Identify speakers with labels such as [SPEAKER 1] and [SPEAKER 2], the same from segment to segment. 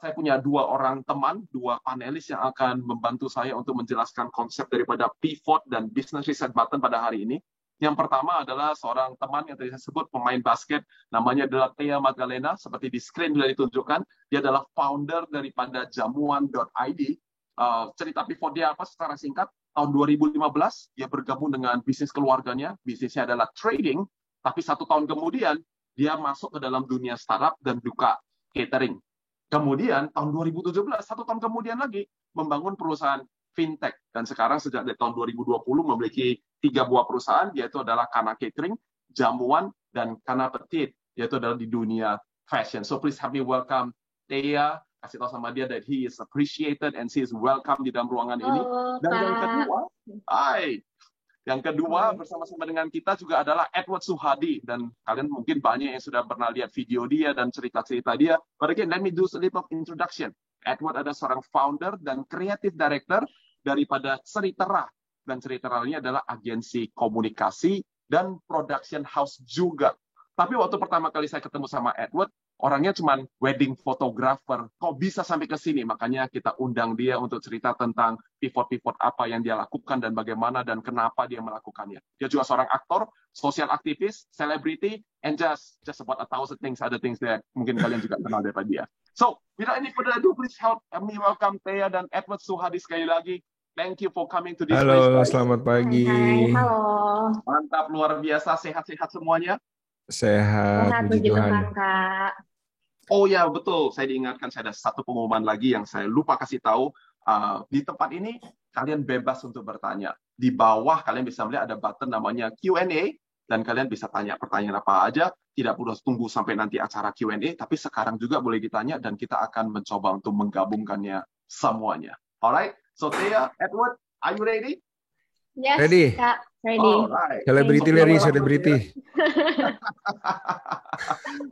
[SPEAKER 1] saya punya dua orang teman, dua panelis yang akan membantu saya untuk menjelaskan konsep daripada pivot dan business reset button pada hari ini. Yang pertama adalah seorang teman yang tadi saya sebut, pemain basket, namanya adalah Thea Magdalena, seperti di screen sudah ditunjukkan. Dia adalah founder daripada jamuan.id. Cerita pivot dia apa secara singkat? Tahun 2015, dia bergabung dengan bisnis keluarganya. Bisnisnya adalah trading, tapi 1 tahun kemudian, dia masuk ke dalam dunia startup dan buka catering. Kemudian tahun 2017, 1 tahun kemudian lagi, membangun perusahaan fintech. Dan sekarang sejak dari tahun 2020 memiliki 3 buah perusahaan, yaitu adalah Kana Catering, Jamuan, dan Kana Petit, yaitu adalah di dunia fashion. So please help me welcome Thea, kasih tahu sama dia that he is appreciated and she is welcome di dalam ruangan ini. Dan yang kedua, yang kedua bersama-sama dengan kita juga adalah Edward Suhadi, dan kalian mungkin banyak yang sudah pernah lihat video dia dan cerita-cerita dia. But again, let me do a little introduction. Edward adalah seorang founder dan creative director daripada Ceritera, dan Ceritera ini adalah agensi komunikasi dan production house juga. Tapi waktu pertama kali saya ketemu sama Edward, orangnya cuma wedding photographer. Kok bisa sampai ke sini? Makanya kita undang dia untuk cerita tentang pivot-pivot apa yang dia lakukan dan bagaimana dan kenapa dia melakukannya. Dia juga seorang aktor, social aktivis, celebrity, and just about 1,000 things, other things that mungkin kalian juga kenal daripada dia. So, without any further ado, please help me welcome Thea dan Edward Suhadi sekali lagi. Thank you for coming to this place.
[SPEAKER 2] Halo, selamat pagi.
[SPEAKER 3] Hai, halo.
[SPEAKER 1] Mantap, luar biasa, sehat-sehat semuanya.
[SPEAKER 2] Sehat, puji
[SPEAKER 3] puji
[SPEAKER 2] Tuhan.
[SPEAKER 3] Tuhan, Kak.
[SPEAKER 1] Oh ya, betul. Saya diingatkan, saya ada satu pengumuman lagi yang saya lupa kasih tahu. Di tempat ini, kalian bebas untuk bertanya. Di bawah, kalian bisa melihat ada button namanya Q&A, dan kalian bisa tanya pertanyaan apa aja. Tidak perlu tunggu sampai nanti acara Q&A, tapi sekarang juga boleh ditanya, dan kita akan mencoba untuk menggabungkannya semuanya. Alright, so Thea, Edward, are you ready?
[SPEAKER 3] Yes,
[SPEAKER 2] Ready?
[SPEAKER 3] Kak. Ready.
[SPEAKER 1] Alright.
[SPEAKER 2] Selebriti
[SPEAKER 1] So,
[SPEAKER 2] Larry,
[SPEAKER 1] pertama-
[SPEAKER 2] selebriti.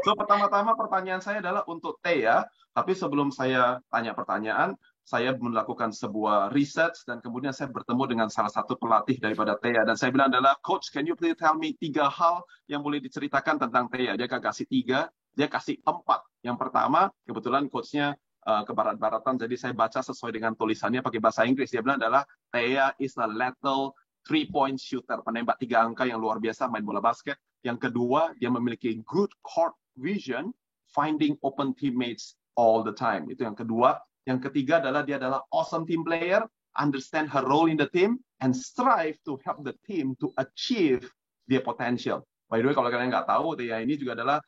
[SPEAKER 1] So, pertama-tama pertanyaan saya adalah untuk Thea, tapi sebelum saya tanya pertanyaan, saya melakukan sebuah research dan kemudian saya bertemu dengan salah satu pelatih daripada Thea, dan saya bilang adalah, Coach, can you please tell me 3 hal yang boleh diceritakan tentang Thea? Dia gak kasih 3, dia kasih 4. Yang pertama, kebetulan coachnya ke barat-baratan, jadi saya baca sesuai dengan tulisannya pakai bahasa Inggris. Dia bilang adalah, Thea is a lethal 3-point shooter, penembak 3 angka yang luar biasa main bola basket. Yang kedua, dia memiliki good court vision, finding open teammates all the time. Itu yang kedua. Yang ketiga adalah dia adalah awesome team player, understand her role in the team, and strive to help the team to achieve their potential. By the way, kalau kalian nggak tahu, Thea ini juga adalah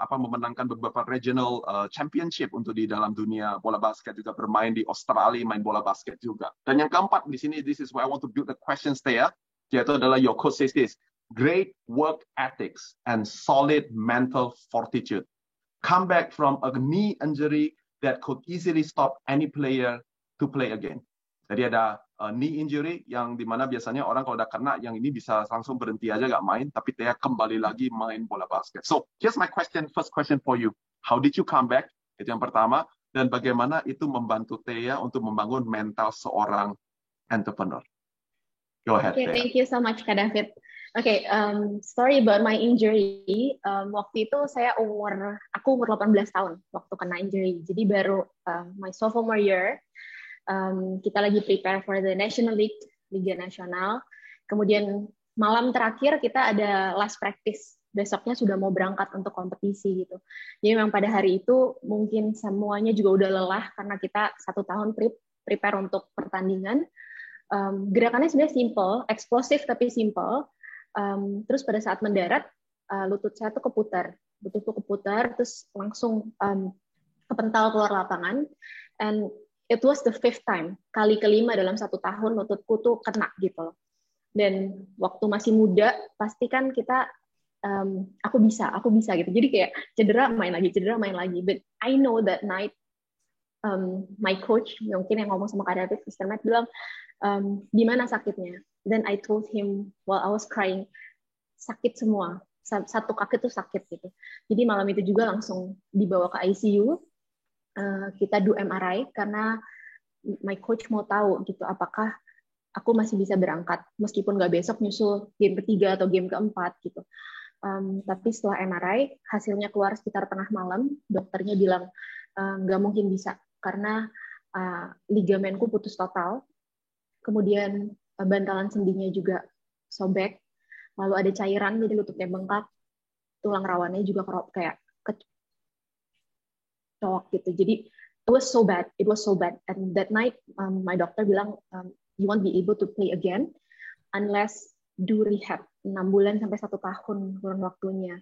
[SPEAKER 1] memenangkan beberapa regional championship untuk di dalam dunia bola basket, juga bermain di Australia, main bola basket juga. Dan yang keempat di sini, this is where I want to build the questions Thea, yaitu adalah your coach says this, great work ethics and solid mental fortitude. Come back from a knee injury that could easily stop any player to play again. Jadi ada knee injury yang dimana biasanya orang kalau udah kena yang ini bisa langsung berhenti aja gak main, tapi Thea kembali lagi main bola basket. So here's my question, first question for you. How did you come back? Itu yang pertama. Dan bagaimana itu membantu Thea untuk membangun mental seorang entrepreneur? Go ahead,
[SPEAKER 3] Okay,
[SPEAKER 1] Thea.
[SPEAKER 3] thank you so much, Kak David. Okay, story about my injury. Waktu itu aku umur 18 tahun waktu kena injury. Jadi baru my sophomore year. Kita lagi prepare for the National League, Liga Nasional. Kemudian malam terakhir kita ada last practice. Besoknya sudah mau berangkat untuk kompetisi gitu. Jadi memang pada hari itu mungkin semuanya juga udah lelah karena kita 1 tahun prepare untuk pertandingan. Gerakannya sebenarnya simple, eksplosif tapi simple. Terus pada saat mendarat, lutut saya tuh keputar, terus langsung kepental keluar lapangan. And it was the 5th time, kali kelima dalam 1 tahun lututku tuh kena gitu. Dan waktu masih muda, pasti kan kita, aku bisa gitu. Jadi kayak cedera main lagi. But I know that night, my coach, mungkin yang ngomong sama Kak David, Mr. Matt bilang, di mana sakitnya? Then I told him while I was crying, sakit semua. Satu kaki tuh sakit gitu. Jadi malam itu juga langsung dibawa ke ICU. Kita do MRI karena my coach mau tahu gitu apakah aku masih bisa berangkat meskipun nggak besok nyusul game ketiga atau game keempat gitu. Tapi setelah MRI hasilnya keluar sekitar tengah malam, dokternya bilang nggak mungkin bisa karena ligamenku putus total, kemudian bantalan sendinya juga sobek, lalu ada cairan jadi lututnya bengkak, tulang rawannya juga kayak kecok gitu. Jadi it was so bad, and that night my doctor bilang you won't be able to play again unless do rehab 6 bulan sampai 1 tahun kurun waktunya.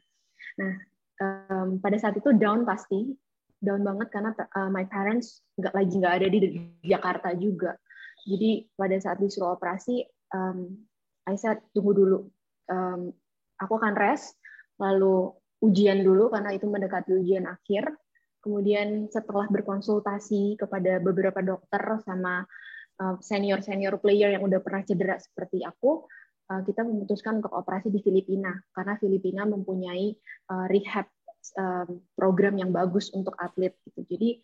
[SPEAKER 3] Nah, pada saat itu down banget karena my parents nggak ada di Jakarta juga. Jadi pada saat disuruh operasi, I said tunggu dulu, aku akan rest, lalu ujian dulu karena itu mendekati ujian akhir. Kemudian setelah berkonsultasi kepada beberapa dokter sama senior player yang udah pernah cedera seperti aku, kita memutuskan untuk operasi di Filipina karena Filipina mempunyai rehab program yang bagus untuk atlet gitu. Jadi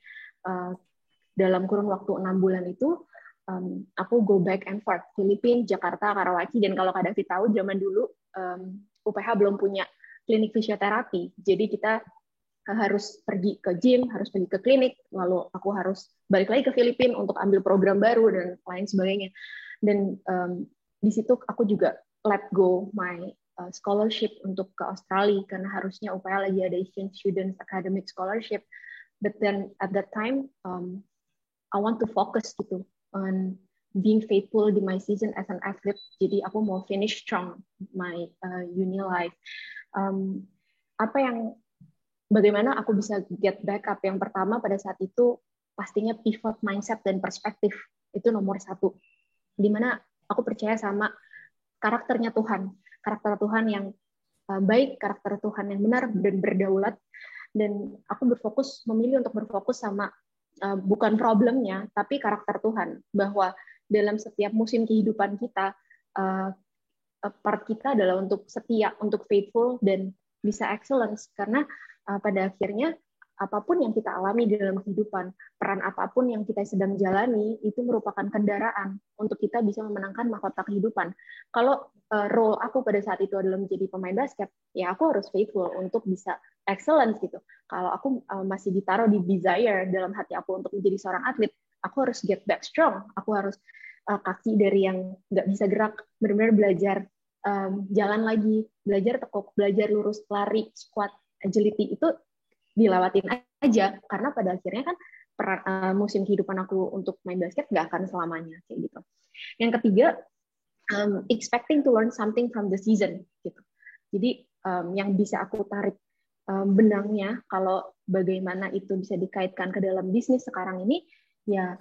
[SPEAKER 3] dalam kurun waktu 6 bulan itu aku go back and forth, Filipina, Jakarta, Karawaci, dan kalau Kak David tahu zaman dulu UPH belum punya klinik fisioterapi, jadi kita harus pergi ke gym, harus pergi ke klinik, lalu aku harus balik lagi ke Filipina untuk ambil program baru dan lain sebagainya. Dan di situ aku juga let go my scholarship untuk ke Australia karena harusnya UPH lagi ada exchange students academic scholarship. But then at that time I want to focus gitu on being faithful di my season as an athlete. Jadi aku mau finish strong my uni life. Bagaimana aku bisa get back up? Yang pertama pada saat itu pastinya pivot mindset dan perspektif itu nomor 1. Dimana aku percaya sama karakter Tuhan yang baik, karakter Tuhan yang benar dan berdaulat, dan aku memilih untuk berfokus sama bukan problemnya, tapi karakter Tuhan, bahwa dalam setiap musim kehidupan kita, part kita adalah untuk setia, untuk faithful, dan bisa excellence, karena pada akhirnya apapun yang kita alami di dalam kehidupan, peran apapun yang kita sedang jalani, itu merupakan kendaraan untuk kita bisa memenangkan mahkota kehidupan. Kalau role aku pada saat itu adalah menjadi pemain basket, ya aku harus faithful untuk bisa excellence gitu. Kalau aku masih ditaruh di desire dalam hati aku untuk menjadi seorang atlet, aku harus get back strong. Aku harus kaki dari yang nggak bisa gerak, benar-benar belajar jalan lagi, belajar tekuk, belajar lurus, lari, squat, agility itu dilewatin aja, karena pada akhirnya kan musim kehidupan aku untuk main basket nggak akan selamanya kayak gitu. Yang ketiga, expecting to learn something from the season gitu. Jadi yang bisa aku tarik benangnya, kalau bagaimana itu bisa dikaitkan ke dalam bisnis sekarang ini, ya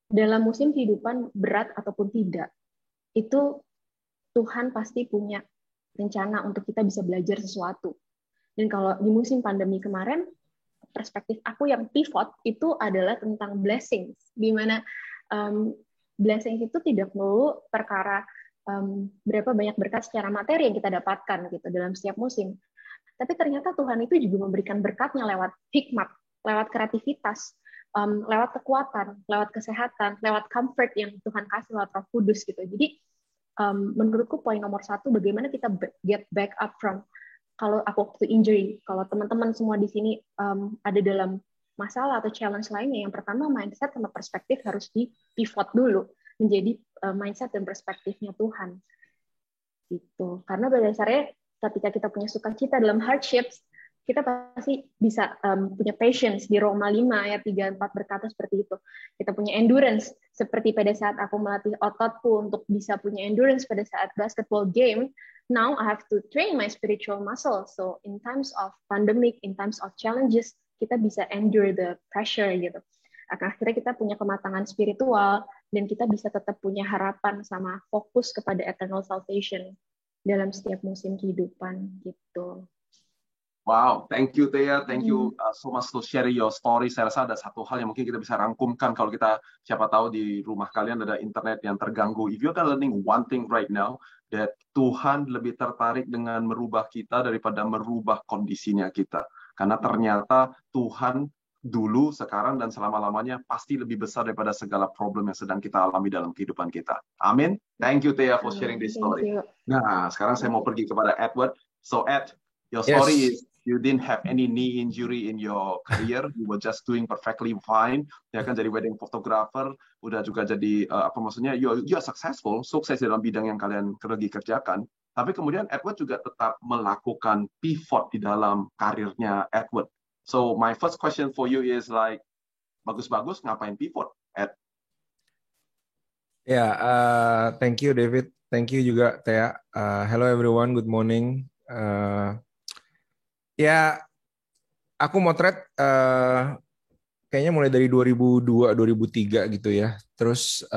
[SPEAKER 3] dalam musim kehidupan berat ataupun tidak, itu Tuhan pasti punya rencana untuk kita bisa belajar sesuatu. Dan kalau di musim pandemi kemarin, perspektif aku yang pivot itu adalah tentang blessings, di mana blessings itu tidak melulu perkara berapa banyak berkat secara materi yang kita dapatkan gitu dalam setiap musim. Tapi ternyata Tuhan itu juga memberikan berkatnya lewat hikmat, lewat kreativitas, lewat kekuatan, lewat kesehatan, lewat comfort yang Tuhan kasih lewat Roh Kudus gitu. Jadi menurutku poin nomor 1, bagaimana kita get back up from, kalau aku waktu injury, kalau teman-teman semua di sini ada dalam masalah atau challenge lainnya, yang pertama mindset sama perspektif harus di pivot dulu menjadi mindset dan perspektifnya Tuhan. Gitu. Karena pada dasarnya ketika kita punya sukacita dalam hardships, kita pasti bisa punya patience di Roma 5 ayat 3-4 berkata seperti itu. Kita punya endurance, seperti pada saat aku melatih ototku untuk bisa punya endurance pada saat basketball game. Now I have to train my spiritual muscle. So in times of pandemic, in times of challenges, kita bisa endure the pressure gitu. Akhirnya kita punya kematangan spiritual dan kita bisa tetap punya harapan sama fokus kepada eternal salvation dalam setiap musim kehidupan gitu.
[SPEAKER 1] Wow, thank you Thea, thank you so much to share your story. Saya rasa ada satu hal yang mungkin kita bisa rangkumkan kalau kita, siapa tahu di rumah kalian ada internet yang terganggu. If you are learning one thing right now, that Tuhan lebih tertarik dengan merubah kita daripada merubah kondisinya kita. Karena ternyata Tuhan dulu, sekarang, dan selama-lamanya pasti lebih besar daripada segala problem yang sedang kita alami dalam kehidupan kita. Amin. Thank you Thea for sharing this story. Nah, sekarang saya mau pergi kepada Edward. So Ed, your story is you didn't have any knee injury in your career, you were just doing perfectly fine, ya kan, jadi wedding photographer, udah juga jadi apa maksudnya, you are successful, sukses dalam bidang yang kalian lagi kerjakan. Tapi kemudian Edward juga tetap melakukan pivot di dalam karirnya Edward. So my first question for you is like, bagus-bagus ngapain pivot, Ed?
[SPEAKER 2] Ya, thank you David, thank you juga Thea. Hello everyone, good morning. Ya, aku motret kayaknya mulai dari 2002-2003 gitu ya. Terus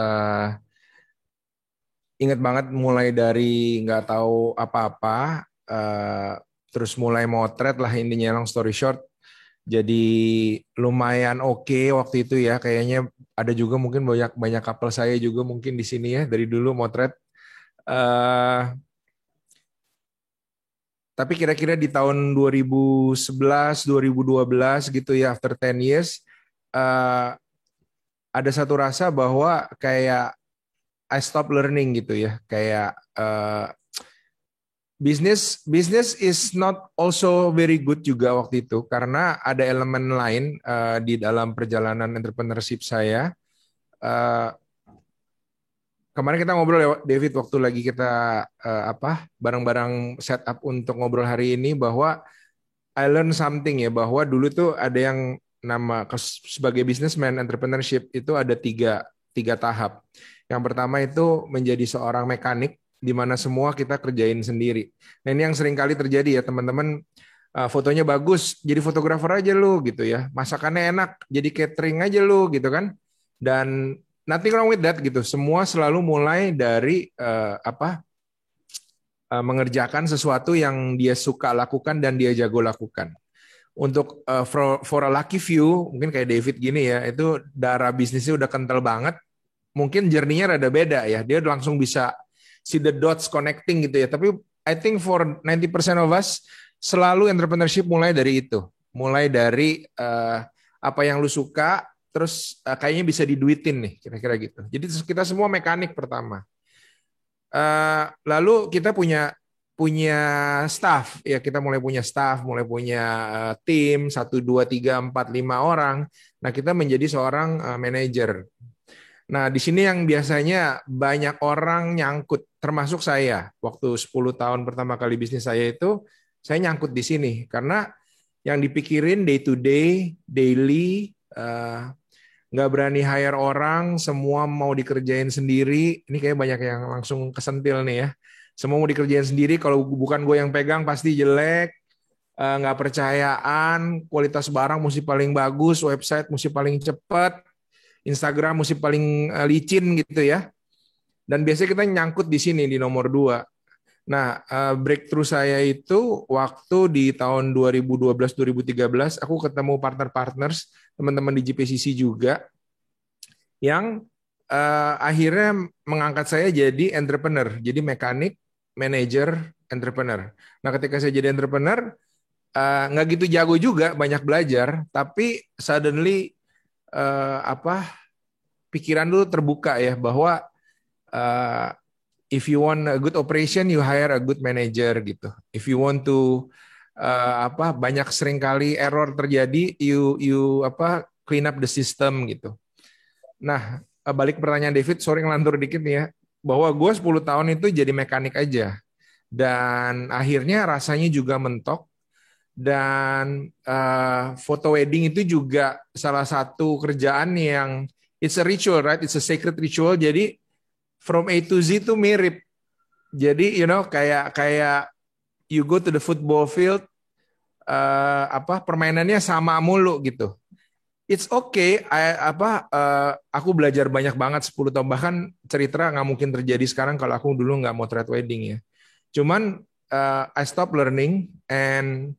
[SPEAKER 2] ingat banget mulai dari nggak tahu apa-apa, terus mulai motret lah intinya, long story short. Jadi lumayan oke waktu itu ya, kayaknya ada juga mungkin banyak couple saya juga mungkin di sini ya dari dulu motret. Tapi kira-kira di tahun 2011, 2012 gitu ya, after 10 years, ada satu rasa bahwa kayak I stop learning gitu ya, kayak Business is not also very good juga waktu itu karena ada elemen lain di dalam perjalanan entrepreneurship saya. Kemarin kita ngobrol ya David waktu lagi kita bareng-bareng setup untuk ngobrol hari ini bahwa I learn something ya, bahwa dulu tuh ada yang nama sebagai businessman entrepreneurship itu ada tiga tahap. Yang pertama itu menjadi seorang mekanik, di mana semua kita kerjain sendiri. Nah ini yang sering kali terjadi ya teman-teman, fotonya bagus, jadi fotografer aja lu gitu ya, masakannya enak, jadi catering aja lu gitu kan, dan nothing wrong with that gitu. Semua selalu mulai dari mengerjakan sesuatu yang dia suka lakukan dan dia jago lakukan. Untuk for a lucky few, mungkin kayak David gini ya, itu darah bisnisnya udah kental banget, mungkin journey-nya rada beda ya, dia langsung bisa see the dots connecting gitu ya. Tapi I think for 90% of us selalu entrepreneurship mulai dari itu. Mulai dari apa yang lu suka, terus kayaknya bisa diduitin nih, kira-kira gitu. Jadi kita semua mekanik pertama. Lalu kita punya staff, ya kita mulai punya staff, mulai punya tim 1, 2, 3, 4, 5 orang. Nah kita menjadi seorang manajer. Nah, di sini yang biasanya banyak orang nyangkut, termasuk saya. Waktu 10 tahun pertama kali bisnis saya itu, saya nyangkut di sini. Karena yang dipikirin day to day, daily, nggak berani hire orang, semua mau dikerjain sendiri. Ini kayak banyak yang langsung kesentil nih ya. Semua mau dikerjain sendiri, kalau bukan gue yang pegang pasti jelek, nggak percayaan, kualitas barang mesti paling bagus, website mesti paling cepat, Instagram mesti paling licin gitu ya. Dan biasanya kita nyangkut di sini di nomor 2. Nah, breakthrough saya itu waktu di tahun 2012-2013 aku ketemu partners, teman-teman di JPCC juga yang akhirnya mengangkat saya jadi entrepreneur, jadi mekanik, manager, entrepreneur. Nah, ketika saya jadi entrepreneur, nggak gitu jago juga, banyak belajar, tapi suddenly pikiran dulu terbuka ya bahwa if you want a good operation you hire a good manager gitu. If you want to banyak seringkali error terjadi, you clean up the system gitu. Nah, balik pertanyaan David, sorry ngelantur dikit nih ya, bahwa gue 10 tahun itu jadi mekanik aja dan akhirnya rasanya juga mentok. Dan foto wedding itu juga salah satu kerjaan yang it's a ritual, right? It's a sacred ritual. Jadi from A to Z itu mirip. Jadi kayak you go to the football field, permainannya sama mulu gitu. It's okay. Aku belajar banyak banget 10 tahun, bahkan cerita nggak mungkin terjadi sekarang kalau aku dulu nggak mau motret wedding ya. Cuman I stop learning and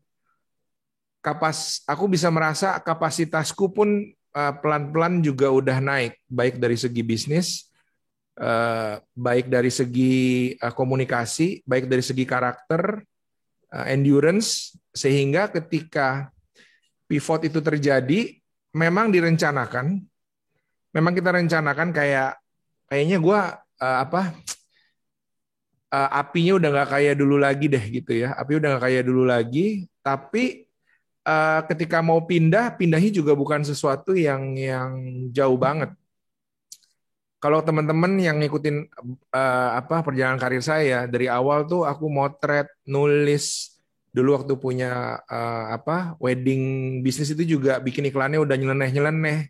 [SPEAKER 2] aku bisa merasa kapasitasku pun pelan-pelan juga udah naik, baik dari segi bisnis, baik dari segi komunikasi, baik dari segi karakter, endurance, sehingga ketika pivot itu terjadi, memang direncanakan, memang kita rencanakan kayaknya gue apinya udah nggak kayak dulu lagi deh gitu ya. Api udah nggak kayak dulu lagi. Tapi ketika mau pindahnya juga bukan sesuatu yang jauh banget. Kalau teman-teman yang ngikutin perjalanan karir saya dari awal tuh aku motret, nulis, dulu waktu punya wedding bisnis itu juga bikin iklannya udah nyeleneh-nyeleneh.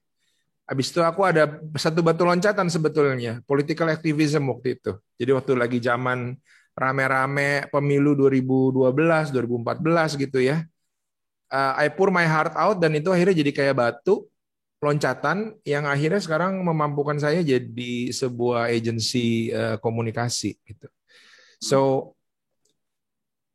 [SPEAKER 2] Habis itu aku ada satu batu loncatan sebetulnya, political activism waktu itu. Jadi waktu lagi zaman rame-rame pemilu 2012, 2014 gitu ya. I pour my heart out dan itu akhirnya jadi kayak batu loncatan yang akhirnya sekarang memampukan saya jadi sebuah agensi komunikasi gitu. So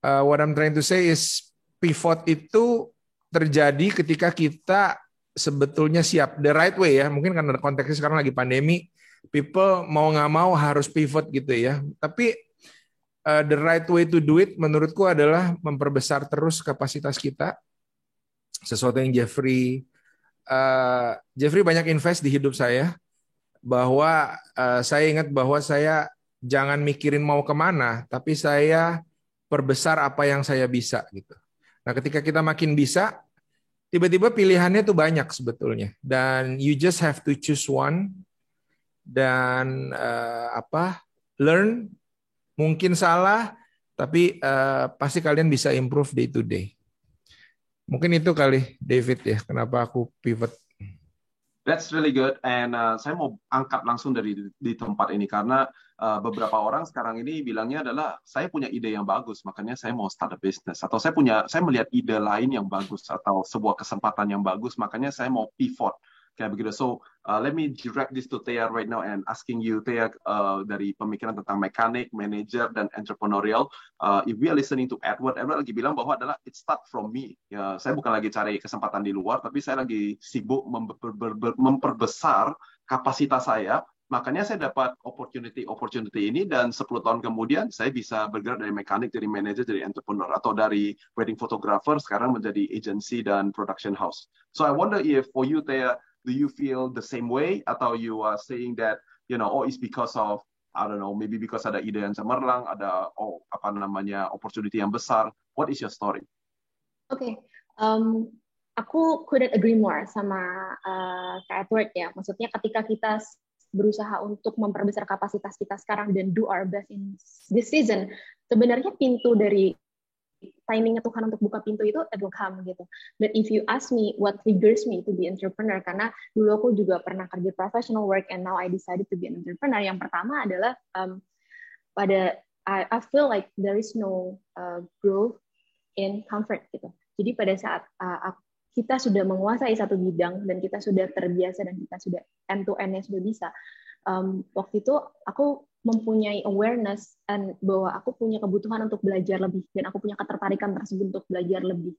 [SPEAKER 2] what I'm trying to say is pivot itu terjadi ketika kita sebetulnya siap the right way ya. Mungkin karena konteksnya sekarang lagi pandemi, people mau nggak mau harus pivot gitu ya. Tapi the right way to do it menurutku adalah memperbesar terus kapasitas kita. Sesuatu yang Jeffrey banyak invest di hidup saya, bahwa saya ingat bahwa saya jangan mikirin mau kemana, tapi saya perbesar apa yang saya bisa gitu. Nah, ketika kita makin bisa, tiba-tiba pilihannya tuh banyak sebetulnya, dan you just have to choose one dan learn. Mungkin salah, tapi pasti kalian bisa improve day to day. Mungkin itu kali, David ya, kenapa aku pivot.
[SPEAKER 1] That's really good. And saya mau angkat langsung di tempat ini karena beberapa orang sekarang ini bilangnya adalah saya punya ide yang bagus, makanya saya mau start a business. Atau saya melihat ide lain yang bagus atau sebuah kesempatan yang bagus, makanya saya mau pivot. Kayak begitu. So let me direct this to Thea right now and asking you, Thea, dari pemikiran tentang mekanik, manager, dan entrepreneurial. If we are listening to Edward lagi bilang bahwa adalah it start from me. Ya, saya bukan lagi cari kesempatan di luar, tapi saya lagi sibuk memperbesar kapasitas saya. Makanya saya dapat opportunity ini, dan 10 tahun kemudian saya bisa bergerak dari mekanik, dari manager, dari entrepreneur, atau dari wedding photographer sekarang menjadi agency dan production house. So I wonder if for you, Thea, do you feel the same way, atau you are saying that, it's because of, I don't know, maybe because ada ide yang cemerlang, ada opportunity yang besar. What is your story?
[SPEAKER 3] Okay, aku couldn't agree more sama Kak Edward ya. Maksudnya ketika kita berusaha untuk memperbesar kapasitas kita sekarang dan do our best in this season, sebenarnya pintu dari timingnya Tuhan untuk buka pintu itu it will come gitu. But if you ask me what triggers me to be entrepreneur, karena dulu aku juga pernah kerja professional work and now I decided to be an entrepreneur. Yang pertama adalah I feel like there is no growth in comfort gitu. Jadi pada saat kita sudah menguasai satu bidang dan kita sudah terbiasa dan kita sudah end to end-nya sudah bisa, waktu itu aku mempunyai awareness bahwa aku punya kebutuhan untuk belajar lebih dan aku punya ketertarikan tersebut untuk belajar lebih.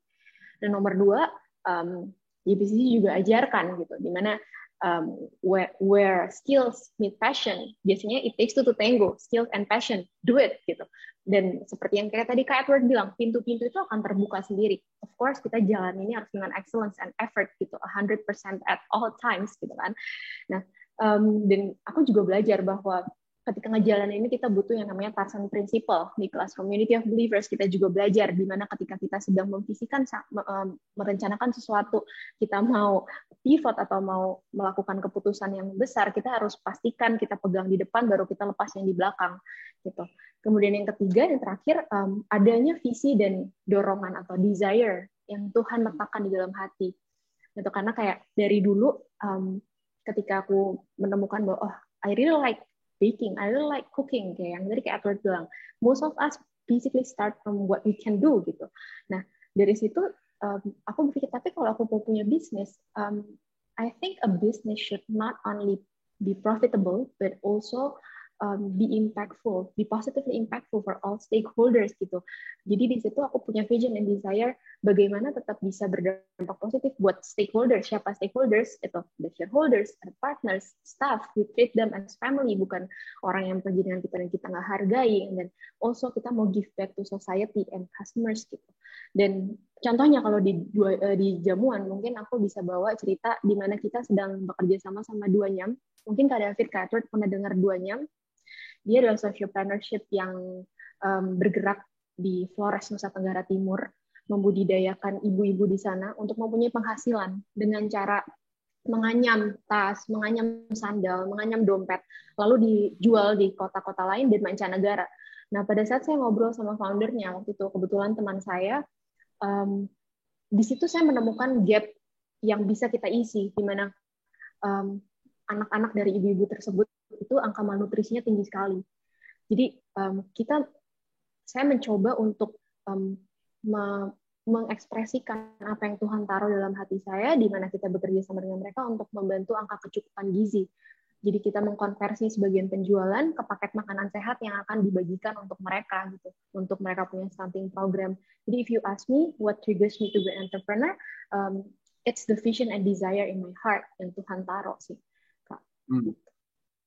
[SPEAKER 3] Dan nomor 2, YPCC juga ajarkan gitu, dimana where skills meet passion, biasanya it takes two to tango, skills and passion, do it gitu. Dan seperti yang kayak tadi Kak Edward bilang, pintu-pintu itu akan terbuka sendiri. Of course kita jalan ini harus dengan excellence and effort gitu, 100% at all times gitu kan. Nah, dan aku juga belajar bahwa ketika ngejalanin ini kita butuh yang namanya Tarzan Principle. Di kelas Community of Believers kita juga belajar di mana ketika kita sedang merencanakan sesuatu, kita mau pivot atau mau melakukan keputusan yang besar, kita harus pastikan kita pegang di depan baru kita lepas yang di belakang gitu. Kemudian yang ketiga dan terakhir, adanya visi dan dorongan atau desire yang Tuhan letakkan di dalam hati. Gitu, karena kayak dari dulu ketika aku menemukan bahwa I really like baking, I really like cooking, kayak yang tadi kayak Edward bilang, most of us basically start from what we can do gitu. Nah dari situ aku berpikir, tapi kalau aku mau punya bisnis, I think a business should not only be profitable but also be impactful, be positively impactful for all stakeholders gitu. Jadi di situ aku punya vision and desire bagaimana tetap bisa berdampak positif buat stakeholders. Siapa stakeholders? Itu the shareholders, the partners, staff. We treat them as family, bukan orang yang pergi dengan kita dan kita nggak hargai. Dan also kita mau give back to society and customers gitu. Dan contohnya kalau di jamuan, mungkin aku bisa bawa cerita di mana kita sedang bekerja sama 2Nyam. Mungkin Kak David, Kak Edward pernah dengar 2Nyam. Dia adalah sociopreneurship yang bergerak di Flores, Nusa Tenggara Timur, membudidayakan ibu-ibu di sana untuk mempunyai penghasilan dengan cara menganyam tas, menganyam sandal, menganyam dompet, lalu dijual di kota-kota lain dan mancanegara. Nah, pada saat saya ngobrol sama foundernya, waktu itu kebetulan teman saya, di situ saya menemukan gap yang bisa kita isi, di mana anak-anak dari ibu-ibu tersebut itu angka malnutrisinya tinggi sekali. Jadi saya mencoba untuk mengekspresikan apa yang Tuhan taruh dalam hati saya, di mana kita bekerja sama dengan mereka untuk membantu angka kecukupan gizi. Jadi kita mengkonversi sebagian penjualan ke paket makanan sehat yang akan dibagikan untuk mereka, gitu, untuk mereka punya stunting program. Jadi if you ask me what triggers me to be an entrepreneur, it's the vision and desire in my heart yang Tuhan taruh sih, Kak.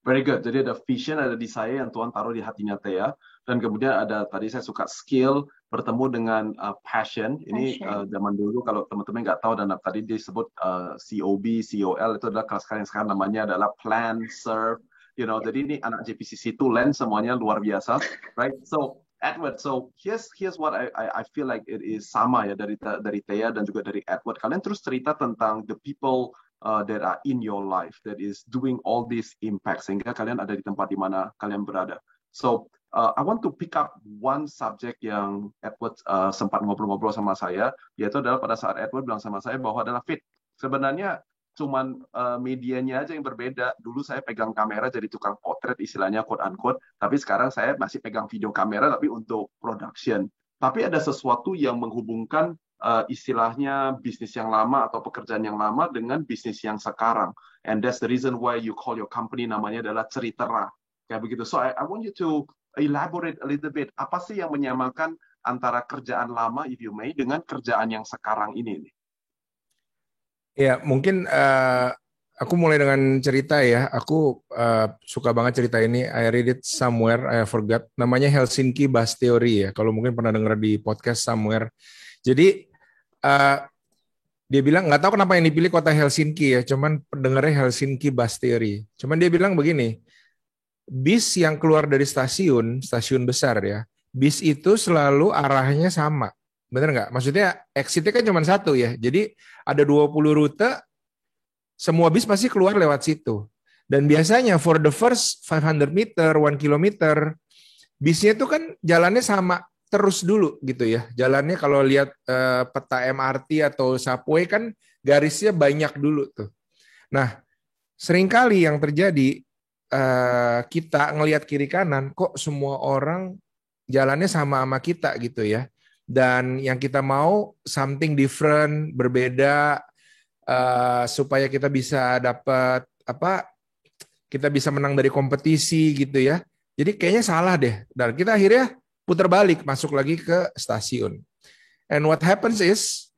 [SPEAKER 1] Very good. Jadi ada vision, ada desire yang Tuhan taruh di hatinya Thea. Dan kemudian ada, tadi saya suka skill, bertemu dengan passion. Ini zaman dulu kalau teman-teman nggak tahu, dan tadi disebut COB, COL, itu adalah kelas yang sekarang namanya adalah plan, serve. Jadi ini anak JPCC itu land semuanya luar biasa. Right? So, Edward, so here's what I feel like it is sama ya dari Thea dan juga dari Edward. Kalian terus cerita tentang the people that are in your life that is doing all this impact sehingga kalian ada di tempat di mana kalian berada. So I want to pick up one subject yang Edward sempat ngobrol-ngobrol sama saya, yaitu adalah pada saat Edward bilang sama saya bahwa adalah fit. Sebenarnya cuman medianya aja yang berbeda. Dulu saya pegang kamera jadi tukang potret istilahnya quote unquote, tapi sekarang saya masih pegang video kamera tapi untuk production. Tapi ada sesuatu yang menghubungkan istilahnya bisnis yang lama atau pekerjaan yang lama dengan bisnis yang sekarang. And that's the reason why you call your company namanya adalah Ceritera. Kayak begitu. So I want you to elaborate a little bit. Apa sih yang menyamakan antara kerjaan lama, if you may, dengan kerjaan yang sekarang ini?
[SPEAKER 2] Ya, mungkin aku mulai dengan cerita ya. Aku suka banget cerita ini. I read it somewhere, I forgot. Namanya Helsinki Bus Theory ya. Kalau mungkin pernah dengar di podcast somewhere. Jadi dia bilang, nggak tahu kenapa yang dipilih kota Helsinki ya, cuman pendengarnya Helsinki Bus Theory. Cuman dia bilang begini, bis yang keluar dari stasiun besar ya, bis itu selalu arahnya sama. Bener nggak? Maksudnya exitnya kan cuma satu ya, jadi ada 20 rute, semua bis pasti keluar lewat situ. Dan biasanya for the first 500 meter, 1 kilometer, bisnya itu kan jalannya sama terus dulu gitu ya. Jalannya kalau lihat peta MRT atau subway kan garisnya banyak dulu tuh. Nah, seringkali yang terjadi kita ngelihat kiri kanan kok semua orang jalannya sama kita gitu ya. Dan yang kita mau something different, berbeda supaya kita bisa dapat kita bisa menang dari kompetisi gitu ya. Jadi kayaknya salah deh. Dan kita akhirnya putar balik, masuk lagi ke stasiun. And what happens is,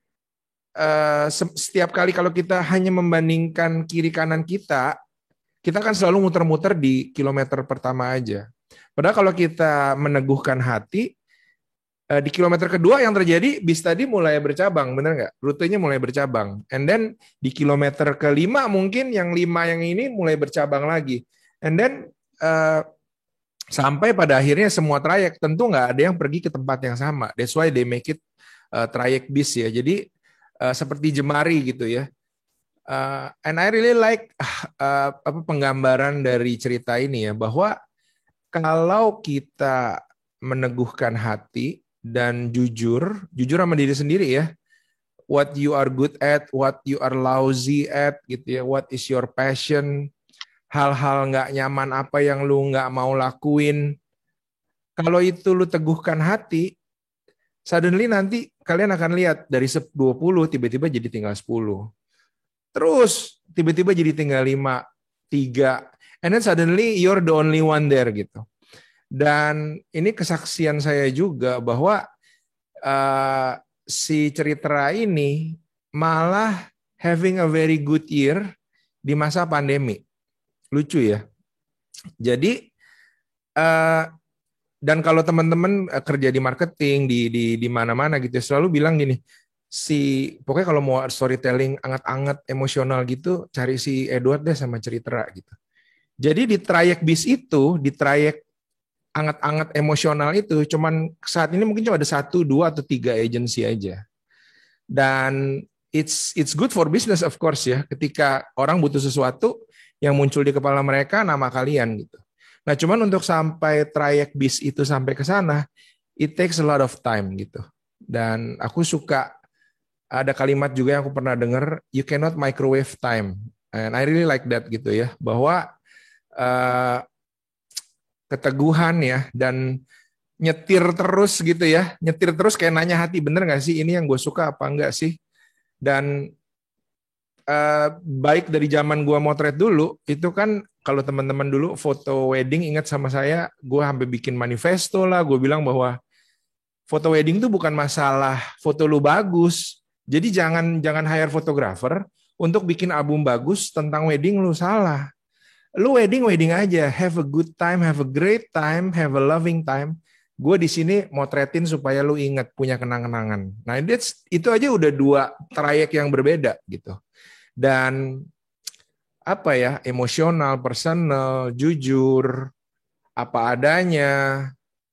[SPEAKER 2] setiap kali kalau kita hanya membandingkan kiri kanan kita kan selalu muter-muter di kilometer pertama aja. Padahal kalau kita meneguhkan hati, di kilometer kedua yang terjadi, bis tadi mulai bercabang, bener nggak? Rutenya mulai bercabang. And then di kilometer kelima mungkin yang 5 yang ini mulai bercabang lagi. And then sampai pada akhirnya semua trayek tentu nggak ada yang pergi ke tempat yang sama. That's why they make it trayek bis ya. Jadi seperti jemari gitu ya. And I really like penggambaran dari cerita ini ya, bahwa kalau kita meneguhkan hati dan jujur sama diri sendiri ya, what you are good at, what you are lousy at gitu ya, what is your passion, hal-hal nggak nyaman apa yang lu nggak mau lakuin. Kalau itu lu teguhkan hati, suddenly nanti kalian akan lihat dari 20 tiba-tiba jadi tinggal 10. Terus tiba-tiba jadi tinggal 5, 3. And then suddenly you're the only one there gitu. Dan ini kesaksian saya juga bahwa si Ceritera ini malah having a very good year di masa pandemi. Lucu ya. Jadi dan kalau teman-teman kerja di marketing di mana-mana gitu selalu bilang gini, pokoknya kalau mau storytelling anget-anget emosional gitu cari si Edward deh sama Ceritera gitu. Jadi di trayek bis itu, di trayek anget-anget emosional itu cuman saat ini mungkin cuma ada 1, 2, atau 3 agency aja. Dan it's good for business of course ya, ketika orang butuh sesuatu yang muncul di kepala mereka nama kalian gitu. Nah, cuman untuk sampai trayek bis itu sampai ke sana, it takes a lot of time gitu. Dan aku suka ada kalimat juga yang aku pernah dengar, you cannot microwave time. And I really like that gitu ya, bahwa keteguhan ya, dan nyetir terus gitu ya, nyetir terus kayak nanya hati, bener nggak sih ini yang gue suka apa enggak sih? Dan baik dari zaman gue motret dulu, itu kan kalau teman-teman dulu foto wedding ingat sama saya, gue sampai bikin manifesto lah, gue bilang bahwa foto wedding itu bukan masalah foto lu bagus, jadi jangan hire fotografer untuk bikin album bagus tentang wedding lu, salah. Lu wedding aja, have a good time, have a great time, have a loving time. Gue di sini motretin supaya lu ingat, punya kenang-kenangan. Nah, itu aja udah 2 trayek yang berbeda gitu. Dan apa ya, emosional, personal, jujur, apa adanya,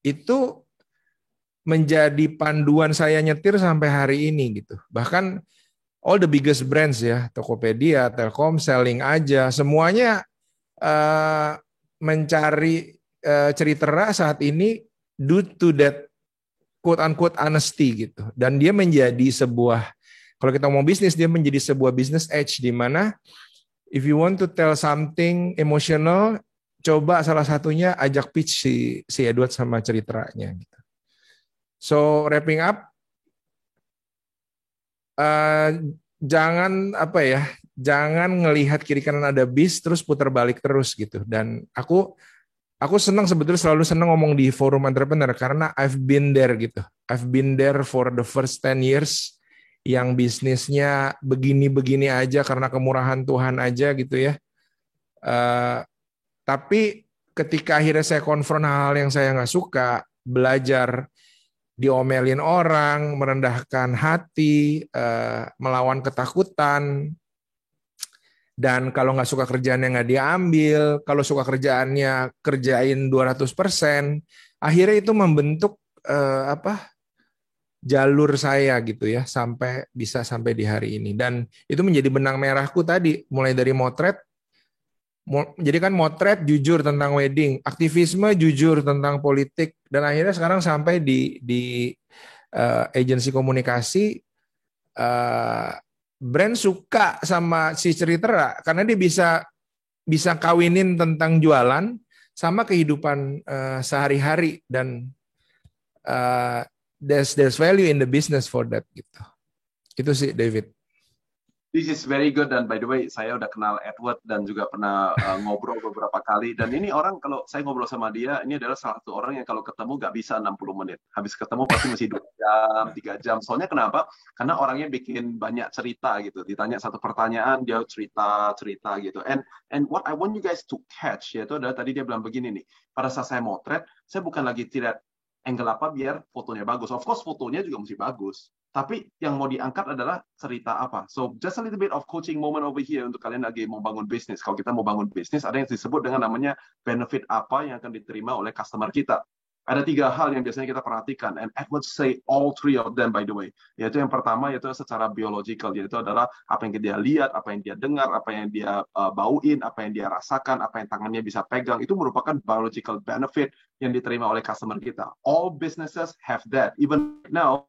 [SPEAKER 2] itu menjadi panduan saya nyetir sampai hari ini gitu. Bahkan all the biggest brands ya, Tokopedia, Telkomsel, aja, semuanya mencari Ceritera saat ini due to that quote unquote honesty gitu. Dan dia menjadi sebuah, kalau kita mau bisnis, dia menjadi sebuah business edge di mana if you want to tell something emotional, coba salah satunya ajak pitch si Edward sama Ceriteranya gitu. So wrapping up, jangan apa ya, jangan ngelihat kiri kanan ada bis terus putar balik terus gitu. Dan aku senang, sebetulnya selalu senang ngomong di forum entrepreneur karena I've been there gitu. I've been there for the first 10 years yang bisnisnya begini-begini aja karena kemurahan Tuhan aja gitu ya. Tapi ketika akhirnya saya konfront hal-hal yang saya nggak suka, belajar diomelin orang, merendahkan hati, melawan ketakutan, dan kalau nggak suka kerjaannya nggak diambil, kalau suka kerjaannya kerjain 200%, akhirnya itu membentuk jalur saya gitu ya, sampai di hari ini. Dan itu menjadi benang merahku tadi, mulai dari motret, jadi kan motret jujur tentang wedding, aktivisme jujur tentang politik, dan akhirnya sekarang sampai di agensi komunikasi, brand suka sama si Ceritera karena dia bisa kawinin tentang jualan sama kehidupan sehari-hari, dan there's value in the business for that gitu. Itu sih David.
[SPEAKER 1] This is very good, dan by the way saya udah kenal Edward dan juga pernah ngobrol beberapa kali, dan ini orang kalau saya ngobrol sama dia, ini adalah salah satu orang yang kalau ketemu nggak bisa 60 menit, habis ketemu pasti masih 2 jam, 3 jam. Soalnya kenapa? Karena orangnya bikin banyak cerita gitu, ditanya satu pertanyaan dia cerita gitu. And what I want you guys to catch yaitu adalah tadi dia bilang begini nih, pada saat saya motret saya bukan lagi tidak angle apa biar fotonya bagus. Of course fotonya juga mesti bagus. Tapi yang mau diangkat adalah cerita apa. So just a little bit of coaching moment over here untuk kalian lagi mau bangun bisnis. Kalau kita mau bangun bisnis, ada yang disebut dengan namanya benefit apa yang akan diterima oleh customer kita. Ada 3 hal yang biasanya kita perhatikan, and Edward say all 3 of them by the way. Yaitu yang pertama yaitu secara biological, yaitu adalah apa yang dia lihat, apa yang dia dengar, apa yang dia bauin, apa yang dia rasakan, apa yang tangannya bisa pegang. Itu merupakan biological benefit yang diterima oleh customer kita. All businesses have that. Even now,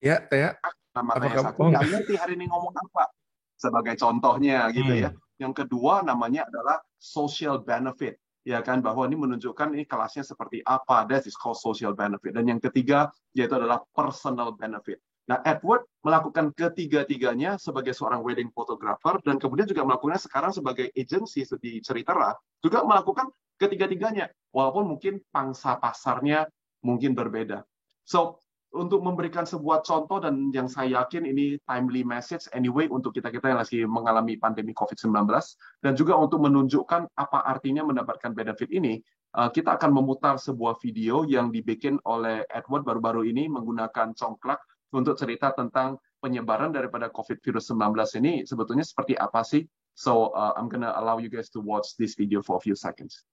[SPEAKER 2] Ya, Teh.
[SPEAKER 1] makanya aku nggak ngerti hari ini ngomong apa. Sebagai contohnya gitu ya. Yang kedua namanya adalah social benefit. Ya kan, bahwa ini menunjukkan ini kelasnya seperti apa. That is called social benefit. Dan yang ketiga yaitu adalah personal benefit. Nah, Edward melakukan ketiga-tiganya sebagai seorang wedding photographer, dan kemudian juga melakukannya sekarang sebagai agency di Ceritera, juga melakukan ketiga-tiganya. Walaupun mungkin pangsa pasarnya mungkin berbeda. So, untuk memberikan sebuah contoh, dan yang saya yakin ini timely message anyway untuk kita-kita yang lagi mengalami pandemi COVID-19, dan juga untuk menunjukkan apa artinya mendapatkan benefit ini, kita akan memutar sebuah video yang dibikin oleh Edward baru-baru ini menggunakan congklak untuk cerita tentang penyebaran daripada COVID-19 ini sebetulnya seperti apa sih. So I'm going to allow you guys to watch this video for a few seconds.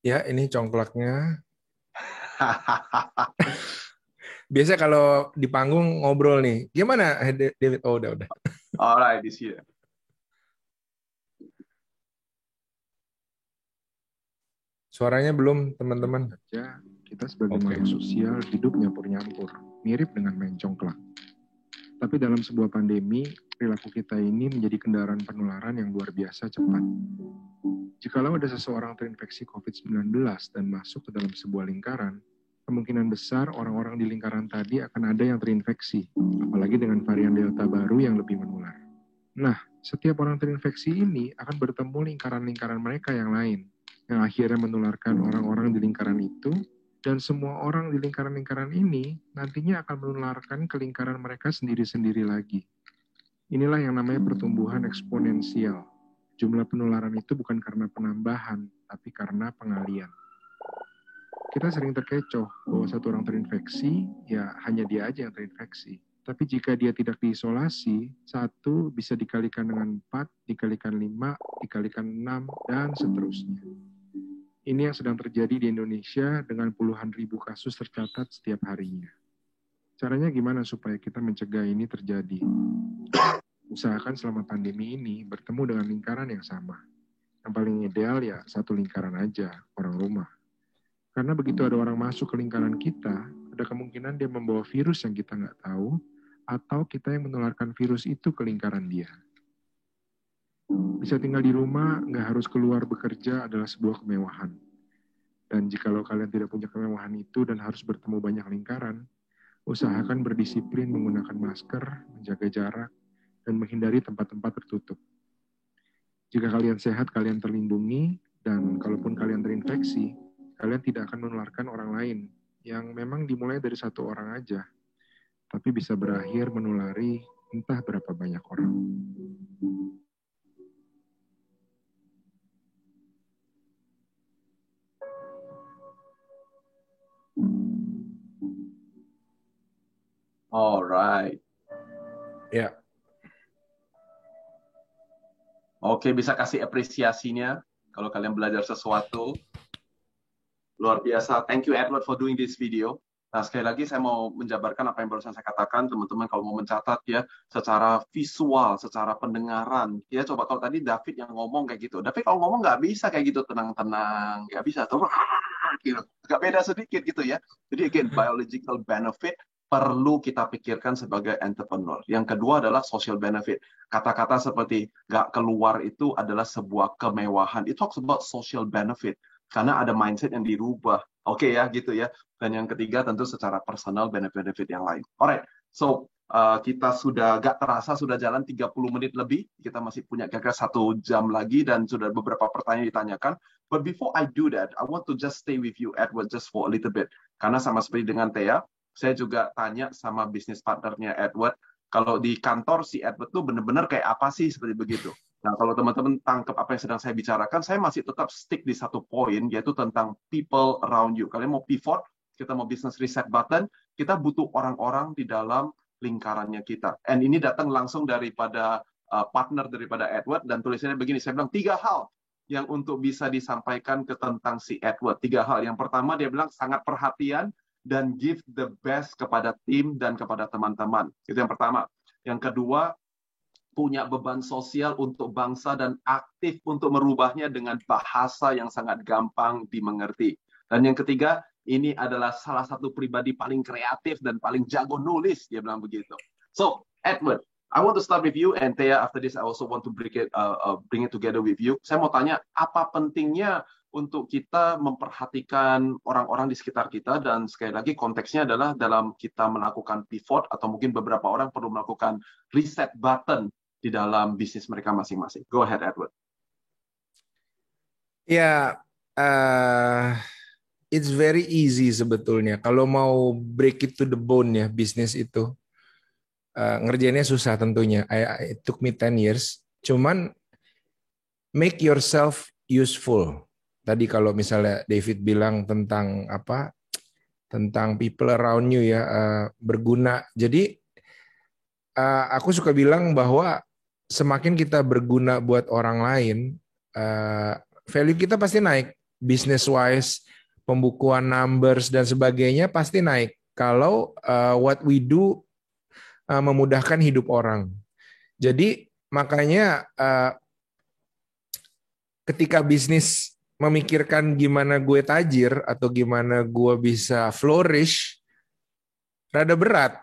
[SPEAKER 2] Ya, ini congklaknya. Biasa kalau di panggung ngobrol nih. Gimana, David? Oh, udah.
[SPEAKER 1] Alright, this here.
[SPEAKER 2] Suaranya belum, teman-teman.
[SPEAKER 4] Kita sebagai makhluk sosial hidup nyampur-nyampur, mirip dengan main congklak. Tapi dalam sebuah pandemi, perilaku kita ini menjadi kendaraan penularan yang luar biasa cepat. Jikalau ada seseorang terinfeksi COVID-19 dan masuk ke dalam sebuah lingkaran, kemungkinan besar orang-orang di lingkaran tadi akan ada yang terinfeksi, apalagi dengan varian Delta baru yang lebih menular. Nah, setiap orang terinfeksi ini akan bertemu lingkaran-lingkaran mereka yang lain, yang akhirnya menularkan orang-orang di lingkaran itu, dan semua orang di lingkaran-lingkaran ini nantinya akan menularkan ke lingkaran mereka sendiri-sendiri lagi. Inilah yang namanya pertumbuhan eksponensial. Jumlah penularan itu bukan karena penambahan, tapi karena pengalian. Kita sering terkecoh bahwa satu orang terinfeksi, ya hanya dia aja yang terinfeksi. Tapi jika dia tidak diisolasi, 1 bisa dikalikan dengan 4, dikalikan 5, dikalikan 6, dan seterusnya. Ini yang sedang terjadi di Indonesia dengan puluhan ribu kasus tercatat setiap harinya. Caranya gimana supaya kita mencegah ini terjadi? Usahakan selama pandemi ini bertemu dengan lingkaran yang sama. Yang paling ideal ya satu lingkaran aja, orang rumah. Karena begitu ada orang masuk ke lingkaran kita, ada kemungkinan dia membawa virus yang kita nggak tahu, atau kita yang menularkan virus itu ke lingkaran dia. Bisa tinggal di rumah, nggak harus keluar bekerja adalah sebuah kemewahan. Dan jikalau kalian tidak punya kemewahan itu dan harus bertemu banyak lingkaran, usahakan berdisiplin menggunakan masker, menjaga jarak, dan menghindari tempat-tempat tertutup. Jika kalian sehat, kalian terlindungi, dan kalaupun kalian terinfeksi, kalian tidak akan menularkan orang lain, yang memang dimulai dari satu orang aja, tapi bisa berakhir menulari entah berapa banyak orang.
[SPEAKER 1] Alright.
[SPEAKER 2] Ya.
[SPEAKER 1] Oke, bisa kasih apresiasinya kalau kalian belajar sesuatu. Luar biasa. Thank you, Edward, for doing this video. Nah, sekali lagi saya mau menjabarkan apa yang barusan saya katakan. Teman-teman kalau mau mencatat ya, secara visual, secara pendengaran. Ya, coba kalau tadi David yang ngomong kayak gitu. David kalau ngomong nggak bisa kayak gitu, tenang-tenang. Nggak bisa. Tuh, gitu. Agak beda sedikit gitu ya. Jadi, again, biological benefit perlu kita pikirkan sebagai entrepreneur. Yang kedua adalah social benefit. Kata-kata seperti nggak keluar itu adalah sebuah kemewahan. It talks about social benefit. Karena ada mindset yang dirubah. Oke ya, gitu ya. Dan yang ketiga tentu secara personal benefit yang lain. Alright, so kita sudah gak terasa, sudah jalan 30 menit lebih. Kita masih punya kira-kira 1 jam lagi dan sudah beberapa pertanyaan ditanyakan. But before I do that, I want to just stay with you, Edward, just for a little bit. Karena sama seperti dengan Thea, saya juga tanya sama bisnis partnernya Edward, kalau di kantor si Edward tuh benar-benar kayak apa sih seperti begitu. Nah, kalau teman-teman tangkap apa yang sedang saya bicarakan, saya masih tetap stick di satu poin, yaitu tentang people around you. Kalian mau pivot, kita mau business reset button, kita butuh orang-orang di dalam lingkarannya kita. And ini datang langsung daripada partner daripada Edward, dan tulisannya begini, saya bilang 3 hal yang untuk bisa disampaikan ke tentang si Edward. 3 hal. Yang pertama, dia bilang sangat perhatian, dan give the best kepada tim dan kepada teman-teman. Itu yang pertama. Yang kedua, punya beban sosial untuk bangsa dan aktif untuk merubahnya dengan bahasa yang sangat gampang dimengerti. Dan yang ketiga, ini adalah salah satu pribadi paling kreatif dan paling jago nulis, dia bilang begitu. So, Edward, I want to start with you, and Thea, after this I also want to bring it together with you. Saya mau tanya, apa pentingnya untuk kita memperhatikan orang-orang di sekitar kita, dan sekali lagi konteksnya adalah dalam kita melakukan pivot, atau mungkin beberapa orang perlu melakukan reset button di dalam bisnis mereka masing-masing. Go ahead, Edward.
[SPEAKER 2] Ya, it's very easy sebetulnya. Kalau mau break it to the bone ya, bisnis itu. Ngerjainnya susah tentunya. It took me 10 years. Cuman make yourself useful. tadi kalau misalnya David bilang tentang apa, tentang people around you ya, berguna. Jadi aku suka bilang bahwa semakin kita berguna buat orang lain, value kita pasti naik, business wise, pembukuan numbers dan sebagainya pasti naik. Kalau what we do memudahkan hidup orang. Jadi makanya ketika bisnis memikirkan gimana gue tajir atau gimana gue bisa flourish, rada berat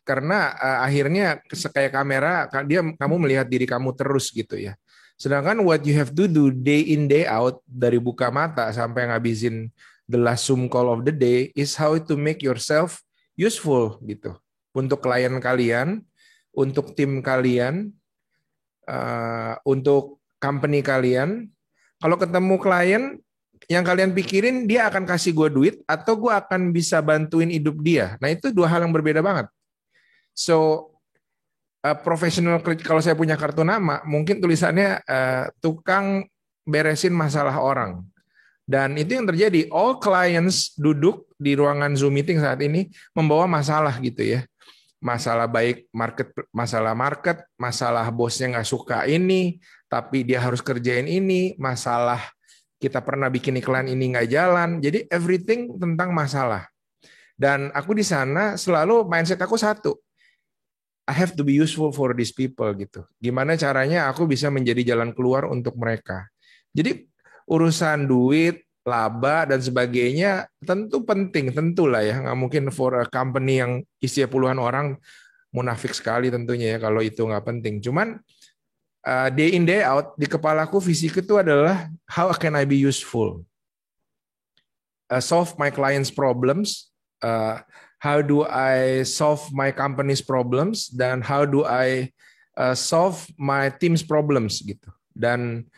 [SPEAKER 2] karena akhirnya kayak kamera kamu melihat diri kamu terus gitu ya. Sedangkan what you have to do day in day out dari buka mata sampai ngabisin the last Zoom call of the day is how to make yourself useful gitu untuk klien kalian, untuk tim kalian, untuk company kalian. Kalau ketemu klien yang kalian pikirin dia akan kasih gue duit atau gue akan bisa bantuin hidup dia. Nah itu dua hal yang berbeda banget. So profesional, kalau saya punya kartu nama mungkin tulisannya tukang beresin masalah orang. Dan itu yang terjadi, all clients duduk di ruangan Zoom meeting saat ini membawa masalah gitu ya. Masalah baik masalah market, masalah bosnya nggak suka ini, tapi dia harus kerjain ini, masalah kita pernah bikin iklan ini nggak jalan, jadi everything tentang masalah. Dan aku di sana selalu mindset aku satu, I have to be useful for these people gitu. Gimana caranya aku bisa menjadi jalan keluar untuk mereka. Jadi urusan duit, laba dan sebagainya tentu penting, tentulah ya, nggak mungkin for a company yang isinya puluhan orang, munafik sekali tentunya ya kalau itu nggak penting. Cuman day in day out di kepalaku visiku itu adalah how can I be useful, solve my clients' problems, how do I solve my company's problems, dan how do I solve my team's problems gitu. Dan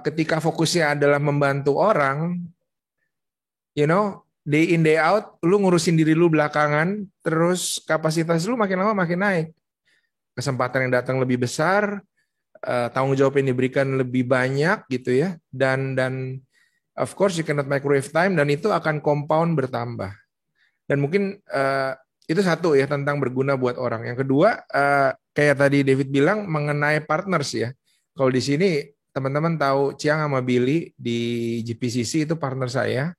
[SPEAKER 2] ketika fokusnya adalah membantu orang, you know, day in day out, lu ngurusin diri lu belakangan, terus kapasitas lu makin lama makin naik. Kesempatan yang datang lebih besar, tanggung jawab yang diberikan lebih banyak gitu ya. Dan of course you cannot microwave time, dan itu akan compound bertambah. Dan mungkin itu satu ya tentang berguna buat orang. Yang kedua, kayak tadi David bilang mengenai partners ya. Kalau di sini teman-teman tahu Chiang sama Billy di GPCC itu partner saya,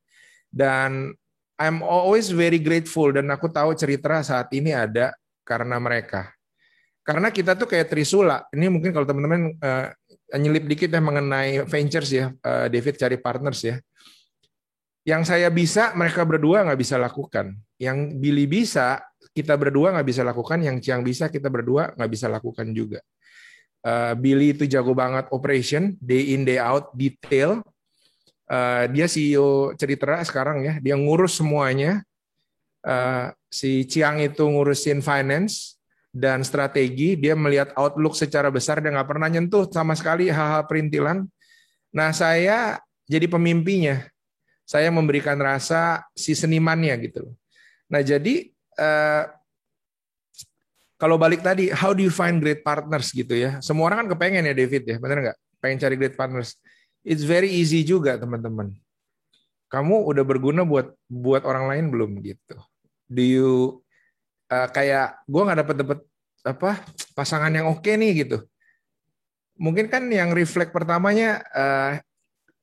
[SPEAKER 2] dan I'm always very grateful, dan aku tahu cerita saat ini ada karena mereka. Karena kita tuh kayak Trisula. Ini mungkin kalau teman-teman nyelip dikit ya mengenai ventures ya, David cari partners ya. Yang saya bisa mereka berdua nggak bisa lakukan. Yang Billy bisa kita berdua nggak bisa lakukan. Yang Chiang bisa kita berdua nggak bisa lakukan juga. Billy itu jago banget operation, day in day out, detail. Dia CEO Ceritra sekarang ya, dia ngurus semuanya. Si Chiang itu ngurusin finance dan strategi, dia melihat outlook secara besar, dia nggak pernah nyentuh sama sekali hal-hal perintilan. Nah saya jadi pemimpinya, saya memberikan rasa si senimannya gitu. Nah jadi kalau balik tadi, how do you find great partners gitu ya? Semua orang kan kepengen ya David ya, benar nggak? Pengen cari great partners. It's very easy juga teman-teman. Kamu udah berguna buat orang lain belum gitu? Do you kayak gue nggak dapet apa pasangan yang oke nih gitu? Mungkin kan yang refleks pertamanya,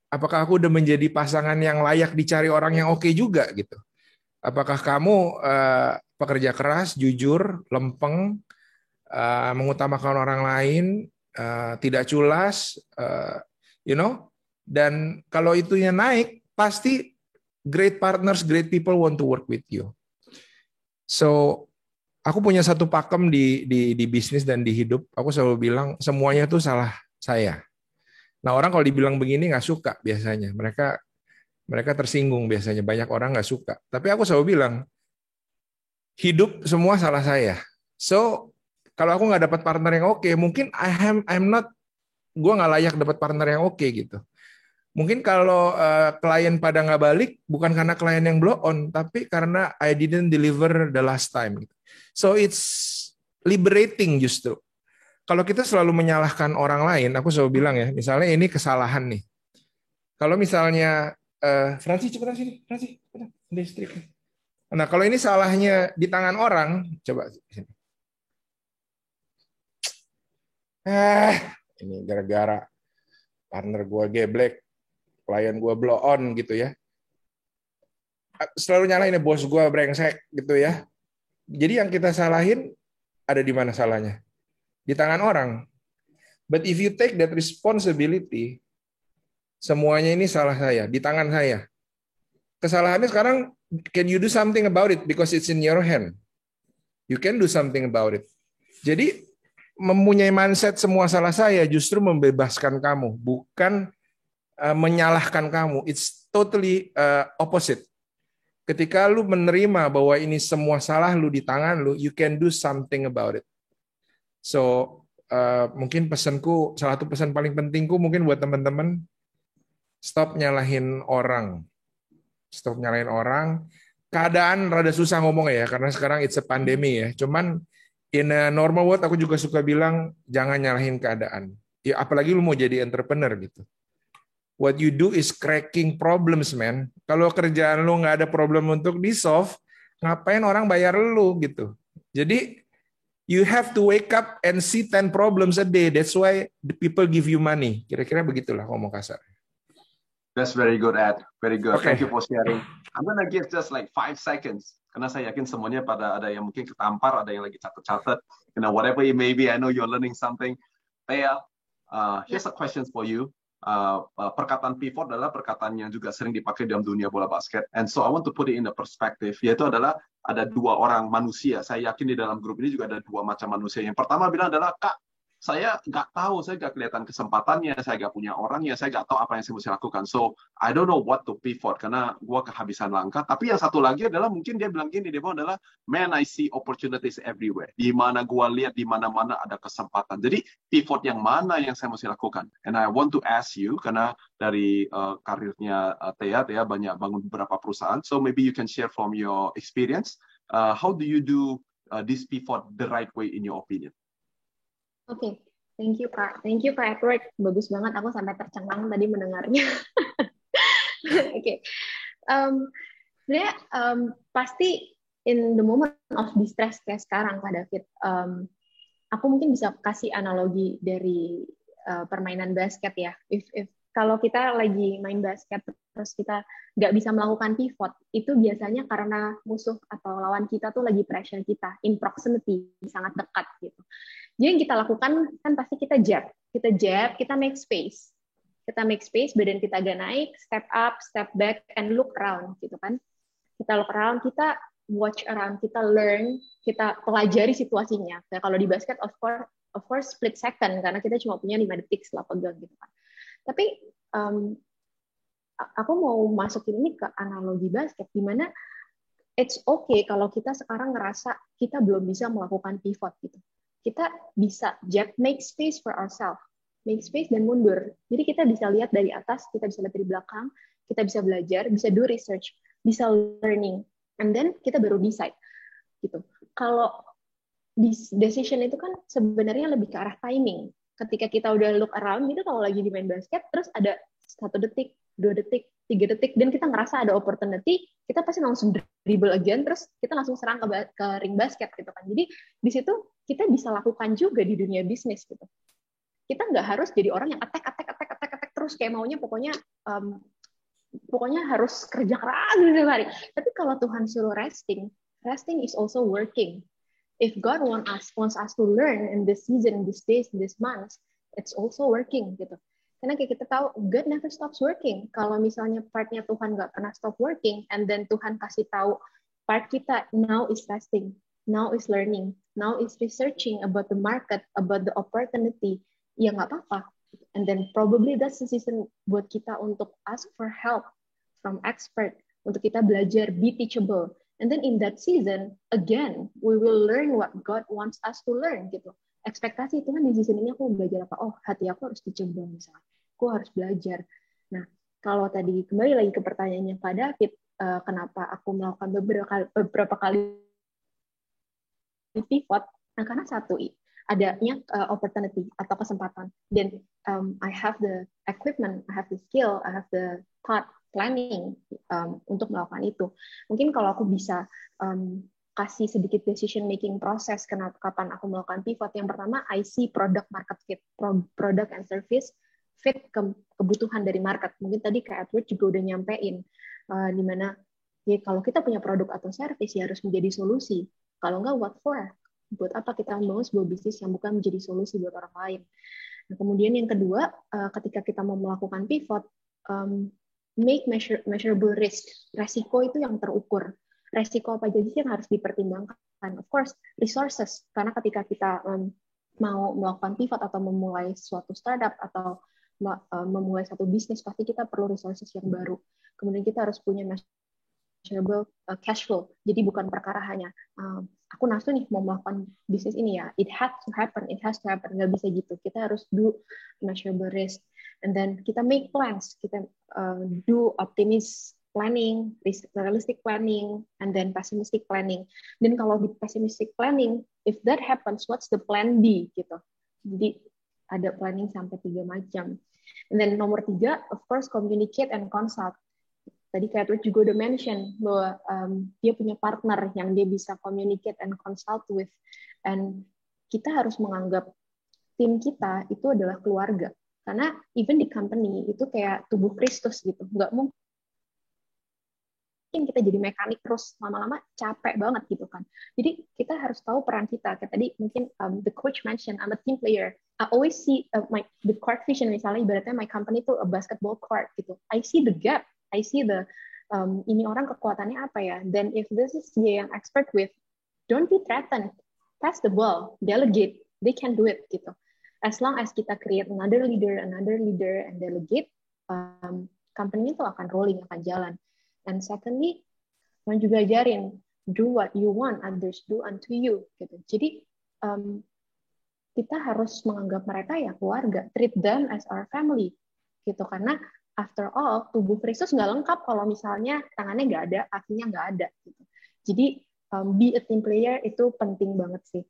[SPEAKER 2] apakah aku udah menjadi pasangan yang layak dicari orang yang oke juga gitu? Apakah kamu pekerja keras, jujur, lempeng, mengutamakan orang lain, tidak culas, you know? Dan kalau itunya naik, pasti great partners, great people want to work with you. So, aku punya satu pakem di bisnis dan di hidup. Aku selalu bilang semuanya tuh salah saya. Nah, orang kalau dibilang begini nggak suka biasanya. Mereka tersinggung biasanya. Banyak orang nggak suka. Tapi aku selalu bilang, hidup semua salah saya. So, kalau aku nggak dapat partner yang oke, mungkin gue nggak layak dapat partner yang oke gitu. Mungkin kalau klien pada nggak balik, bukan karena klien yang blow on, tapi karena I didn't deliver the last time. So it's liberating justru. Kalau kita selalu menyalahkan orang lain, aku selalu bilang ya, misalnya ini kesalahan nih. Kalau misalnya Francis cepetan sini, Francis, cepetan. Listrik. Nah, kalau ini salahnya di tangan orang, coba sini. Ini gara-gara partner gue geblek, klien gue blow on gitu ya. Selalu nyalahin bos gue brengsek gitu ya. Jadi yang kita salahin ada di mana salahnya? Di tangan orang. But if you take that responsibility, semuanya ini salah saya, di tangan saya. Kesalahannya sekarang, can you do something about it? Because it's in your hand. You can do something about it. Jadi, mempunyai mindset semua salah saya justru membebaskan kamu, bukan menyalahkan kamu. It's totally opposite. Ketika lu menerima bahwa ini semua salah lu di tangan lu, you can do something about it. So, mungkin pesanku, salah satu pesan paling pentingku mungkin buat teman-teman, stop nyalahin orang. Stop nyalahin orang. Keadaan rada susah ngomong ya, karena sekarang it's a pandemi ya. Cuman in a normal world aku juga suka bilang jangan nyalahin keadaan. Ya apalagi lu mau jadi entrepreneur gitu. What you do is cracking problems, man. Kalau kerjaan lu nggak ada problem untuk di-solve, ngapain orang bayar lu gitu. Jadi you have to wake up and see 10 problems a day. That's why the people give you money. Kira-kira begitulah ngomong kasar.
[SPEAKER 1] That's very good, Ed. Very good.
[SPEAKER 2] Okay.
[SPEAKER 1] Thank you for sharing. I'm gonna give just like 5 seconds. Karena saya yakin semuanya pada ada yang mungkin ketampar, ada yang lagi catat-catat. You know, whatever it may be, I know you're learning something. Thea, here's a question for you. Perkataan pivot adalah perkataan yang juga sering dipakai dalam dunia bola basket. And so I want to put it in a perspective, yaitu adalah ada 2 orang manusia. Saya yakin di dalam grup ini juga ada 2 macam manusia. Yang pertama bilang adalah, Kak, saya nggak tahu, saya nggak kelihatan kesempatannya, saya nggak punya orangnya, saya nggak tahu apa yang saya mesti lakukan. So, I don't know what to pivot, karena gue kehabisan langkah. Tapi yang satu lagi adalah, mungkin dia bilang gini, dia bilang adalah, man, I see opportunities everywhere. Di mana gue lihat, di mana-mana ada kesempatan. Jadi, pivot yang mana yang saya mesti lakukan? And I want to ask you, karena dari karirnya Thea banyak bangun beberapa perusahaan, so maybe you can share from your experience, how do you do this pivot the right way in your opinion?
[SPEAKER 3] Oke, thank you Kak. Thank you Kak Edward. Bagus banget, aku sampai tercengang tadi mendengarnya. Oke. Sebenarnya pasti in the moment of distress kayak sekarang Kak David, aku mungkin bisa kasih analogi dari permainan basket ya. If kalau kita lagi main basket terus kita nggak bisa melakukan pivot, itu biasanya karena musuh atau lawan kita tuh lagi pressure kita, in proximity, sangat dekat gitu. Jadi yang kita lakukan kan pasti kita jab, kita make space. Kita make space, badan kita agak naik, step up, step back, and look around gitu kan. Kita look around, kita watch around, kita learn, kita pelajari situasinya. Nah, kalau di basket of course split second karena kita cuma punya 5 detik setelah pegang gitu kan. Tapi aku mau masukin ini ke analogi basket, di mana it's okay kalau kita sekarang ngerasa kita belum bisa melakukan pivot gitu. Kita bisa make space for ourselves, make space dan mundur. Jadi kita bisa lihat dari atas, kita bisa lihat dari belakang, kita bisa belajar, bisa do research, bisa learning, and then kita baru decide gitu. Kalau decision itu kan sebenarnya lebih ke arah timing. Ketika kita udah look around gitu, kalau lagi di main basket, terus ada 1 detik, 2 detik, 3 detik, dan kita ngerasa ada opportunity, kita pasti langsung dribble again, terus kita langsung serang ke ring basket gitu kan. Jadi di situ kita bisa lakukan juga di dunia bisnis gitu. Kita nggak harus jadi orang yang attack terus kayak maunya pokoknya harus kerja keras gitu hari. Tapi kalau Tuhan suruh resting is also working. If God wants us to learn in this season, these days, these months, it's also working gitu. Karena kayak kita tahu God never stops working. Kalau misalnya partnya Tuhan nggak pernah stop working, and then Tuhan kasih tahu part kita now is resting, now is learning, now is researching about the market, about the opportunity, ya nggak apa-apa. And then probably that's the season buat kita untuk ask for help from expert, untuk kita belajar, be teachable. And then in that season, again, we will learn what God wants us to learn gitu. Ekspektasi Tuhan di season ini aku belajar apa? Oh, hati aku harus teachable misalnya. Aku harus belajar. Nah, kalau tadi kembali lagi ke pertanyaannya Pak David, kenapa aku melakukan beberapa kali pivot? Nah, karena satu, adanya opportunity atau kesempatan. Dan I have the equipment, I have the skill, I have the thought planning untuk melakukan itu. Mungkin kalau aku bisa kasih sedikit decision making proses kapan aku melakukan pivot. Yang pertama, I see product market fit, product and service fit kebutuhan dari market. Mungkin tadi Kak Edward juga udah nyampein di mana ya kalau kita punya produk atau service ya harus menjadi solusi. Kalau enggak, what for? Buat apa kita membangun sebuah bisnis yang bukan menjadi solusi buat orang lain? Nah, kemudian yang kedua, ketika kita mau melakukan pivot, make measurable risk. Resiko itu yang terukur. Resiko apa aja sih yang harus dipertimbangkan? Of course, resources. Karena ketika kita mau melakukan pivot atau memulai suatu startup atau memulai satu bisnis, pasti kita perlu resources yang baru. Kemudian kita harus punya measurable cash flow. Jadi bukan perkara hanya aku nafsu nih mau melakukan bisnis ini ya, it has to happen, nggak bisa gitu. Kita harus do measurable risk, and then kita make plans, kita do optimistic planning, realistic planning, and then pessimistic planning. Dan kalau di pessimistic planning, if that happens, what's the plan B gitu. Jadi ada planning sampai 3 macam. And then nomor 3, of course, communicate and consult. Tadi Kak Edward juga udah mention bahwa dia punya partner yang dia bisa communicate and consult with. And kita harus menganggap tim kita itu adalah keluarga. Karena even di company itu kayak tubuh Kristus gitu. Nggak mungkin kita jadi mekanik terus lama-lama capek banget gitu kan. Jadi kita harus tahu peran kita. Kayak tadi mungkin the coach mention, I'm a team player. I always see the court vision, misalnya ibaratnya my company itu a basketball court gitu. I see the gap. I see the ini orang kekuatannya apa ya. Then if this is dia yang expert with, don't be threatened. Pass the ball, delegate. They can do it gitu. As long as kita create another leader, and delegate, company itu akan rolling, akan jalan. And secondly, man juga ajarin, do what you want, others do unto you gitu. Jadi kita harus menganggap mereka ya keluarga, treat them as our family gitu. Karena after all, tubuh Kristus nggak lengkap kalau misalnya tangannya nggak ada, kakinya nggak ada. Gitu. Jadi, be a team player itu penting banget sih.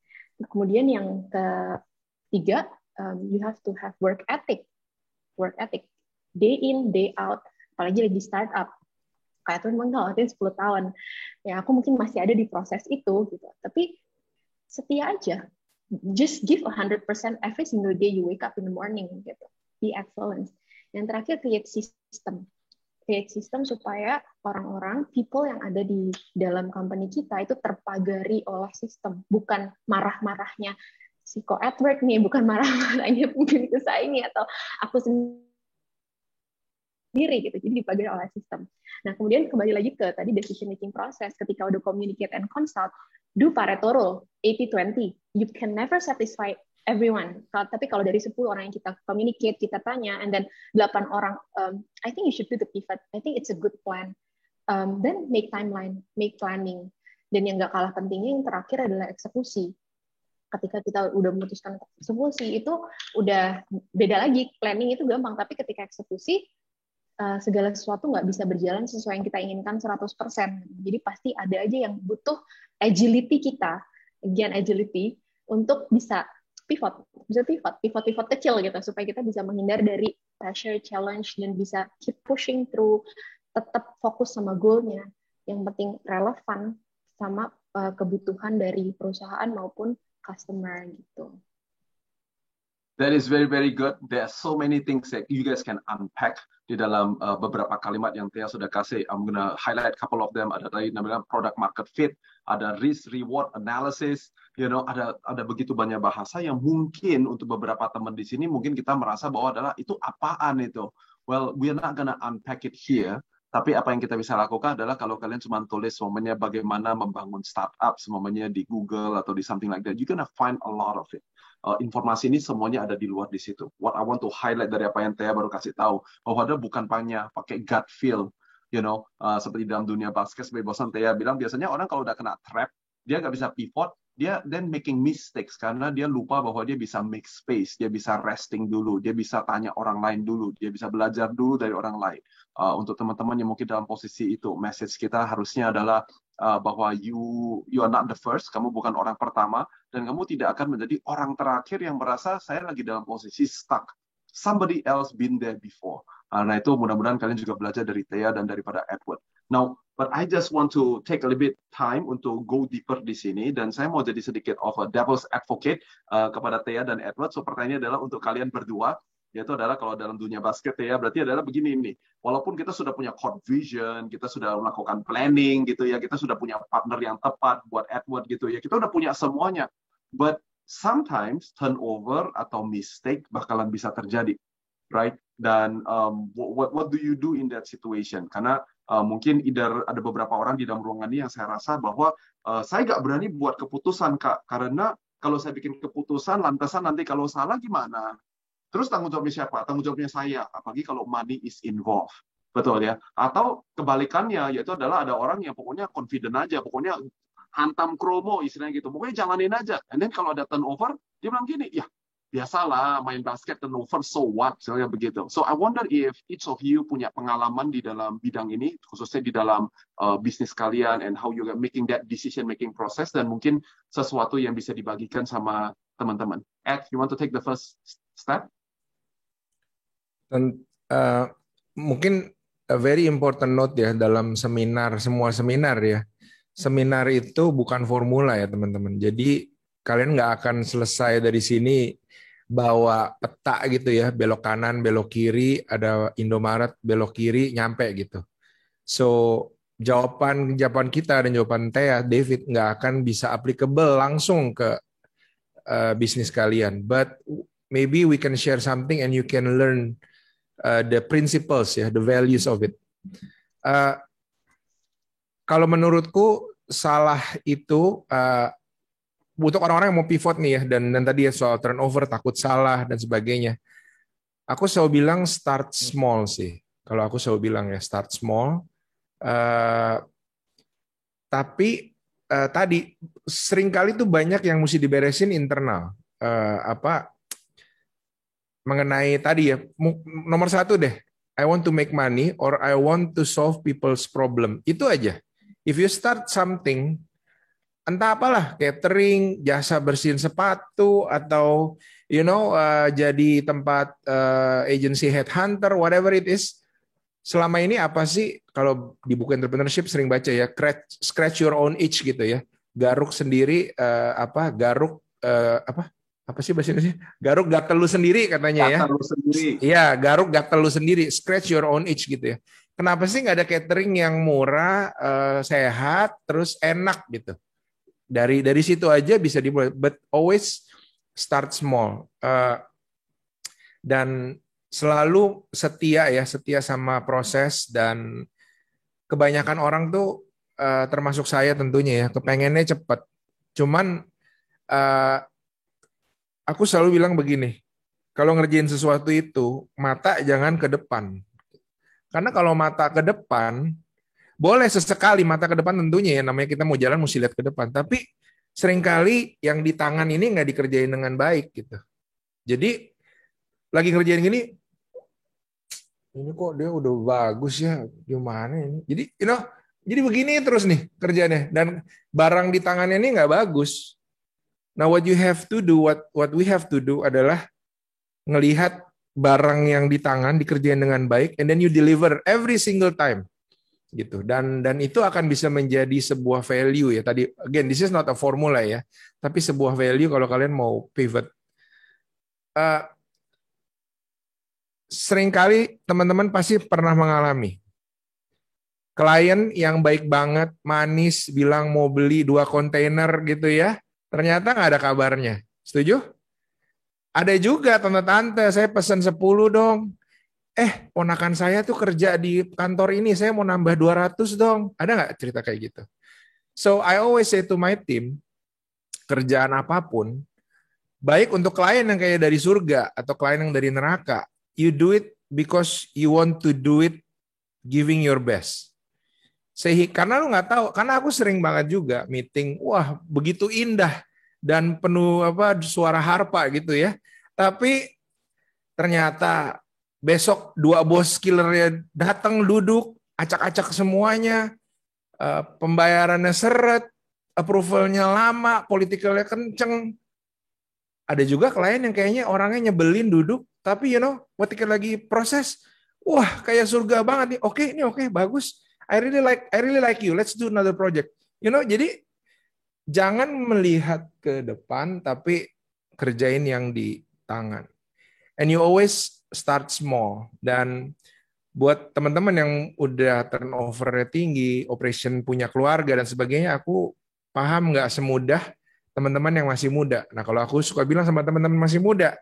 [SPEAKER 3] Kemudian yang ketiga, you have to have work ethic. Work ethic. Day in, day out. Apalagi lagi startup. Kayak tuh memang ngelawatin 10 tahun. Ya, aku mungkin masih ada di proses itu. Gitu. Tapi setia aja. Just give 100% every single day you wake up in the morning. Gitu. Be excellent. Yang terakhir, create system. Create system supaya orang-orang, people yang ada di dalam company kita itu terpagari oleh sistem. Bukan marah-marahnya si Ko Edward nih, bukan marah-marahnya mungkin ke saya ini, atau aku sendiri gitu. Jadi dipagari oleh sistem. Nah, kemudian kembali lagi ke tadi decision making process. Ketika udah communicate and consult, do Pareto rule, 80-20. You can never satisfy everyone. Tapi kalau dari 10 orang yang kita communicate, kita tanya, and then 8 orang, I think you should do the pivot. I think it's a good plan. Then make timeline, make planning. Dan yang nggak kalah pentingnya yang terakhir adalah eksekusi. Ketika kita udah memutuskan eksekusi, itu udah beda lagi. Planning itu gampang, tapi ketika eksekusi, segala sesuatu nggak bisa berjalan sesuai yang kita inginkan 100%. Jadi pasti ada aja yang butuh agility kita, again agility, untuk bisa pivot kecil gitu supaya kita bisa menghindar dari pressure, challenge, dan bisa keep pushing through, tetap fokus sama goalnya. Yang penting relevan sama kebutuhan dari perusahaan maupun customer gitu.
[SPEAKER 1] That is very, very good. There are so many things that you guys can unpack di dalam beberapa kalimat yang Thea sudah kasih. I'm gonna highlight a couple of them. Ada tadi namanya product market fit, ada risk reward analysis, ada begitu banyak bahasa yang mungkin untuk beberapa teman di sini mungkin kita merasa bahwa adalah itu apaan itu. Well, we are not gonna unpack it here. Tapi apa yang kita bisa lakukan adalah kalau kalian cuma tulis semuanya bagaimana membangun startup semuanya di Google atau di something like that, you're gonna find a lot of it. Informasi ini semuanya ada di luar di situ. What I want to highlight dari apa yang Thea baru kasih tahu, bahwa ada bukan hanya pakai gut feel, seperti dalam dunia basket, seperti bosan Thea bilang, biasanya orang kalau udah kena trap, dia nggak bisa pivot, dia then making mistakes karena dia lupa bahwa dia bisa make space, dia bisa resting dulu, dia bisa tanya orang lain dulu, dia bisa belajar dulu dari orang lain. Untuk teman-teman yang mungkin dalam posisi itu, message kita harusnya adalah bahwa you are not the first, kamu bukan orang pertama, dan kamu tidak akan menjadi orang terakhir yang merasa saya lagi dalam posisi stuck. Somebody else been there before. Nah itu mudah-mudahan kalian juga belajar dari Thea dan daripada Edward. Now, but I just want to take a little bit time untuk go deeper di sini, dan saya mau jadi sedikit of a devil's advocate kepada Thea dan Edward. So pertanyaannya adalah untuk kalian berdua, yaitu adalah kalau dalam dunia basket ya, berarti adalah begini ini. Walaupun kita sudah punya court vision, kita sudah melakukan planning gitu ya, kita sudah punya partner yang tepat buat Edward gitu ya, kita udah punya semuanya. But sometimes turnover atau mistake bakalan bisa terjadi, right? Dan what do you do in that situation? Karena mungkin ada beberapa orang di dalam ruangan ini yang saya rasa bahwa saya nggak berani buat keputusan, Kak, karena kalau saya bikin keputusan, lantasan nanti kalau salah gimana? Terus tanggung jawabnya siapa? Tanggung jawabnya saya, apalagi kalau money is involved. Betul ya? Atau kebalikannya, yaitu adalah ada orang yang pokoknya confident aja, pokoknya hantam kromo istilahnya gitu, pokoknya jalanin aja. And then kalau ada turnover, dia bilang gini, ya biasalah main basket turnover, so what? Misalnya begitu. So I wonder if each of you punya pengalaman di dalam bidang ini, khususnya di dalam bisnis kalian, and how you are making that decision-making process, dan mungkin sesuatu yang bisa dibagikan sama teman-teman. Ed, you want to take the first step?
[SPEAKER 2] Dan mungkin a very important note ya dalam seminar, semua seminar ya. Seminar itu bukan formula ya teman-teman. Jadi kalian nggak akan selesai dari sini bawa peta gitu ya, belok kanan, belok kiri, ada Indomaret, belok kiri, nyampe gitu. So jawaban kita dan jawaban Thea, David nggak akan bisa applicable langsung ke bisnis kalian. But maybe we can share something and you can learn the principles ya, the values of it. Kalau menurutku salah itu untuk orang-orang yang mau pivot nih ya, dan tadi ya soal turnover, takut salah dan sebagainya. Aku selalu bilang start small sih. Kalau aku selalu bilang ya start small. Tapi tadi seringkali tuh banyak yang mesti diberesin internal. Mengenai tadi ya, nomor satu deh, I want to make money or I want to solve people's problem. Itu aja. If you start something, entah apalah, catering, jasa bersihin sepatu, atau jadi tempat agency headhunter, whatever it is. Selama ini apa sih, kalau di buku entrepreneurship sering baca ya, scratch your own itch gitu ya. Garuk sendiri, apa sih bahasa Indonesia? Garuk gatel lu sendiri katanya ya.
[SPEAKER 1] Gatel lu sendiri.
[SPEAKER 2] Iya, garuk gatel lu sendiri, scratch your own itch gitu ya. Kenapa sih nggak ada catering yang murah, sehat, terus enak gitu? Dari situ aja bisa dimulai, but always start small. Dan selalu setia sama proses, dan kebanyakan orang tuh termasuk saya tentunya ya, kepengennya cepat. Cuman aku selalu bilang begini, kalau ngerjain sesuatu itu, mata jangan ke depan. Karena kalau mata ke depan, boleh sesekali mata ke depan tentunya ya, namanya kita mau jalan mesti lihat ke depan. Tapi seringkali yang di tangan ini nggak dikerjain dengan baik gitu. Jadi lagi ngerjain gini, ini kok dia udah bagus ya, gimana ini? Jadi jadi begini terus nih kerjanya, dan barang di tangannya ini nggak bagus. Nah, what you have to do, what we have to do adalah ngelihat barang yang di tangan dikerjain dengan baik, and then you deliver every single time. Gitu, dan itu akan bisa menjadi sebuah value ya. Tadi again, this is not a formula ya, tapi sebuah value kalau kalian mau pivot. Seringkali teman-teman pasti pernah mengalami klien yang baik banget, manis, bilang mau beli 2 kontainer gitu ya, ternyata nggak ada kabarnya. Setuju? Ada juga tante-tante, saya pesan 10 dong. Ponakan saya tuh kerja di kantor ini, saya mau nambah 200 dong. Ada nggak cerita kayak gitu? So I always say to my team, kerjaan apapun, baik untuk klien yang kayak dari surga atau klien yang dari neraka, you do it because you want to do it giving your best. Karena lu nggak tahu, karena aku sering banget juga meeting, wah begitu indah dan penuh suara harpa gitu ya. Tapi ternyata besok 2 bos killernya datang duduk, acak-acak semuanya, pembayarannya seret, approval-nya lama, politikalnya kenceng. Ada juga klien yang kayaknya orangnya nyebelin duduk, tapi ketika lagi proses, wah kayak surga banget nih. Ini oke, bagus. I really like you. Let's do another project. Jadi jangan melihat ke depan, tapi kerjain yang di tangan. And you always start small. Dan buat teman-teman yang udah turnover tinggi, operation punya keluarga dan sebagainya, aku paham nggak semudah teman-teman yang masih muda. Nah, kalau aku suka bilang sama teman-teman masih muda,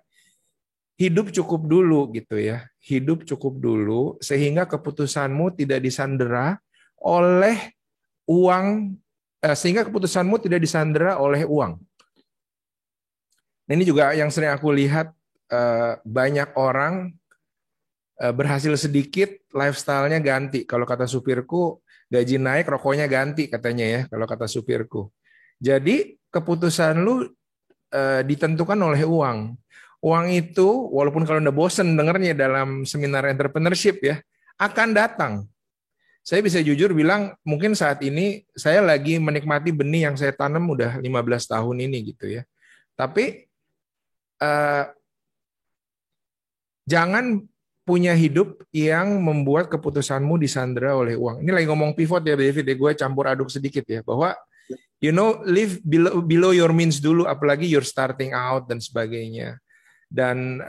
[SPEAKER 2] hidup cukup dulu gitu ya. Hidup cukup dulu sehingga keputusanmu tidak disandera oleh uang, sehingga keputusanmu tidak disandera oleh uang. Nah, ini juga yang sering aku lihat, banyak orang berhasil sedikit, lifestyle-nya ganti. Kalau kata supirku, gaji naik, rokoknya ganti katanya ya, kalau kata supirku. Jadi keputusan lu ditentukan oleh uang. Uang itu, walaupun kalau udah bosen dengernya dalam seminar entrepreneurship ya, akan datang. Saya bisa jujur bilang, mungkin saat ini saya lagi menikmati benih yang saya tanam udah 15 tahun ini gitu ya. Tapi jangan punya hidup yang membuat keputusanmu disandera oleh uang. Ini lagi ngomong pivot ya David, gue campur aduk sedikit ya, bahwa live below your means dulu, apalagi you're starting out dan sebagainya. Dan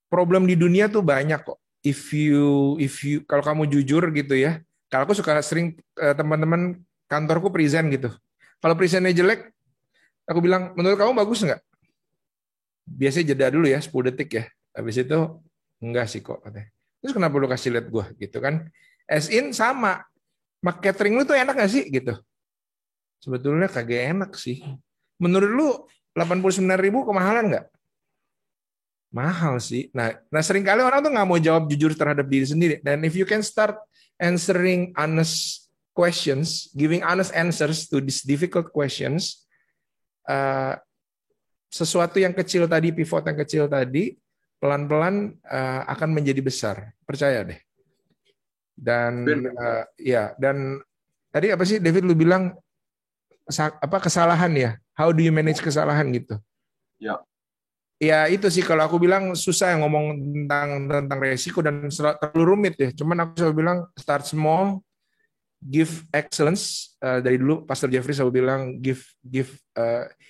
[SPEAKER 2] problem di dunia tuh banyak kok. If you kalau kamu jujur gitu ya, kalau aku suka sering teman-teman kantorku present gitu. Kalau presentnya jelek, aku bilang, menurut kamu bagus nggak? Biasanya jeda dulu ya, 10 detik ya. Habis itu, enggak sih kok. Terus kenapa lu kasih lihat gue? Gitu kan. As in sama. Catering lu tuh enak nggak sih? Gitu. Sebetulnya kagak enak sih. Menurut lu 89.000 kemahalan nggak? Mahal sih. Nah seringkali orang tuh nggak mau jawab jujur terhadap diri sendiri. Dan if you can start answering honest questions, giving honest answers to these difficult questions, sesuatu yang kecil tadi, pivot yang kecil tadi, pelan-pelan akan menjadi besar. Percaya deh. Dan dan tadi apa sih David lu bilang, kesalahan ya? How do you manage kesalahan gitu?
[SPEAKER 1] Ya.
[SPEAKER 2] Ya itu sih, kalau aku bilang susah yang ngomong tentang resiko dan terlalu rumit ya. Cuman aku selalu bilang start small, give excellence. Dari dulu Pastor Jeffrey selalu bilang give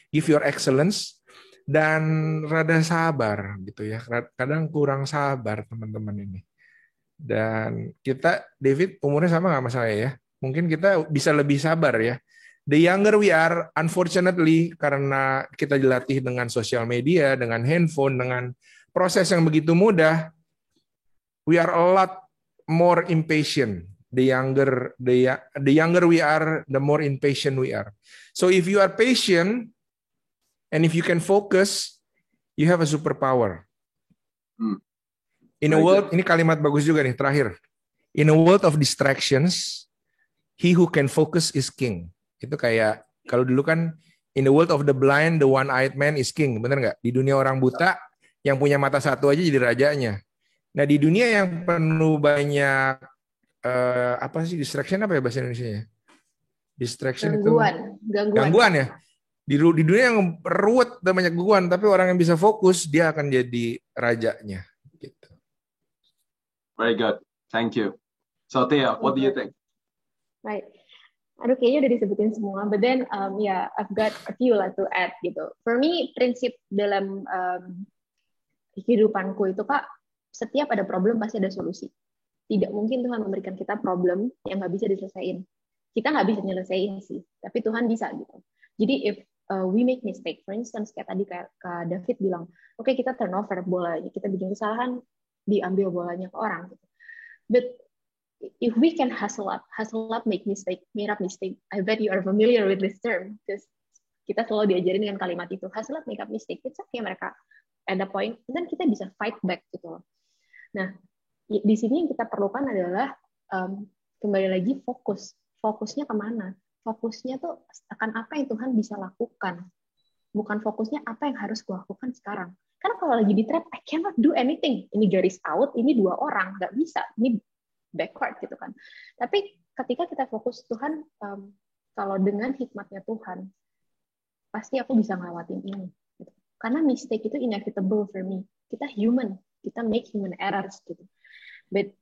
[SPEAKER 2] your excellence, dan rada sabar gitu ya. Kadang kurang sabar teman-teman ini. Dan kita, David umurnya sama nggak sama saya ya? Mungkin kita bisa lebih sabar ya. The younger we are, unfortunately, karena kita dilatih dengan sosial media, dengan handphone, dengan proses yang begitu mudah, we are a lot more impatient. The younger we are, the more impatient we are. So if you are patient, and if you can focus, you have a superpower. In a world, ini kalimat bagus juga nih, terakhir. In a world of distractions, he who can focus is king. Itu kayak, kalau dulu kan, in the world of the blind, the one-eyed man is king. Bener nggak? Di dunia orang buta, yang punya mata satu aja jadi rajanya. Nah, di dunia yang penuh banyak, apa sih, distraction apa ya bahasa Indonesia-nya? Distraction gangguan ya. Di dunia yang ruwet dan banyak gangguan, tapi orang yang bisa fokus, dia akan jadi rajanya. Gitu.
[SPEAKER 1] Very good. Thank you. So, Thea, what do you think?
[SPEAKER 3] Right. Aduh, kayaknya udah disebutin semua. But then, I've got a few lah to add gitu. For me, prinsip dalam kehidupanku itu, Kak, setiap ada problem pasti ada solusi. Tidak mungkin Tuhan memberikan kita problem yang nggak bisa diselesaikan. Kita nggak bisa nyelesain sih, tapi Tuhan bisa gitu. Jadi, if we make mistake, for instance, kayak tadi Kak David bilang, oke, kita turnover bolanya, kita bikin kesalahan, diambil bolanya ke orang. Gitu. But if we can hustle up, make up mistake. I bet you are familiar with this term, because kita selalu diajarin dengan kalimat itu, hustle up, make up mistake. It's okay, mereka at the point, dan kita bisa fight back gitu. Nah, di sini yang kita perlukan adalah kembali lagi fokusnya kemana? Fokusnya tuh akan apa yang Tuhan bisa lakukan, bukan fokusnya apa yang harus gue lakukan sekarang. Karena kalau lagi di trap, I cannot do anything. Ini garis out, ini 2 orang, nggak bisa. Ini backward gitu kan. Tapi ketika kita fokus Tuhan, kalau dengan hikmatnya Tuhan, pasti aku bisa ngelewatin ini. Gitu. Karena mistake itu inevitable for me. Kita human, kita make human errors gitu. But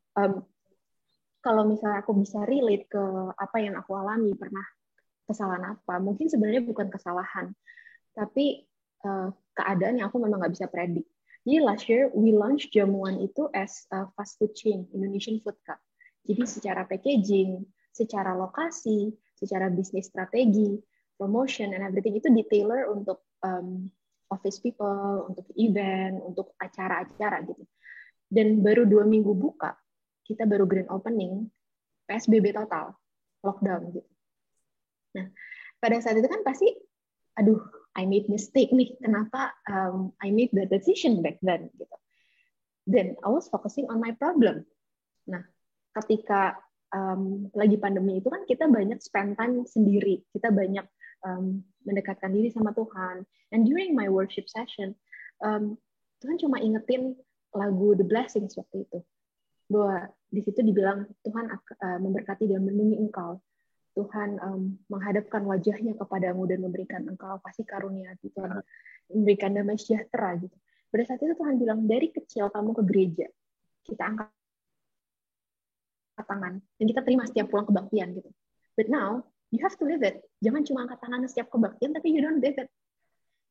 [SPEAKER 3] kalau misalnya aku bisa relate ke apa yang aku alami, pernah kesalahan apa, mungkin sebenarnya bukan kesalahan, tapi keadaan yang aku memang nggak bisa predik. Jadi last year we launch Jamuan itu as a fast food chain, Indonesian Food Cup. Jadi secara packaging, secara lokasi, secara bisnis strategi, promotion and everything itu di-tailor untuk office people, untuk event, untuk acara-acara gitu. Dan baru 2 minggu buka, kita baru grand opening, PSBB total, lockdown gitu. Nah, pada saat itu kan pasti, aduh, I made mistake nih. Kenapa I made the decision back then? Gitu. Then I was focusing on my problem. Nah, ketika lagi pandemi itu kan kita banyak spend time sendiri. Kita banyak mendekatkan diri sama Tuhan. And during my worship session, Tuhan cuma ingetin lagu The Blessings waktu itu. Bahwa di situ dibilang Tuhan memberkati dan melindungi engkau. Tuhan menghadapkan wajahnya kepadamu dan memberikan engkau kasih karunia, Tuhan memberikan damai sejahtera gitu. Pada saat itu Tuhan bilang, dari kecil kamu ke gereja, kita angkat tangan dan kita terima setiap pulang kebaktian gitu. But now you have to live it. Jangan cuma angkat tangan setiap kebaktian tapi you don't live it.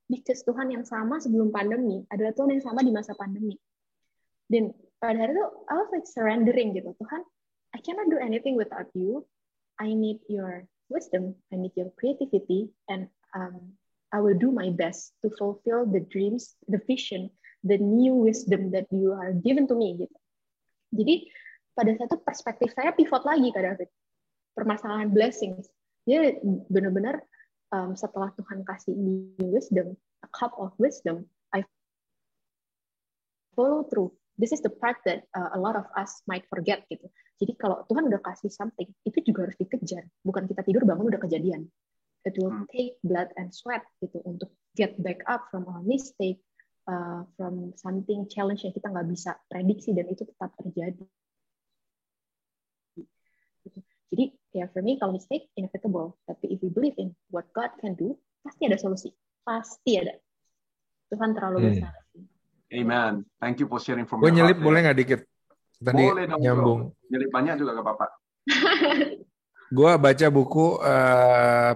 [SPEAKER 3] Because Tuhan yang sama sebelum pandemi adalah Tuhan yang sama di masa pandemi. Dan pada hari itu I was like surrendering gitu. Tuhan, I cannot do anything without you. I need your wisdom, I need your creativity, and I will do my best to fulfill the dreams, the vision, the new wisdom that you are given to me. Gitu. Jadi pada saat itu perspektif saya pivot lagi Kak David, permasalahan blessings. Jadi benar-benar setelah Tuhan kasih new wisdom, a cup of wisdom, I follow through. This is the part that a lot of us might forget gitu. Jadi kalau Tuhan udah kasih something, itu juga harus dikejar. Bukan kita tidur bangun udah kejadian. It will take blood and sweat gitu untuk get back up from our mistake, from something challenge yang kita nggak bisa prediksi dan itu tetap terjadi. Gitu. Jadi ya for me kalau mistake inevitable, tapi if we believe in what God can do, pasti ada solusi. Pasti ada. Tuhan terlalu besar.
[SPEAKER 1] Amen. Thank you for sharing from
[SPEAKER 2] your heart. Gue nyelip boleh nggak dikit? Tadi
[SPEAKER 1] boleh dong,
[SPEAKER 2] nyambung.
[SPEAKER 1] Bro. Nyelip banyak juga gak apa-apa.
[SPEAKER 2] Gue baca buku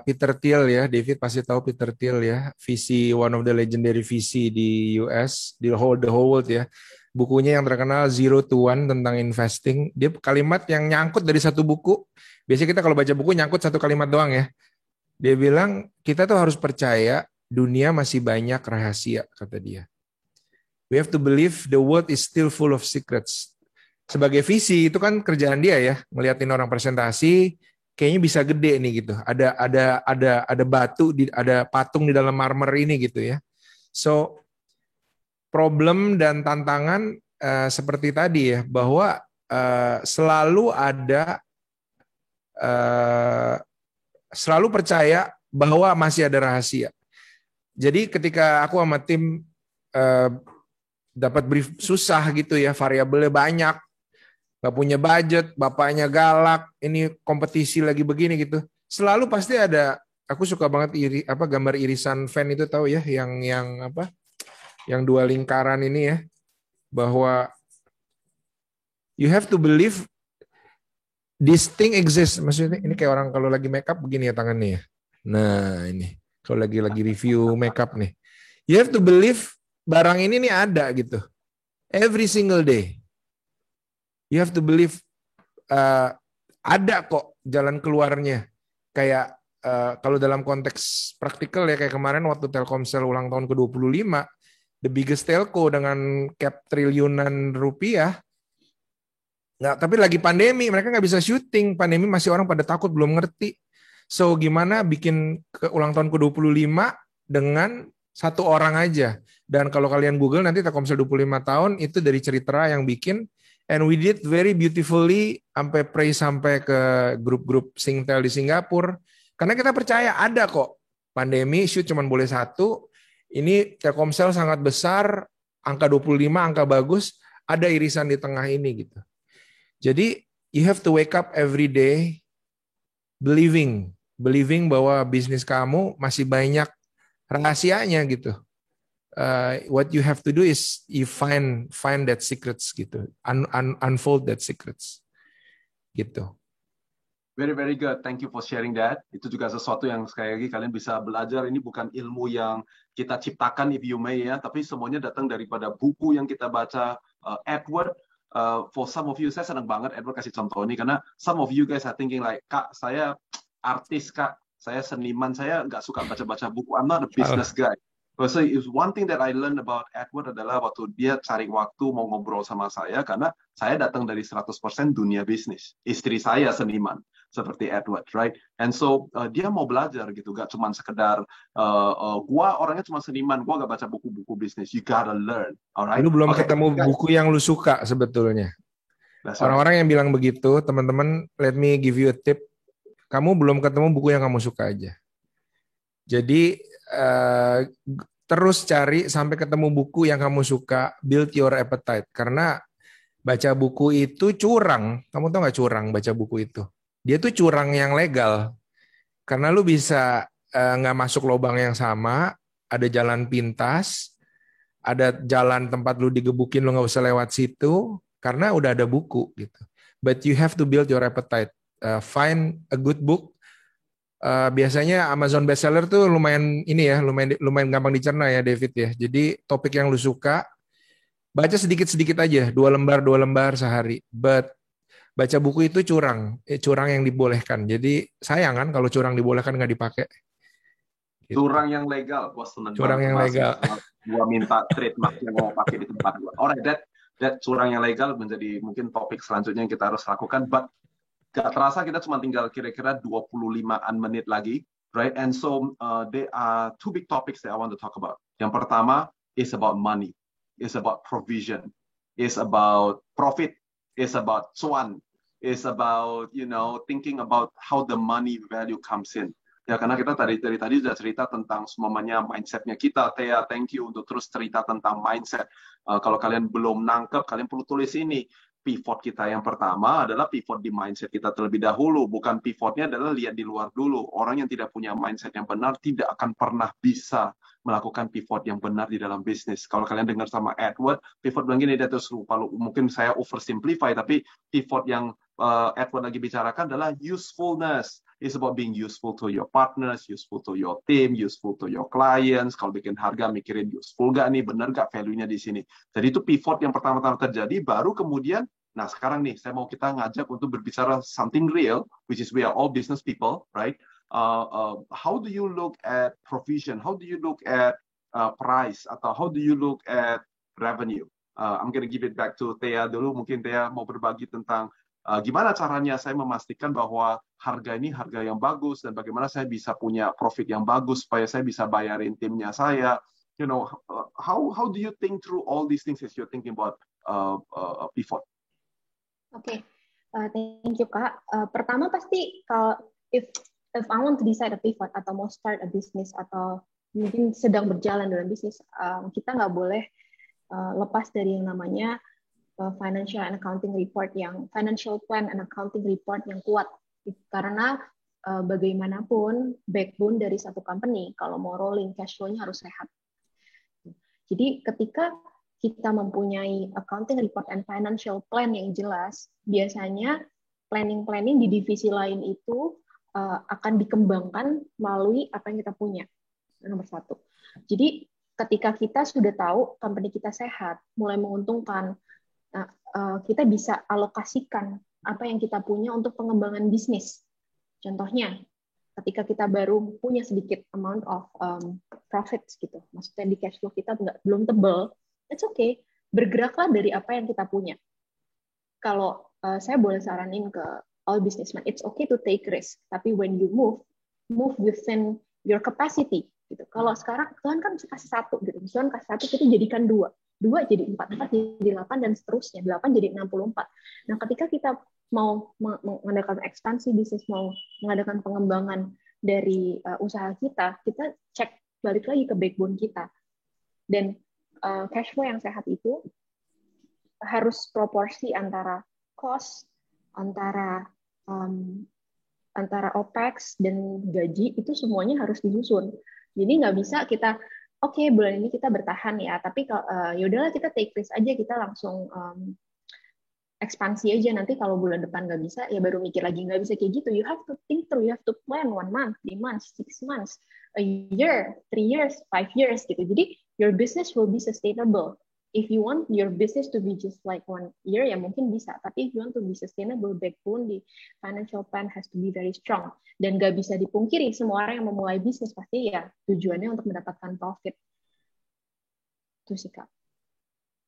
[SPEAKER 2] Peter Thiel ya, David pasti tahu Peter Thiel ya, VC, one of the legendary VC di US, di the whole world ya. Bukunya yang terkenal Zero to One tentang investing. Dia kalimat yang nyangkut dari satu buku. Biasanya kita kalau baca buku nyangkut satu kalimat doang ya. Dia bilang kita tuh harus percaya dunia masih banyak rahasia, kata dia. We have to believe the world is still full of secrets. Sebagai visi itu kan kerjaan dia ya, ngeliatin orang presentasi, kayaknya bisa gede nih gitu. Ada batu, ada patung di dalam marmer ini gitu ya. So problem dan tantangan seperti tadi ya, bahwa selalu percaya bahwa masih ada rahasia. Jadi ketika aku sama tim dapat brief susah gitu ya, variabelnya banyak, nggak punya budget, bapaknya galak, ini kompetisi lagi begini gitu. Selalu pasti ada. Aku suka banget gambar irisan fan itu tahu ya, yang dua lingkaran ini ya, bahwa you have to believe this thing exists. Maksudnya ini kayak orang kalau lagi makeup begini ya tangannya ya. Nah ini kalau lagi review makeup nih, you have to believe barang ini nih ada gitu. Every single day. You have to believe ada kok jalan keluarnya. Kayak kalau dalam konteks praktikal ya, kayak kemarin waktu Telkomsel ulang tahun ke-25, the biggest telco dengan cap triliunan rupiah. Tapi lagi pandemi, mereka nggak bisa syuting. Pandemi masih orang pada takut, belum ngerti. So gimana bikin ulang tahun ke-25 dengan satu orang aja. Dan kalau kalian Google nanti Telkomsel 25 tahun itu dari Ceritra yang bikin, and we did very beautifully sampai ke grup-grup Singtel di Singapura. Karena kita percaya ada kok. Pandemi shoot cuma boleh satu. Ini Telkomsel sangat besar, angka 25, angka bagus, ada irisan di tengah ini gitu. Jadi you have to wake up every day believing bahwa bisnis kamu masih banyak rahasianya gitu. What you have to do is you find that secrets gitu, unfold that secrets gitu.
[SPEAKER 1] Very, very good. Thank you for sharing that. Itu juga sesuatu yang sekali lagi kalian bisa belajar. Ini bukan ilmu yang kita ciptakan, if you may, ya, tapi semuanya datang daripada buku yang kita baca. Edward, for some of you, saya senang banget Edward kasih contoh ini, karena some of you guys are thinking like, Kak, saya artis, Kak, saya seniman, saya nggak suka baca-baca buku. I'm not a business guy. So it's one thing that I learned about Edward adalah waktu dia cari waktu mau ngobrol sama saya, karena saya datang dari 100% dunia bisnis. Istri saya seniman, seperti Edward, right? And so dia mau belajar gitu, gak cuma sekedar gua orangnya cuma seniman, gua gak baca buku-buku bisnis. You gotta learn, alright?
[SPEAKER 2] Lu belum ketemu buku yang lu suka sebetulnya. Orang-orang yang bilang begitu, teman-teman, let me give you a tip. Kamu belum ketemu buku yang kamu suka aja. Jadi terus cari sampai ketemu buku yang kamu suka, build your appetite. Karena baca buku itu curang. Kamu tahu nggak curang baca buku itu? Dia tuh curang yang legal. Karena lu bisa nggak masuk lubang yang sama, ada jalan pintas, ada jalan tempat lu digebukin, lu nggak usah lewat situ, karena udah ada buku gitu. But you have to build your appetite. Find a good book. Biasanya Amazon bestseller tuh lumayan ini ya, lumayan gampang dicerna ya David ya. Jadi topik yang lu suka, baca sedikit-sedikit aja, 2 lembar sehari. But baca buku itu curang yang dibolehkan. Jadi sayang kan kalau curang dibolehkan nggak dipakai.
[SPEAKER 1] Gitu. Curang yang legal, gua seneng
[SPEAKER 2] curang yang legal.
[SPEAKER 1] Gua minta trademark yang mau pakai di tempat gua. Alright, that curang yang legal menjadi mungkin topik selanjutnya yang kita harus lakukan. But gak terasa kita cuma tinggal kira-kira 25-an menit lagi, right? And so there are 2 big topics that I want to talk about. Yang pertama is about money, is about provision, is about profit, is about cuan, is about thinking about how the money value comes in. Ya, karena kita dari tadi sudah cerita tentang semuanya mindsetnya kita. Thea, thank you untuk terus cerita tentang mindset. Kalau kalian belum nangkep, kalian perlu tulis ini. Pivot kita yang pertama adalah pivot di mindset kita terlebih dahulu. Bukan pivotnya adalah lihat di luar dulu. Orang yang tidak punya mindset yang benar tidak akan pernah bisa melakukan pivot yang benar di dalam bisnis. Kalau kalian dengar sama Edward, pivot bilang gini, dia terus lupa. Mungkin saya oversimplify, tapi pivot yang Edward lagi bicarakan adalah usefulness. It's about being useful to your partners, useful to your team, useful to your clients. Kalau bikin harga, mikirin useful gak nih, bener gak value-nya di sini. Jadi itu pivot yang pertama-tama terjadi, baru kemudian, nah sekarang nih, saya mau kita ngajak untuk berbicara something real, which is we are all business people, right? How do you look at provision? How do you look at price? Atau how do you look at revenue? I'm going to give it back to Thea dulu. Mungkin Thea mau berbagi tentang gimana caranya saya memastikan bahwa harga ini harga yang bagus dan bagaimana saya bisa punya profit yang bagus supaya saya bisa bayarin timnya saya. How do you think through all these things as you're thinking about pivot?
[SPEAKER 3] Okay, thank you Kak. Pertama pasti kalau if I want to decide a pivot atau mau start a business atau mungkin sedang berjalan dalam bisnis, kita nggak boleh lepas dari yang namanya financial and accounting report financial plan and accounting report yang kuat, karena bagaimanapun backbone dari satu company kalau mau rolling cash flow-nya harus sehat. Jadi ketika kita mempunyai accounting report and financial plan yang jelas, biasanya planning di divisi lain itu akan dikembangkan melalui apa yang kita punya. Nomor 1. Jadi ketika kita sudah tahu company kita sehat, mulai menguntungkan, kita bisa alokasikan apa yang kita punya untuk pengembangan bisnis. Contohnya, ketika kita baru punya sedikit amount of profits gitu, maksudnya di cash flow kita belum tebal, it's okay, bergeraklah dari apa yang kita punya. Kalau saya boleh saranin ke all businessmen, it's okay to take risk, tapi when you move within your capacity. Gitu. Kalau sekarang Tuhan kan kasih 1 gitu, Tuhan kasih 1 kita jadikan 2 jadi 4 jadi 8 dan seterusnya, 8 jadi 64. Nah, ketika kita mau mengadakan ekspansi bisnis, mau mengadakan pengembangan dari usaha kita cek balik lagi ke backbone kita. Dan cash flow yang sehat itu harus proporsi antara cost, antara um, antara OPEX dan gaji itu semuanya harus disusun. Jadi nggak bisa kita, oke, bulan ini kita bertahan ya, tapi ya udahlah kita take risk aja, kita langsung ekspansi aja, nanti kalau bulan depan nggak bisa ya baru mikir lagi. Nggak bisa kayak gitu. You have to think through, you have to plan 1 month, 3 months, 6 months, a year, 3 years, 5 years gitu. Jadi your business will be sustainable. If you want your business to be just like 1 year ya mungkin bisa, tapi if you want to be sustainable, backbone di financial plan has to be very strong. Dan nggak bisa dipungkiri semua orang yang memulai bisnis pasti ya tujuannya untuk mendapatkan profit. Itu sih Kak.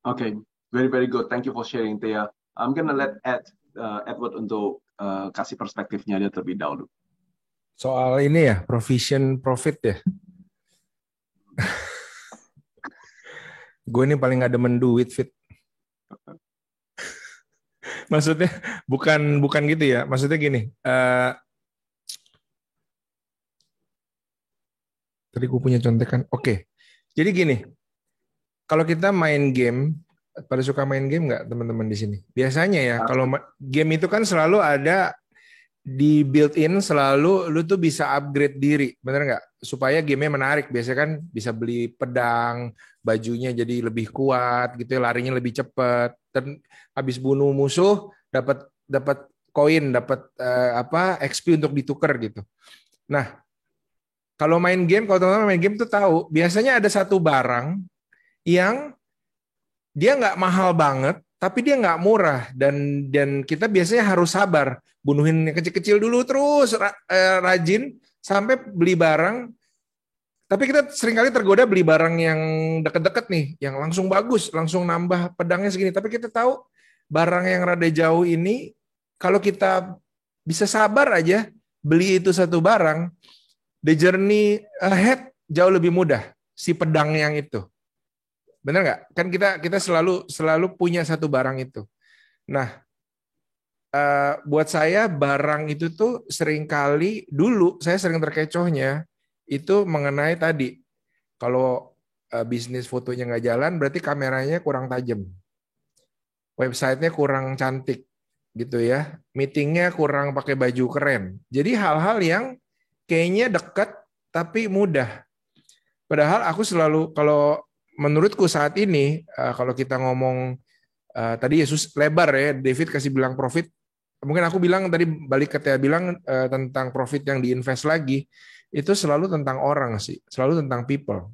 [SPEAKER 1] Okay, very very good. Thank you for sharing, Thea. I'm gonna let Edward untuk kasih perspektifnya dia terlebih dahulu.
[SPEAKER 2] Soal ini ya, provision profit ya. Gue ini paling gak demen duit, Fit. Maksudnya bukan gitu ya. Maksudnya gini. Tadi gue punya contekan. Oke. Jadi gini. Kalau kita main game, pada suka main game nggak teman-teman di sini? Biasanya ya, kalau game itu kan selalu ada di built-in, selalu lu tuh bisa upgrade diri, bener nggak? Supaya gamenya menarik. Biasanya kan bisa beli pedang, bajunya jadi lebih kuat, gitu ya, larinya lebih cepat. Dan habis bunuh musuh dapat koin, dapat XP untuk ditukar gitu. Nah, kalau main game, kalau teman-teman main game tuh tahu, biasanya ada satu barang yang dia nggak mahal banget, tapi dia nggak murah, dan kita biasanya harus sabar, bunuhin yang kecil-kecil dulu terus rajin sampai beli barang. Tapi kita seringkali tergoda beli barang yang deket-deket nih, yang langsung bagus, langsung nambah pedangnya segini. Tapi kita tahu barang yang rada jauh ini, kalau kita bisa sabar aja beli itu satu barang, the journey ahead jauh lebih mudah. Si pedang yang itu. Benar nggak? Kan kita selalu punya satu barang itu. Nah, buat saya barang itu tuh seringkali dulu saya sering terkecohnya itu mengenai tadi. Kalau bisnis fotonya nggak jalan, berarti kameranya kurang tajam, websitenya kurang cantik, gitu ya. Meetingnya kurang pakai baju keren. Jadi hal-hal yang kayaknya dekat tapi mudah. Padahal aku selalu kalau menurutku saat ini, kalau kita ngomong tadi Yesus lebar ya, David kasih bilang profit. Mungkin aku bilang tadi balik ke Tia bilang tentang profit yang diinvest lagi, itu selalu tentang orang sih, selalu tentang people.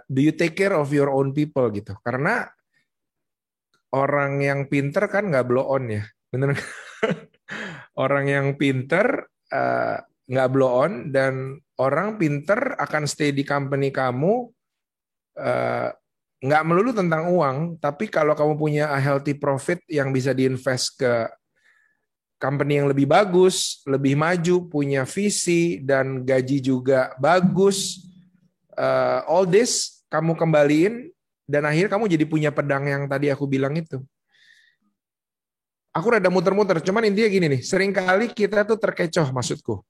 [SPEAKER 2] Do you take care of your own people gitu? Karena orang yang pinter kan nggak blow on ya, bener? Orang yang pinter nggak blow on, dan orang pinter akan stay di company kamu. Nggak melulu tentang uang, tapi kalau kamu punya a healthy profit yang bisa diinvest ke company yang lebih bagus, lebih maju, punya visi, dan gaji juga bagus, all this kamu kembaliin, dan akhirnya kamu jadi punya pedang yang tadi aku bilang itu. Aku rada muter-muter, cuman intinya gini nih, seringkali kita tuh terkecoh, maksudku.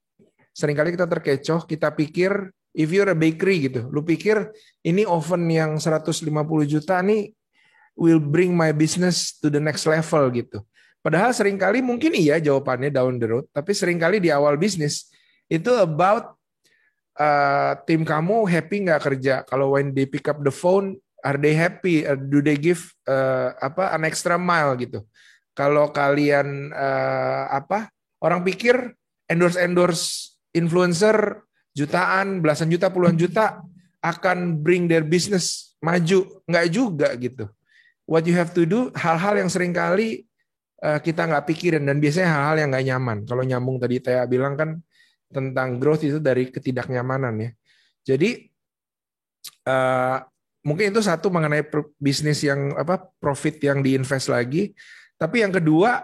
[SPEAKER 2] Seringkali kita terkecoh, kita pikir, if you're a bakery gitu, lu pikir ini oven yang 150 juta nih will bring my business to the next level gitu. Padahal seringkali mungkin iya jawabannya down the road, tapi seringkali di awal bisnis itu about tim kamu happy nggak kerja. Kalau when they pick up the phone, are they happy? Do they give an extra mile gitu? Kalau kalian orang pikir endorse influencer jutaan, belasan juta, puluhan juta akan bring their business maju. Nggak juga gitu. What you have to do, hal-hal yang seringkali kita nggak pikirin, dan biasanya hal-hal yang nggak nyaman. Kalau nyambung tadi Tia bilang kan tentang growth itu dari ketidaknyamanan ya. Jadi mungkin itu satu mengenai bisnis yang profit yang diinvest lagi. Tapi yang kedua,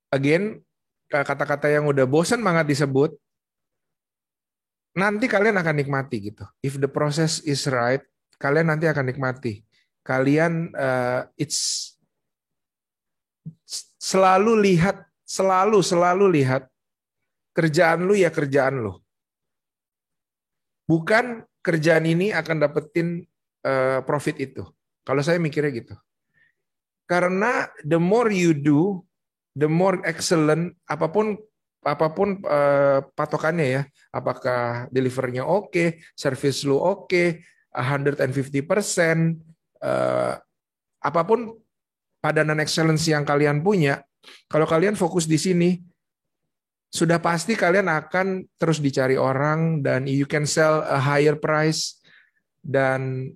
[SPEAKER 2] again, kata-kata yang udah bosan banget disebut, nanti kalian akan nikmati gitu. If the process is right, kalian nanti akan nikmati. Kalian selalu lihat kerjaan lu ya kerjaan lu. Bukan kerjaan ini akan dapetin profit itu. Kalau saya mikirnya gitu. Karena the more you do, the more excellent, apapun patokannya ya, apakah delivernya oke, service lu oke, 150%, apapun padanan excellence yang kalian punya, kalau kalian fokus di sini, sudah pasti kalian akan terus dicari orang dan you can sell a higher price. Dan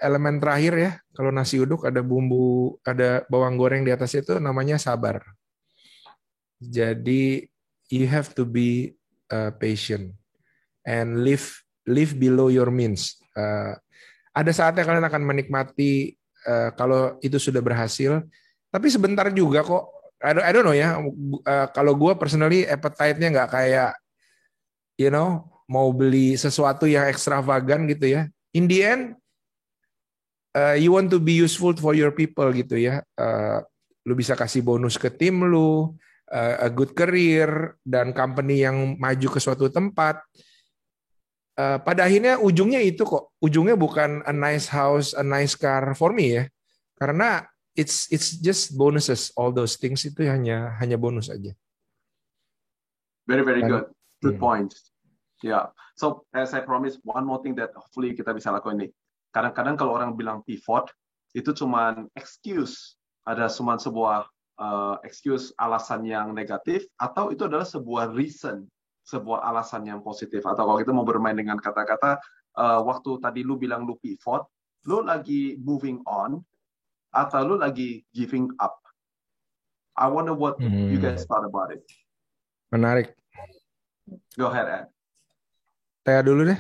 [SPEAKER 2] elemen terakhir ya, kalau nasi uduk ada bumbu, ada bawang goreng di atas itu namanya sabar. Jadi you have to be patient and live below your means. Ada saatnya kalian akan menikmati kalau itu sudah berhasil, tapi sebentar juga kok. I don't know ya. Kalau gue personally appetite-nya nggak kayak mau beli sesuatu yang ekstravagan gitu ya. In the end, you want to be useful for your people gitu ya. Lu bisa kasih bonus ke tim lu, a good career, dan company yang maju ke suatu tempat. Pada akhirnya ujungnya itu kok. Ujungnya bukan a nice house, a nice car for me ya. Karena it's just bonuses. All those things itu hanya bonus aja.
[SPEAKER 1] Very good. Good point. Yeah. So as I promised, one more thing that hopefully kita bisa lakukan nih. Kadang-kadang kalau orang bilang pivot, itu cuman excuse. Ada cuma sebuah excuse, alasan yang negatif, atau itu adalah sebuah reason, sebuah alasan yang positif. Atau kalau kita mau bermain dengan kata-kata, waktu tadi lu bilang lu pivot, lu lagi moving on, atau lu lagi giving up. I wonder what you guys thought about it.
[SPEAKER 2] Menarik.
[SPEAKER 1] Go ahead, Ed.
[SPEAKER 2] Tea dulu deh.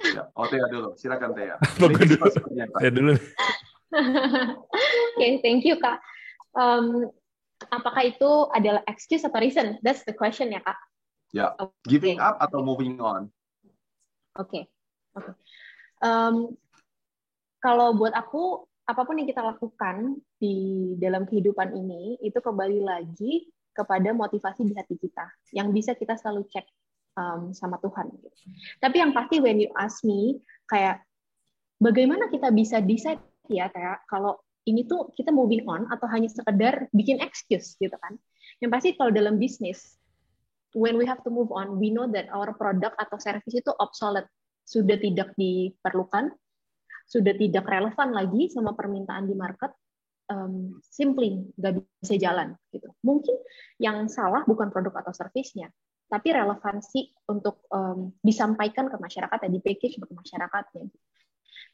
[SPEAKER 1] Ya, Tea dulu. Silakan Tea.
[SPEAKER 2] Tea dulu.
[SPEAKER 3] Okay, thank you Kak. Apakah itu adalah excuse atau reason? That's the question ya Kak.
[SPEAKER 1] Ya, giving up atau moving on.
[SPEAKER 3] Oke. Kalau buat aku, apapun yang kita lakukan di dalam kehidupan ini, itu kembali lagi kepada motivasi di hati kita, yang bisa kita selalu cek sama Tuhan. Tapi yang pasti when you ask me, kayak bagaimana kita bisa decide ya, kayak kalau ini tuh kita moving on atau hanya sekedar bikin excuse gitu kan. Yang pasti kalau dalam bisnis, when we have to move on, we know that our product atau service itu obsolete, sudah tidak diperlukan, sudah tidak relevan lagi sama permintaan di market, simply nggak bisa jalan gitu. Mungkin yang salah bukan produk atau servisnya, tapi relevansi untuk disampaikan ke masyarakat, di package untuk masyarakatnya.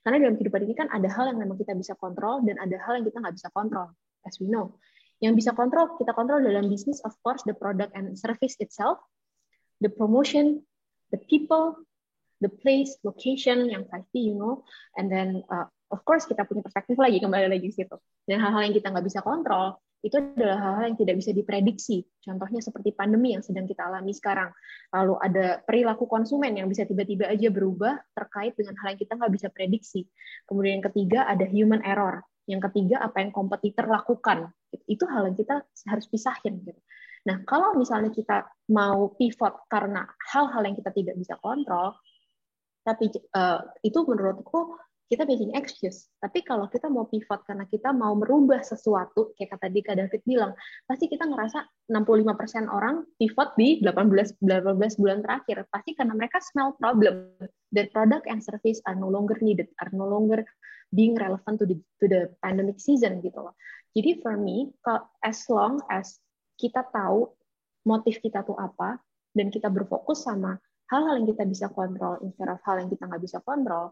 [SPEAKER 3] Karena dalam kehidupan ini kan ada hal yang memang kita bisa kontrol dan ada hal yang kita nggak bisa kontrol, as we know. Yang bisa kontrol, kita kontrol dalam bisnis, of course, the product and service itself, the promotion, the people, the place, location, yang pasti, and then, of course, kita punya perspektif lagi, kembali lagi ke situ. Dan hal-hal yang kita nggak bisa kontrol, itu adalah hal-hal yang tidak bisa diprediksi. Contohnya seperti pandemi yang sedang kita alami sekarang. Lalu ada perilaku konsumen yang bisa tiba-tiba aja berubah terkait dengan hal yang kita nggak bisa prediksi. Kemudian yang ketiga ada human error. Yang ketiga apa yang kompetitor lakukan. Itu hal yang kita harus pisahin. Gitu. Nah, kalau misalnya kita mau pivot karena hal-hal yang kita tidak bisa kontrol, tapi itu menurutku kita making excuse. Tapi kalau kita mau pivot karena kita mau merubah sesuatu, kayak tadi Kak David bilang, pasti kita ngerasa 65% orang pivot di 18 bulan terakhir. Pasti karena mereka smell problem. Their product and service are no longer needed, are no longer being relevant to the pandemic season gitu loh. Jadi for me, as long as kita tahu motif kita tuh apa, dan kita berfokus sama hal-hal yang kita bisa kontrol instead of hal yang kita nggak bisa kontrol,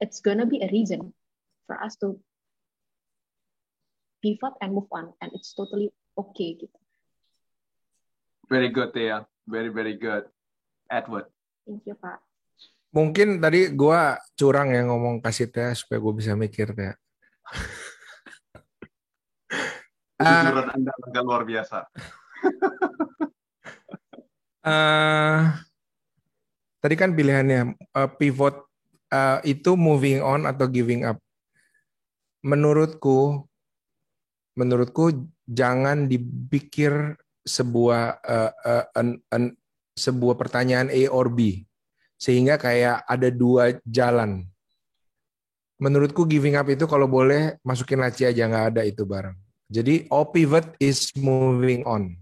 [SPEAKER 3] it's gonna be a reason for us to pivot and move on, and it's totally okay gitu.
[SPEAKER 1] Very good, Tia. Very, very good. Edward.
[SPEAKER 3] Thank you, Pak.
[SPEAKER 2] Mungkin tadi gue curang ya ngomong kasih Tia supaya gue bisa mikir Tia.
[SPEAKER 1] Kejujuran Anda agak luar biasa.
[SPEAKER 2] Tadi kan pilihannya pivot itu moving on atau giving up. Menurutku jangan dipikir sebuah sebuah pertanyaan A or B sehingga kayak ada dua jalan. Menurutku giving up itu kalau boleh masukin laci aja, nggak ada itu bareng. Jadi all pivot is moving on.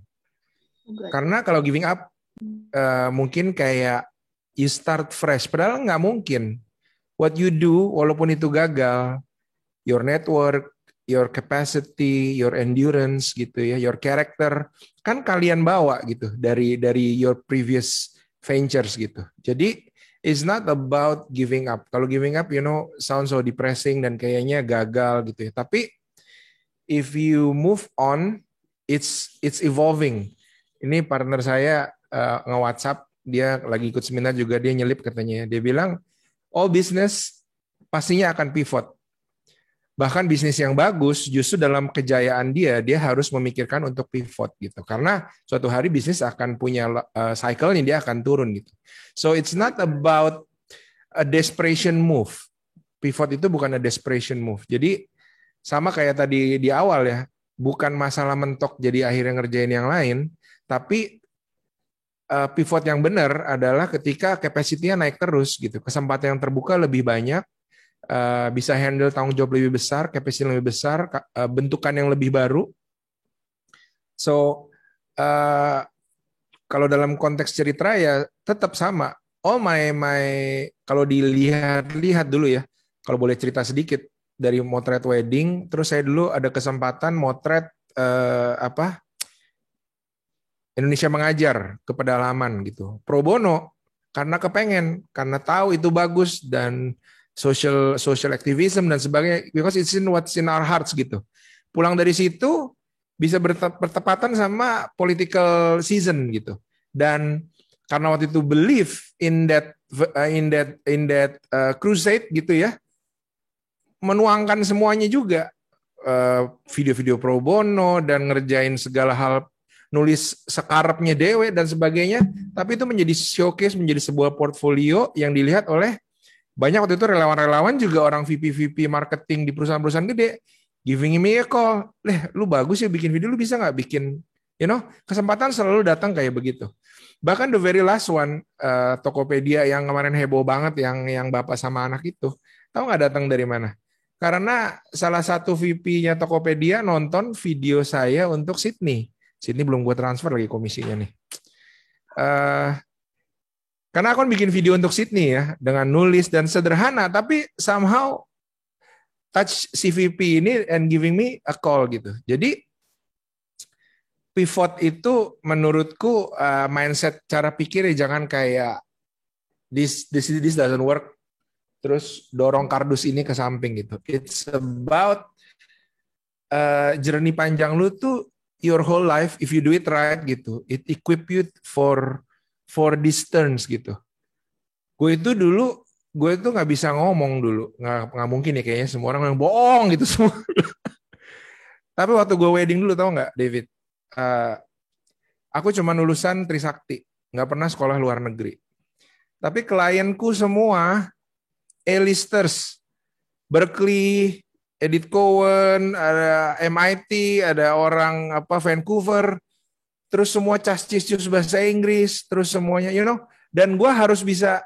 [SPEAKER 3] Good.
[SPEAKER 2] Karena kalau giving up mungkin kayak you start fresh, padahal nggak mungkin. What you do, walaupun itu gagal, your network, your capacity, your endurance gitu ya, your character, kan kalian bawa gitu dari your previous ventures gitu. Jadi it's not about giving up. Kalau giving up, sounds so depressing dan kayaknya gagal gitu ya. Tapi if you move on, it's evolving. Ini partner saya nge-WhatsApp, dia lagi ikut seminar juga, dia nyelip katanya. Dia bilang, all business pastinya akan pivot. Bahkan bisnis yang bagus, justru dalam kejayaan dia harus memikirkan untuk pivot gitu. Karena suatu hari bisnis akan punya cycle-nya, dia akan turun gitu. So it's not about a desperation move. Pivot itu bukan a desperation move. Jadi sama kayak tadi di awal ya, bukan masalah mentok jadi akhirnya ngerjain yang lain, tapi pivot yang benar adalah ketika capacity-nya naik terus gitu, kesempatan yang terbuka lebih banyak, bisa handle tanggung jawab lebih besar, capacity lebih besar, bentukan yang lebih baru. So kalau dalam konteks cerita ya tetap sama. Kalau dilihat dulu ya, kalau boleh cerita sedikit dari motret wedding, terus saya dulu ada kesempatan motret Indonesia Mengajar ke pedalaman gitu, pro bono, karena karena tahu itu bagus dan social activism dan sebagainya, because it's in what's in our hearts gitu. Pulang dari situ bisa bertepatan sama political season gitu, dan karena waktu itu believe in that crusade gitu ya, menuangkan semuanya juga, video-video pro bono dan ngerjain segala hal, nulis sekarapnya dewe dan sebagainya, tapi itu menjadi showcase, menjadi sebuah portfolio yang dilihat oleh banyak. Waktu itu relawan-relawan juga orang VP marketing di perusahaan-perusahaan gede, giving me a call, lu bagus ya bikin video, lu bisa nggak bikin, kesempatan selalu datang kayak begitu. Bahkan the very last one, Tokopedia yang kemarin heboh banget, yang bapak sama anak itu, tahu nggak datang dari mana? Karena salah satu VP-nya Tokopedia nonton video saya untuk Sydney belum gue transfer lagi komisinya nih. Karena aku bikin video untuk Sydney ya, dengan nulis dan sederhana, tapi somehow touch CVP ini and giving me a call gitu. Jadi pivot itu menurutku mindset, cara pikirnya jangan kayak this doesn't work, terus dorong kardus ini ke samping gitu. It's about journey panjang lu tuh, your whole life, if you do it right gitu, it equip you for these turns gitu. Gue itu nggak bisa ngomong dulu, nggak mungkin ya, kayaknya semua orang yang bohong gitu semua. Tapi waktu gue wedding dulu, tau nggak David, aku cuma lulusan Trisakti, nggak pernah sekolah luar negeri. Tapi klienku semua A-listers, Berkeley, Edith Cowan, ada MIT, ada orang Vancouver, terus semua cascis bahasa Inggris, terus semuanya, dan gue harus bisa,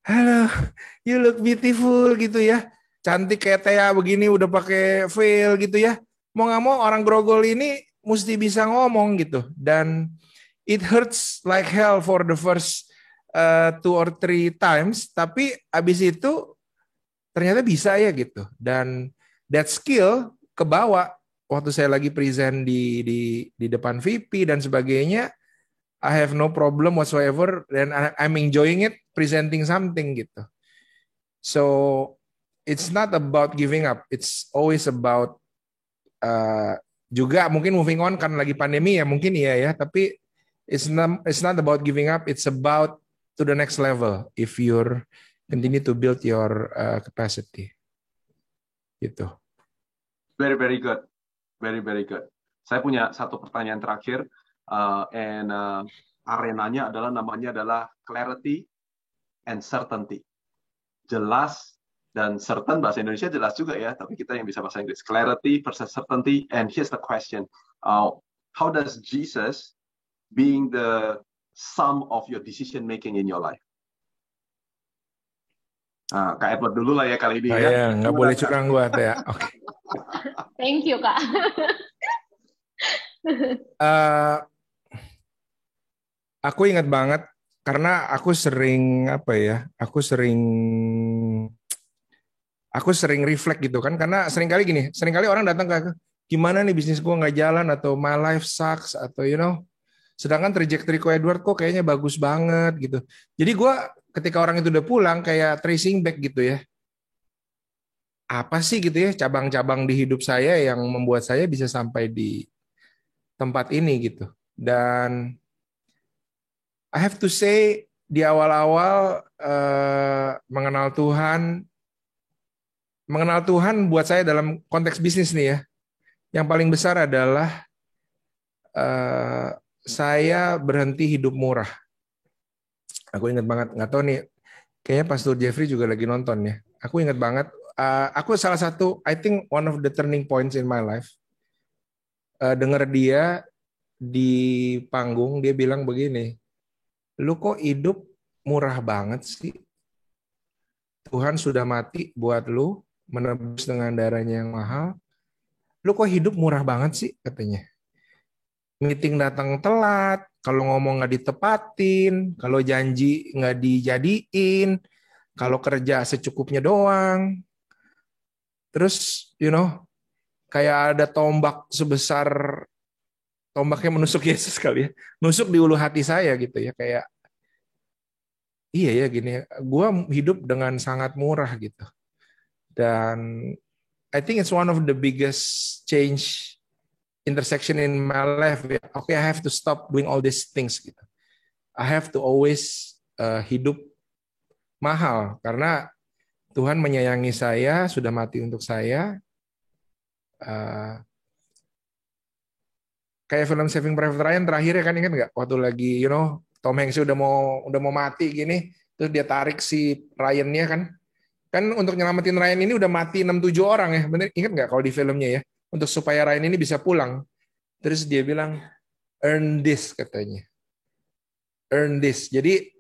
[SPEAKER 2] hello, you look beautiful gitu ya, cantik kayak Thea begini, udah pakai veil gitu ya, mau nggak mau orang Grogol ini mesti bisa ngomong gitu, dan it hurts like hell for the first 2 or 3 times, tapi abis itu ternyata bisa ya gitu, dan that skill kebawa waktu saya lagi present di depan VP dan sebagainya. I have no problem whatsoever, and I'm enjoying it, presenting something gitu. So it's not about giving up, it's always about juga mungkin moving on, karena lagi pandemi ya mungkin ya, tapi it's not about giving up, it's about to the next level if you're continue to build your capacity. Gitu.
[SPEAKER 1] Very, very good. Very, very good. Saya punya satu pertanyaan terakhir, arenanya namanya adalah clarity and certainty. Jelas dan certain, bahasa Indonesia jelas juga ya, tapi kita yang bisa bahasa Inggris. Clarity versus certainty, and here's the question. How does Jesus being the sum of your decision making in your life? Kak Edward dulu lah ya kali ini ya.
[SPEAKER 2] Nggak boleh curang gue ya. Oke.
[SPEAKER 3] Thank you, Kak.
[SPEAKER 2] Eh, aku ingat banget karena aku sering reflect gitu kan, karena seringkali orang datang ke gimana nih bisnis gua nggak jalan, atau my life sucks, atau sedangkan trajectory ko Edward kok kayaknya bagus banget gitu. Jadi gua ketika orang itu udah pulang kayak tracing back gitu ya, apa sih gitu ya cabang-cabang di hidup saya yang membuat saya bisa sampai di tempat ini gitu. Dan I have to say di awal-awal mengenal Tuhan buat saya dalam konteks bisnis nih ya, yang paling besar adalah eh, saya berhenti hidup murah. Aku ingat banget, nggak tahu nih, kayaknya Pastor Jeffrey juga lagi nonton ya. Aku ingat banget, aku salah satu, I think one of the turning points in my life, dengar dia di panggung, dia bilang begini, lu kok hidup murah banget sih? Tuhan sudah mati buat lu, menebus dengan darahnya yang mahal. Lu kok hidup murah banget sih, katanya. Meeting datang telat, kalau ngomong nggak ditepatin, kalau janji nggak dijadiin, kalau kerja secukupnya doang. Terus, kayak ada tombak sebesar, tombaknya menusuk Yesus kali ya, nusuk di ulu hati saya gitu ya, kayak iya ya gini, gue hidup dengan sangat murah gitu. Dan I think it's one of the biggest change intersection in my life. Okay, I have to stop doing all these things gitu. I have to always hidup mahal karena Tuhan menyayangi saya, sudah mati untuk saya. Kayak film Saving Private Ryan terakhir ya kan, ingat nggak? Waktu lagi Tom Hanks udah mau mati gini, terus dia tarik si Ryan-nya kan. Kan untuk nyelamatin Ryan ini udah mati 6-7 orang ya. Bener, ingat nggak kalau di filmnya ya? Untuk supaya Ryan ini bisa pulang. Terus dia bilang, earn this katanya. Earn this. Jadi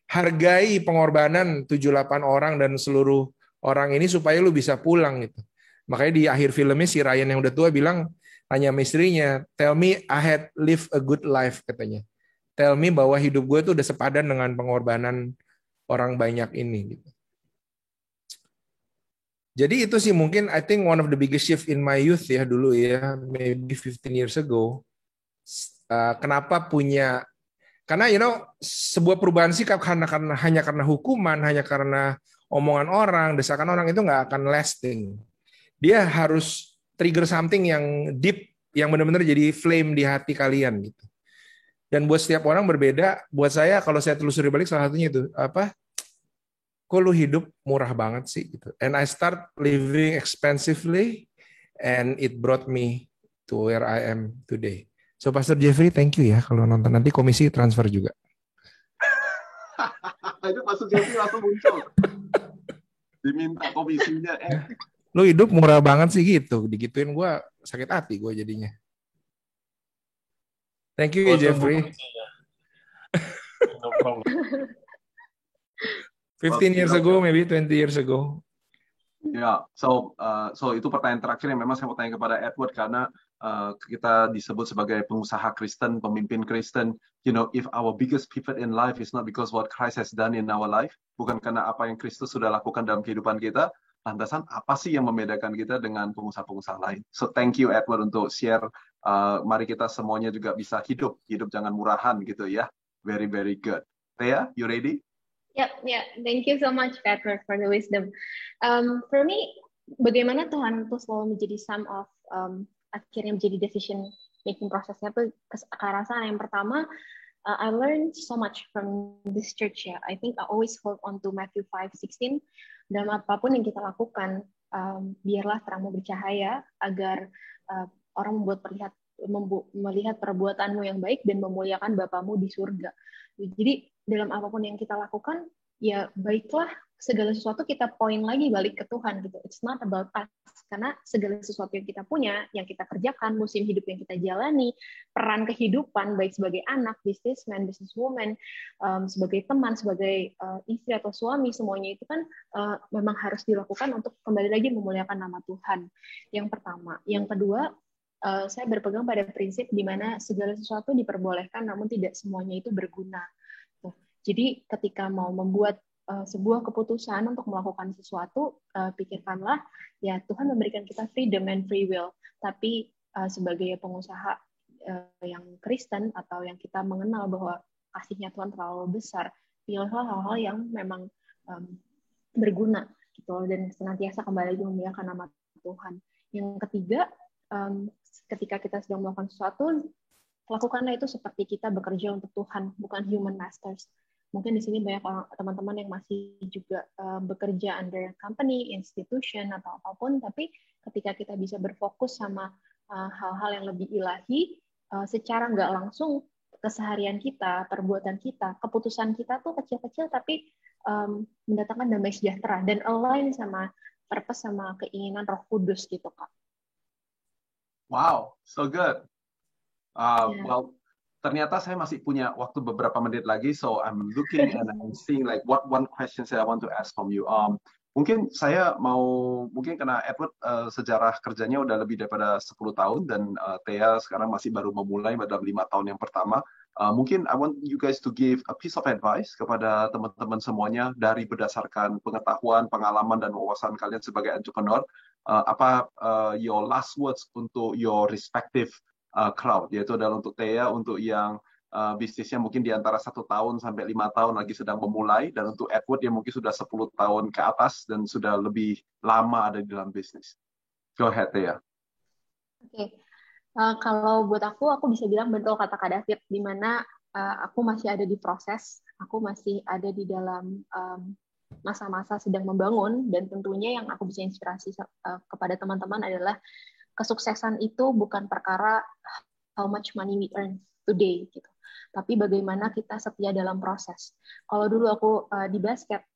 [SPEAKER 2] hargai pengorbanan 7-8 orang dan seluruh orang ini supaya lu bisa pulang gitu. Makanya di akhir filmnya si Ryan yang udah tua bilang, tanya sama istrinya, tell me I had lived a good life katanya. Tell me bahwa hidup gue tuh udah sepadan dengan pengorbanan orang banyak ini gitu. Jadi itu sih mungkin I think one of the biggest shift in my youth ya dulu ya, maybe 15 years ago. Kenapa karena sebuah perubahan sikap hanya karena hukuman, hanya karena omongan orang, desakan orang itu nggak akan lasting. Dia harus trigger something yang deep, yang benar-benar jadi flame di hati kalian gitu. Dan buat setiap orang berbeda. Buat saya kalau saya telusuri balik salah satunya itu kok lu hidup murah banget sih gitu. And I start living expensively and it brought me to where I am today. So Pastor Jeffrey, thank you ya kalau nonton, nanti komisi transfer juga.
[SPEAKER 1] Itu Pastor Jeffrey langsung muncul. Diminta komisinya.
[SPEAKER 2] Lu hidup murah banget sih gitu. Digituin gue sakit hati gue jadinya. Thank you Jeffrey.
[SPEAKER 5] No problem.
[SPEAKER 2] 15 years ago, maybe 20 years ago.
[SPEAKER 1] Ya, so itu pertanyaan terakhir yang memang saya mau tanya kepada Edward, karena kita disebut sebagai pengusaha Kristen, pemimpin Kristen. If our biggest pivot in life is not because what Christ has done in our life, bukan karena apa yang Kristus sudah lakukan dalam kehidupan kita, lantasan apa sih yang membedakan kita dengan pengusaha-pengusaha lain? So thank you Edward untuk share. Mari kita semuanya juga bisa hidup jangan murahan gitu ya. Very very good. Thea, you ready?
[SPEAKER 3] Yep. Thank you so much, Edward, for the wisdom. For me, bagaimana Tuhan itu selalu menjadi sum of akhirnya menjadi decision making prosesnya tuh ke arah sana. Yang pertama, I learned so much from this church ya. I think I always hold on to Matthew 5:16. Dalam apapun yang kita lakukan, biarlah terangmu bercahaya agar orang melihat perbuatanmu yang baik dan memuliakan Bapamu di surga. Jadi dalam apapun yang kita lakukan, ya baiklah, segala sesuatu kita point lagi balik ke Tuhan gitu. It's not about us, karena segala sesuatu yang kita punya, yang kita kerjakan, musim hidup yang kita jalani, peran kehidupan baik sebagai anak, businessman, businesswoman, sebagai teman, sebagai istri atau suami, semuanya itu kan memang harus dilakukan untuk kembali lagi memuliakan nama Tuhan. Yang pertama, yang kedua, saya berpegang pada prinsip di mana segala sesuatu diperbolehkan, namun tidak semuanya itu berguna. Jadi ketika mau membuat sebuah keputusan untuk melakukan sesuatu, pikirkanlah ya Tuhan memberikan kita freedom and free will. Tapi sebagai pengusaha yang Kristen atau yang kita mengenal bahwa kasihnya Tuhan terlalu besar, pilihlah hal-hal yang memang berguna gitu, dan senantiasa kembali lagi memuliakan nama Tuhan. Yang ketiga, ketika kita sedang melakukan sesuatu, lakukanlah itu seperti kita bekerja untuk Tuhan, bukan human masters. Mungkin di sini banyak teman-teman yang masih juga bekerja under company, institution, atau apapun, tapi ketika kita bisa berfokus sama hal-hal yang lebih ilahi, secara nggak langsung keseharian kita, perbuatan kita, keputusan kita tuh kecil-kecil, tapi mendatangkan damai sejahtera, dan align sama purpose, sama keinginan Roh Kudus gitu, Kak.
[SPEAKER 1] Wow, so good. Well, ternyata saya masih punya waktu beberapa menit lagi, so I'm looking and I'm seeing like what one question I want to ask from you. Mungkin saya mungkin karena Edward sejarah kerjanya udah lebih daripada 10 tahun dan Thea sekarang masih baru memulai dalam 5 tahun yang pertama. Mungkin I want you guys to give a piece of advice kepada teman-teman semuanya dari berdasarkan pengetahuan, pengalaman dan wawasan kalian sebagai entrepreneur. Apa your last words untuk your respective crowd, yaitu adalah untuk Thea, untuk yang bisnisnya mungkin di antara 1 tahun sampai 5 tahun lagi sedang memulai, dan untuk Edward yang mungkin sudah 10 tahun ke atas dan sudah lebih lama ada di dalam bisnis. Go ahead, Thea.
[SPEAKER 3] Oke. Kalau buat aku bisa bilang betul kata Kak David, di mana aku masih ada di proses, aku masih ada di dalam masa-masa sedang membangun, dan tentunya yang aku bisa inspirasi kepada teman-teman adalah kesuksesan itu bukan perkara how much money we earn today gitu, tapi bagaimana kita setia dalam proses. Kalau dulu aku di basket,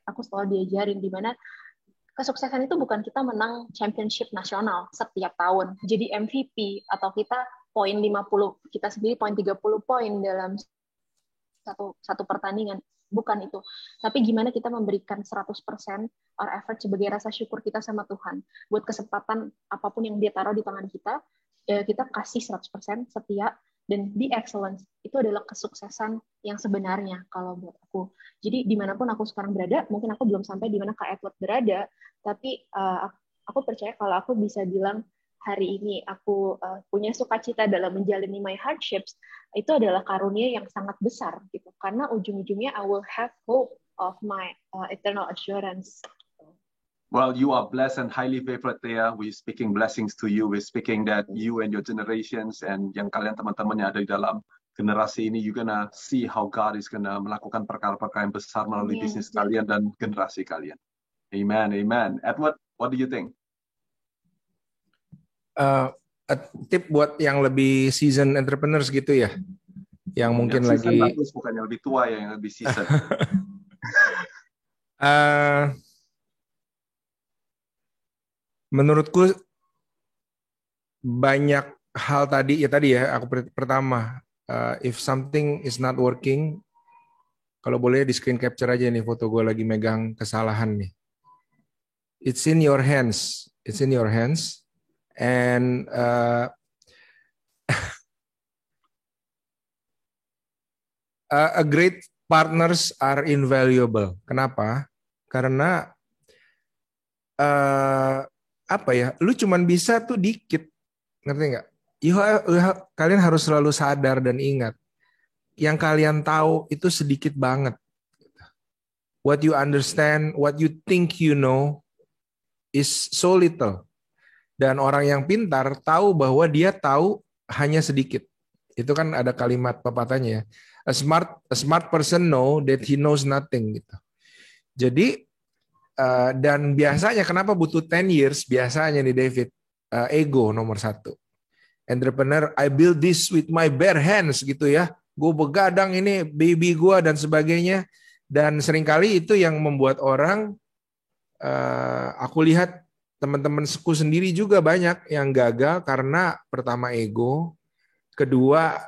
[SPEAKER 3] aku selalu diajarin di mana kesuksesan itu bukan kita menang championship nasional setiap tahun, jadi MVP, atau kita poin 50, kita sendiri poin 30 poin dalam satu pertandingan. Bukan itu. Tapi gimana kita memberikan 100% our effort sebagai rasa syukur kita sama Tuhan. Buat kesempatan apapun yang dia taruh di tangan kita, kita kasih 100% setia, dan be excellence. Itu adalah kesuksesan yang sebenarnya kalau buat aku. Jadi dimanapun aku sekarang berada, mungkin aku belum sampai di mana Kak Edward berada, tapi aku percaya kalau aku bisa bilang hari ini aku punya sukacita dalam menjalani my hardships, itu adalah karunia yang sangat besar gitu. Karena ujung-ujungnya I will have hope of my eternal assurance.
[SPEAKER 1] Well, you are blessed and highly favored, Thea. We're speaking blessings to you. We're speaking that you and your generations and yang kalian teman-teman yang ada di dalam generasi ini, you're gonna see how God is gonna melakukan perkara-perkara yang besar melalui bisnis kalian dan generasi kalian. Amen, amen. Edward, what do you think?
[SPEAKER 2] Tip buat yang lebih seasoned entrepreneurs gitu ya, yang mungkin
[SPEAKER 1] yang
[SPEAKER 2] lagi
[SPEAKER 1] bagus, bukan yang lebih tua ya, yang lebih seasoned.
[SPEAKER 2] Menurutku banyak hal tadi ya aku pertama, if something is not working, kalau boleh di screen capture aja nih foto gue lagi megang kesalahan nih. It's in your hands, and a great partners are invaluable. Kenapa? Karena lu cuman bisa tuh dikit, ngerti nggak? Kalian harus selalu sadar dan ingat, yang kalian tahu itu sedikit banget. What you understand, what you think you know, is so little. Dan orang yang pintar tahu bahwa dia tahu hanya sedikit. Itu kan ada kalimat pepatahnya ya. A smart person know that he knows nothing gitu. Jadi dan biasanya kenapa butuh 10 years? Biasanya nih David, ego nomor 1. Entrepreneur, I build this with my bare hands gitu ya. Gue begadang ini baby gue dan sebagainya. Dan seringkali itu yang membuat orang, aku lihat teman-temanku sendiri juga banyak yang gagal karena pertama ego, kedua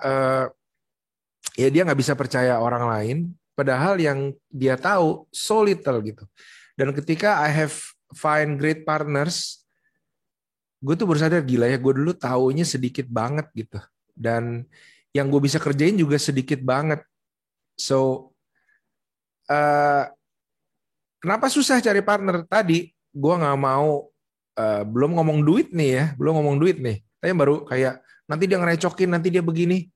[SPEAKER 2] ya dia nggak bisa percaya orang lain, padahal yang dia tahu so little gitu. Dan ketika I have find great partners, gue tuh baru sadar gila ya, gue dulu taunya sedikit banget gitu. Dan yang gue bisa kerjain juga sedikit banget. So, kenapa susah cari partner? Tadi gue nggak mau, belum ngomong duit nih ya, belum ngomong duit nih. Tapi baru kayak nanti dia ngerecokin, nanti dia begini.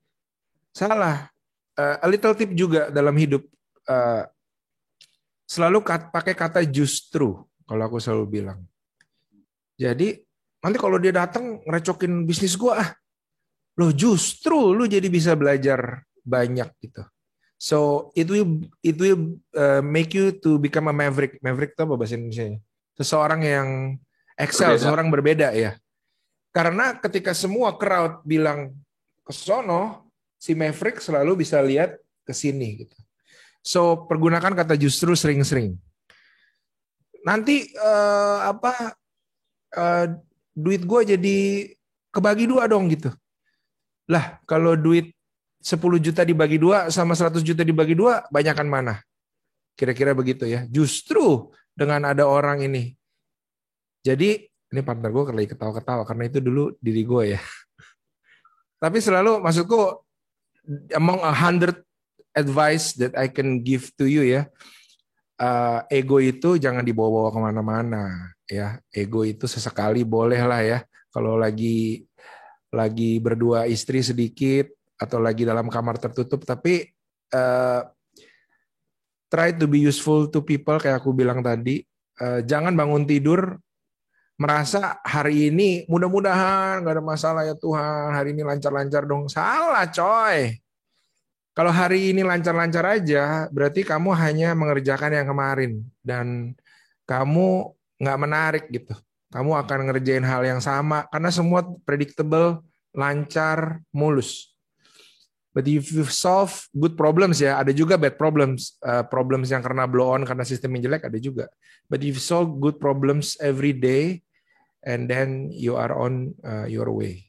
[SPEAKER 2] Salah. A little tip juga dalam hidup. Selalu pakai kata justru, kalau aku selalu bilang. Jadi nanti kalau dia datang ngerecokin bisnis gue, loh justru lu jadi bisa belajar banyak gitu. So it will make you to become a maverick. Maverick itu apa bahasa Indonesia? Seseorang yang excel, seseorang berbeda ya. Karena ketika semua crowd bilang ke sono, si maverick selalu bisa lihat ke sini gitu. So pergunakan kata justru sering-sering. Nanti duit gue jadi kebagi dua dong gitu. Lah kalau duit 10 juta dibagi 2 sama 100 juta dibagi 2, banyakan mana? Kira-kira begitu ya. Justru dengan ada orang ini. Jadi, ini partner gue lagi ketawa-ketawa, karena itu dulu diri gue ya. Tapi selalu, maksudku, among 100 advice that I can give to you ya, ego itu jangan dibawa-bawa kemana-mana. Ya. Ego itu sesekali boleh lah ya. Kalau lagi berdua istri sedikit, atau lagi dalam kamar tertutup, tapi try to be useful to people, kayak aku bilang tadi. Jangan bangun tidur merasa hari ini mudah-mudahan gak ada masalah ya Tuhan, hari ini lancar-lancar dong. Salah coy. Kalau hari ini lancar-lancar aja, berarti kamu hanya mengerjakan yang kemarin, dan kamu gak menarik gitu. Kamu akan ngerjain hal yang sama, karena semua predictable, lancar, mulus. But if you solve good problems ya, ada juga bad problems, problems yang karena blow on karena sistemnya jelek ada juga. But if you solve good problems every day, and then you are on your way.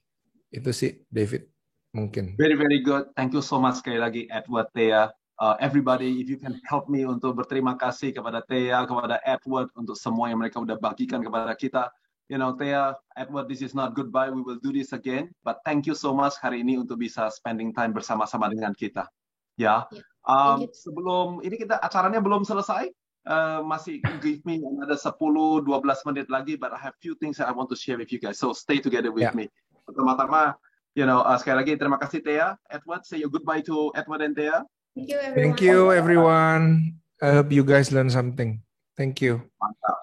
[SPEAKER 2] Itu sih David mungkin.
[SPEAKER 1] Very very good. Thank you so much sekali lagi Edward, Thea. Everybody, if you can help me untuk berterima kasih kepada Thea, kepada Edward untuk semua yang mereka udah bagikan kepada kita. You know, Thea, Edward, this is not goodbye. We will do this again. But thank you so much hari ini untuk bisa spending time bersama-sama dengan kita. Ya, sebelum ini acaranya belum selesai. Masih give me another 10-12 menit lagi. But I have few things that I want to share with you guys. So stay together with me. Pertama-tama, you know, sekali lagi terima kasih Thea, Edward. Say your goodbye to Edward and Thea.
[SPEAKER 3] Thank you everyone.
[SPEAKER 2] Thank you everyone. I hope you guys learn something. Thank you.
[SPEAKER 1] Mantap.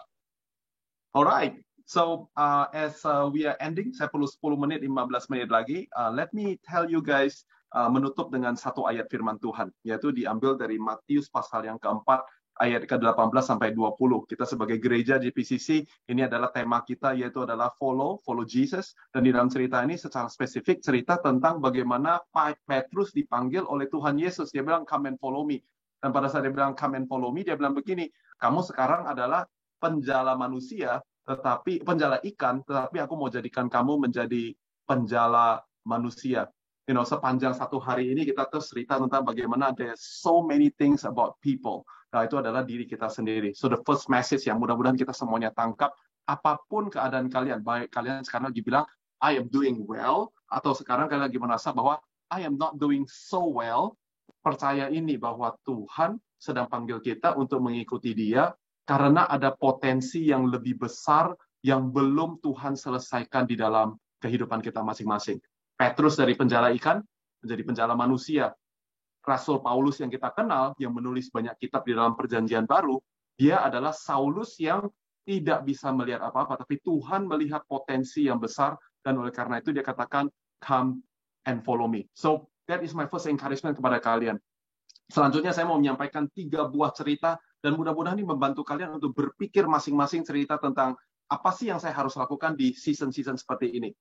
[SPEAKER 1] Alright. So as we are ending, saya perlu 10 menit, 15 menit lagi. Let me tell you guys, menutup dengan satu ayat firman Tuhan, yaitu diambil dari Matius pasal yang keempat, ayat ke-18 sampai 20. Kita sebagai gereja JPCC, ini adalah tema kita, yaitu adalah follow Jesus. Dan di dalam cerita ini secara spesifik cerita tentang bagaimana Petrus dipanggil oleh Tuhan Yesus. Dia bilang, come and follow me. Dan pada saat dia bilang, come and follow me, dia bilang begini, kamu sekarang adalah penjala manusia, tetapi penjala ikan, tetapi aku mau jadikan kamu menjadi penjala manusia. You know, sepanjang satu hari ini kita terus cerita tentang bagaimana there's so many things about people. Nah, itu adalah diri kita sendiri. So the first message yang mudah-mudahan kita semuanya tangkap, apapun keadaan kalian, baik kalian sekarang lagi bilang I am doing well, atau sekarang kalian lagi merasa bahwa I am not doing so well, percaya ini bahwa Tuhan sedang panggil kita untuk mengikuti Dia, karena ada potensi yang lebih besar yang belum Tuhan selesaikan di dalam kehidupan kita masing-masing. Petrus dari penjala ikan menjadi penjala manusia. Rasul Paulus yang kita kenal, yang menulis banyak kitab di dalam Perjanjian Baru, dia adalah Saulus yang tidak bisa melihat apa-apa, tapi Tuhan melihat potensi yang besar, dan oleh karena itu dia katakan, come and follow me. So, that is my first encouragement kepada kalian. Selanjutnya saya mau menyampaikan 3 buah cerita, dan mudah-mudahan ini membantu kalian untuk berpikir masing-masing cerita tentang apa sih yang saya harus lakukan di season-season seperti ini.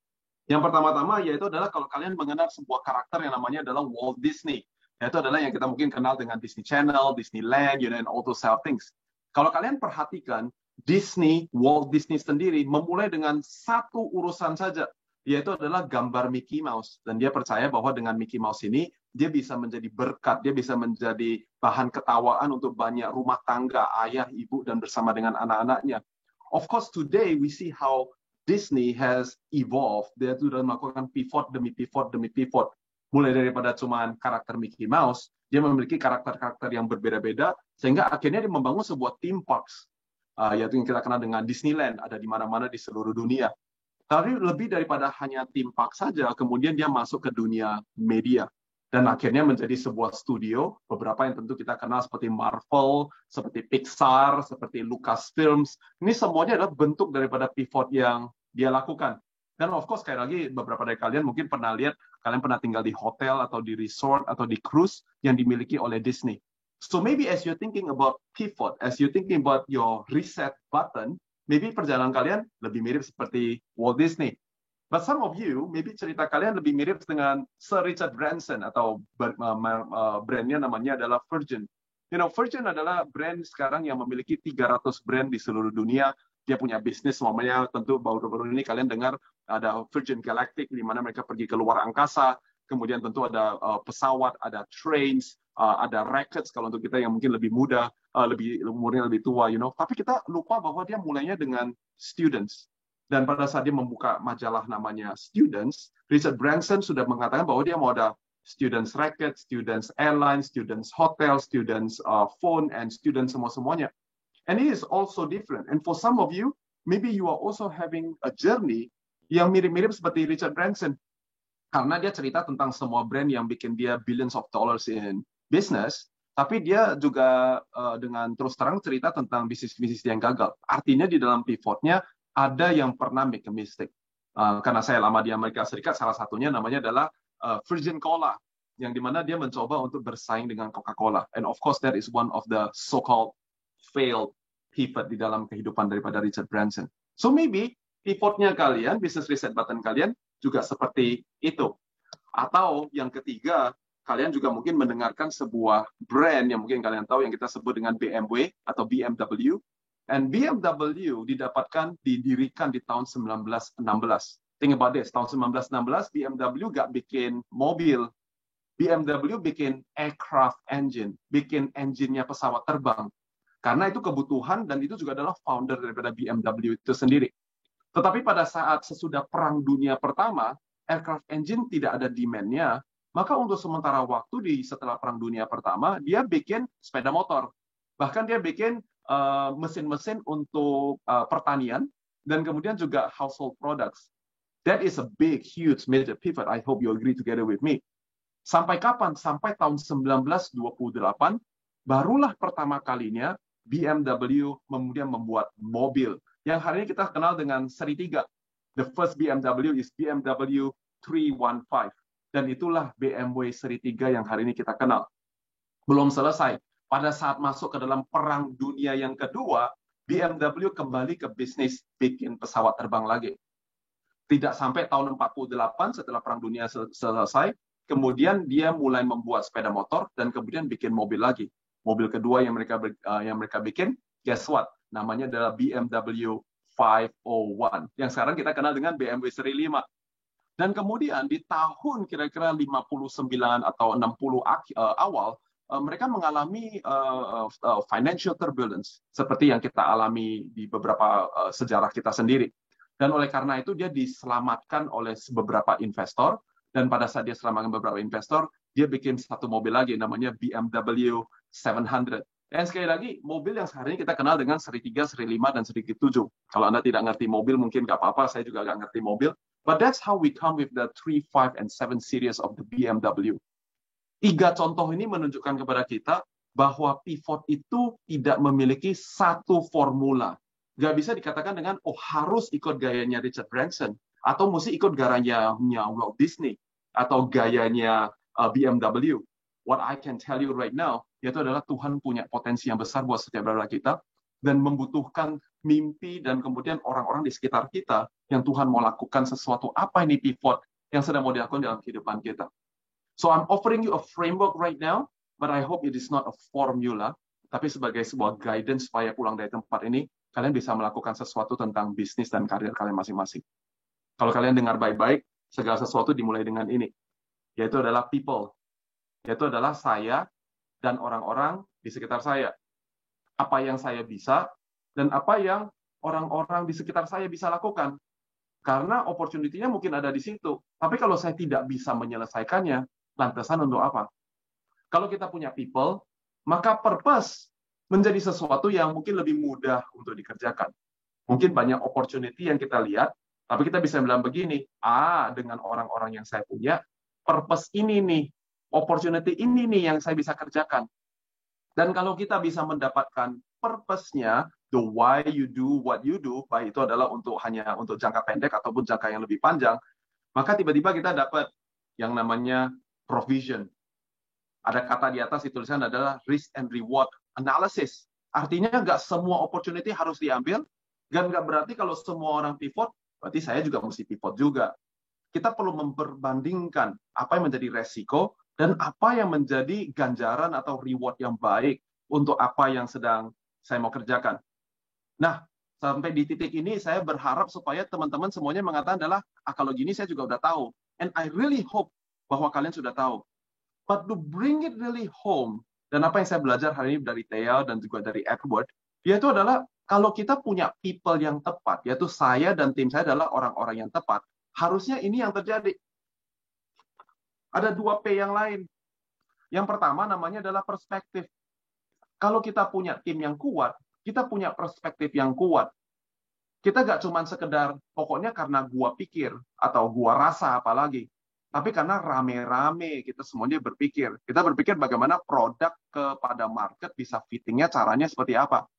[SPEAKER 1] Yang pertama-tama yaitu adalah kalau kalian mengenal sebuah karakter yang namanya adalah Walt Disney. Yaitu adalah yang kita mungkin kenal dengan Disney Channel, Disneyland, and all those sort of things. Kalau kalian perhatikan, Walt Disney sendiri memulai dengan satu urusan saja, yaitu adalah gambar Mickey Mouse. Dan dia percaya bahwa dengan Mickey Mouse ini, dia bisa menjadi berkat, dia bisa menjadi bahan ketawaan untuk banyak rumah tangga, ayah, ibu, dan bersama dengan anak-anaknya. Of course, today we see how Disney has evolved. Dia sudah melakukan pivot demi pivot demi pivot. Mulai daripada cuman karakter Mickey Mouse, dia memiliki karakter-karakter yang berbeda-beda, sehingga akhirnya dia membangun sebuah theme parks, yaitu yang kita kenal dengan Disneyland, ada di mana-mana di seluruh dunia. Tapi lebih daripada hanya theme park saja, kemudian dia masuk ke dunia media. Dan akhirnya menjadi sebuah studio, beberapa yang tentu kita kenal seperti Marvel, seperti Pixar, seperti Lucasfilms. Ini semuanya adalah bentuk daripada pivot yang dia lakukan. Dan of course, sekali lagi, beberapa dari kalian mungkin pernah lihat, kalian pernah tinggal di hotel, atau di resort, atau di cruise yang dimiliki oleh Disney. So maybe as you're thinking about pivot, as you're thinking about your reset button, maybe perjalanan kalian lebih mirip seperti Walt Disney. But some of you, maybe cerita kalian lebih mirip dengan Sir Richard Branson, atau brandnya namanya adalah Virgin. Virgin adalah brand sekarang yang memiliki 300 brand di seluruh dunia. Dia punya bisnis, namanya tentu baru-baru ini kalian dengar ada Virgin Galactic, di mana mereka pergi ke luar angkasa. Kemudian tentu ada pesawat, ada trains, ada rackets kalau untuk kita yang mungkin lebih muda, umurnya lebih tua, Tapi kita lupa bahwa dia mulainya dengan students. Dan pada saat dia membuka majalah namanya Students, Richard Branson sudah mengatakan bahwa dia mau ada students racket, students airline, students hotel, students phone, and students semuanya. And it is also different. And for some of you, maybe you are also having a journey yang mirip-mirip seperti Richard Branson. Karena dia cerita tentang semua brand yang bikin dia billions of dollars in business, tapi dia juga dengan terus terang cerita tentang bisnis-bisnis yang gagal. Artinya di dalam pivotnya, ada yang pernah make a mistake. Karena saya lama di Amerika Serikat, salah satunya namanya adalah Virgin Cola, yang dimana dia mencoba untuk bersaing dengan Coca-Cola. And of course, that is one of the so-called failed pivot di dalam kehidupan daripada Richard Branson. So maybe pivotnya kalian, business reset button kalian juga seperti itu. Atau yang ketiga, kalian juga mungkin mendengarkan sebuah brand yang mungkin kalian tahu yang kita sebut dengan BMW atau BMW. And BMW didirikan di tahun 1916. Think about this, tahun 1916 BMW gak bikin mobil. BMW bikin aircraft engine, bikin engine-nya pesawat terbang. Karena itu kebutuhan dan itu juga adalah founder daripada BMW itu sendiri. Tetapi pada saat sesudah Perang Dunia Pertama, aircraft engine tidak ada demand-nya, maka untuk sementara waktu setelah Perang Dunia Pertama, dia bikin sepeda motor. Bahkan dia bikin mesin-mesin untuk pertanian dan kemudian juga household products. That is a big, huge, major pivot. I hope you agree together with me. Sampai kapan? Sampai tahun 1928, barulah pertama kalinya BMW kemudian membuat mobil yang hari ini kita kenal dengan seri 3. The first BMW is BMW 315. Dan itulah BMW seri 3 yang hari ini kita kenal. Belum selesai. Pada saat masuk ke dalam Perang Dunia yang kedua, BMW kembali ke bisnis bikin pesawat terbang lagi. Tidak sampai tahun 48 setelah Perang Dunia selesai, kemudian dia mulai membuat sepeda motor dan kemudian bikin mobil lagi. Mobil kedua yang mereka bikin, guess what? Namanya adalah BMW 501. Yang sekarang kita kenal dengan BMW seri 5. Dan kemudian di tahun kira-kira 59 atau 60 awal, mereka mengalami financial turbulence seperti yang kita alami di beberapa sejarah kita sendiri. Dan oleh karena itu dia diselamatkan oleh beberapa investor. Dan pada saat dia selamatkan beberapa investor, dia bikin satu mobil lagi namanya BMW 700. Dan sekali lagi, mobil yang sehari ini kita kenal dengan seri 3, seri 5, dan seri 7. Kalau Anda tidak ngerti mobil, mungkin nggak apa-apa, saya juga nggak ngerti mobil. But that's how we come with the 3, 5, and 7 series of the BMW. 3 contoh ini menunjukkan kepada kita bahwa pivot itu tidak memiliki satu formula. Nggak bisa dikatakan dengan, harus ikut gayanya Richard Branson, atau mesti ikut gayanya Walt Disney, atau gayanya BMW. What I can tell you right now, yaitu adalah Tuhan punya potensi yang besar buat setiap saudara kita, dan membutuhkan mimpi dan kemudian orang-orang di sekitar kita yang Tuhan mau lakukan sesuatu apa ini pivot yang sedang mau dilakukan dalam kehidupan kita. So I'm offering you a framework right now, but I hope it is not a formula, tapi sebagai sebuah guidance supaya pulang dari tempat ini, kalian bisa melakukan sesuatu tentang bisnis dan karir kalian masing-masing. Kalau kalian dengar baik-baik, segala sesuatu dimulai dengan ini, yaitu adalah people, yaitu adalah saya dan orang-orang di sekitar saya. Apa yang saya bisa, dan apa yang orang-orang di sekitar saya bisa lakukan. Karena opportunity-nya mungkin ada di situ. Tapi kalau saya tidak bisa menyelesaikannya, lantasan untuk apa? Kalau kita punya people, maka purpose menjadi sesuatu yang mungkin lebih mudah untuk dikerjakan. Mungkin banyak opportunity yang kita lihat, tapi kita bisa bilang begini, dengan orang-orang yang saya punya, purpose ini nih, opportunity ini nih yang saya bisa kerjakan. Dan kalau kita bisa mendapatkan purpose-nya, the why you do what you do, baik itu adalah hanya untuk jangka pendek ataupun jangka yang lebih panjang, maka tiba-tiba kita dapat yang namanya provision. Ada kata di atas di tulisan adalah risk and reward analysis. Artinya nggak semua opportunity harus diambil, dan nggak berarti kalau semua orang pivot, berarti saya juga mesti pivot juga. Kita perlu memperbandingkan apa yang menjadi resiko dan apa yang menjadi ganjaran atau reward yang baik untuk apa yang sedang saya mau kerjakan. Nah, sampai di titik ini saya berharap supaya teman-teman semuanya mengatakan adalah, kalau gini saya juga udah tahu. And I really hope bahwa kalian sudah tahu. But to bring it really home, dan apa yang saya belajar hari ini dari Thea dan juga dari Edward, yaitu adalah kalau kita punya people yang tepat, yaitu saya dan tim saya adalah orang-orang yang tepat, harusnya ini yang terjadi. Ada 2P yang lain. Yang pertama namanya adalah perspektif. Kalau kita punya tim yang kuat, kita punya perspektif yang kuat. Kita nggak cuma sekedar, pokoknya karena gua pikir, atau gua rasa apalagi. Tapi karena rame-rame, kita semuanya berpikir. Kita berpikir bagaimana produk kepada market bisa fittingnya caranya seperti apa.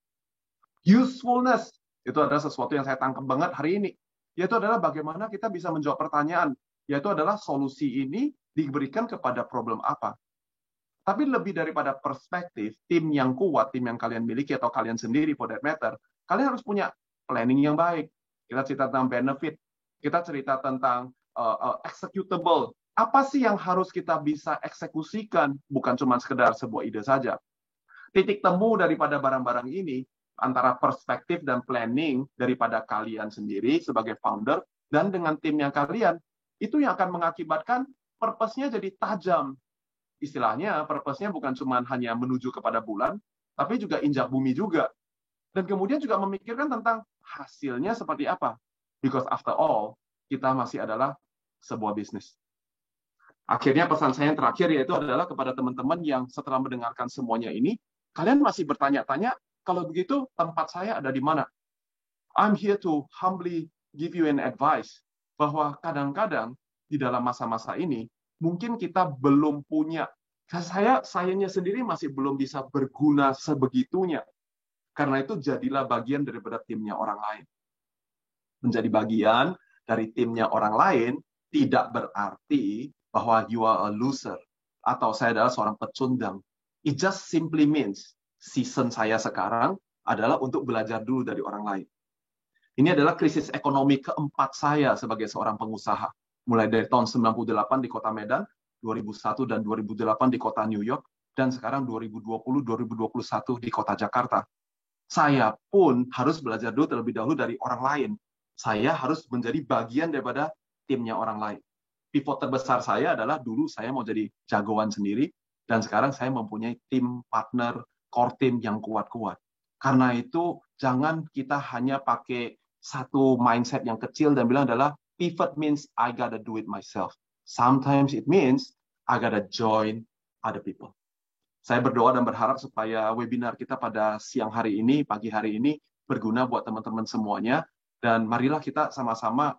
[SPEAKER 1] Usefulness, itu adalah sesuatu yang saya tangkap banget hari ini. Yaitu adalah bagaimana kita bisa menjawab pertanyaan. Yaitu adalah solusi ini diberikan kepada problem apa. Tapi lebih daripada perspektif, tim yang kuat, tim yang kalian miliki atau kalian sendiri for that matter, kalian harus punya planning yang baik. Kita cerita tentang benefit, kita cerita tentang executable. Apa sih yang harus kita bisa eksekusikan, bukan cuma sekedar sebuah ide saja. Titik temu daripada barang-barang ini, antara perspektif dan planning daripada kalian sendiri sebagai founder, dan dengan timnya kalian, itu yang akan mengakibatkan purpose-nya jadi tajam. Istilahnya, purpose-nya bukan cuma hanya menuju kepada bulan, tapi juga injak bumi juga. Dan kemudian juga memikirkan tentang hasilnya seperti apa. Because after all, kita masih adalah sebuah bisnis. Akhirnya pesan saya yang terakhir yaitu adalah kepada teman-teman yang setelah mendengarkan semuanya ini, kalian masih bertanya-tanya, kalau begitu tempat saya ada di mana? I'm here to humbly give you an advice, bahwa kadang-kadang di dalam masa-masa ini, mungkin kita belum punya, sayanya sendiri masih belum bisa berguna sebegitunya. Karena itu jadilah bagian daripada timnya orang lain. Menjadi bagian dari timnya orang lain tidak berarti bahwa you are a loser atau saya adalah seorang pecundang. It just simply means season saya sekarang adalah untuk belajar dulu dari orang lain. Ini adalah krisis ekonomi keempat saya sebagai seorang pengusaha. Mulai dari tahun 98 di kota Medan, 2001 dan 2008 di kota New York, dan sekarang 2020-2021 di kota Jakarta. Saya pun harus belajar dulu terlebih dahulu dari orang lain. Saya harus menjadi bagian daripada timnya orang lain. Pivot terbesar saya adalah dulu saya mau jadi jagoan sendiri, dan sekarang saya mempunyai tim partner, core team yang kuat-kuat. Karena itu, jangan kita hanya pakai satu mindset yang kecil dan bilang adalah, pivot means I gotta do it myself. Sometimes it means I gotta join other people. Saya berdoa dan berharap supaya webinar kita pada siang hari ini, pagi hari ini, berguna buat teman-teman semuanya. Dan marilah kita sama-sama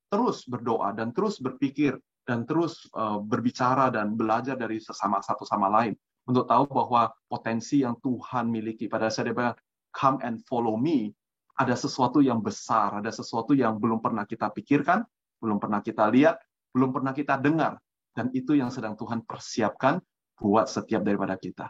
[SPEAKER 1] terus berdoa dan terus berpikir dan terus berbicara dan belajar dari satu sama lain untuk tahu bahwa potensi yang Tuhan miliki pada saat dia come and follow me, ada sesuatu yang besar, ada sesuatu yang belum pernah kita pikirkan, belum pernah kita lihat, belum pernah kita dengar, dan itu yang sedang Tuhan persiapkan buat setiap daripada kita.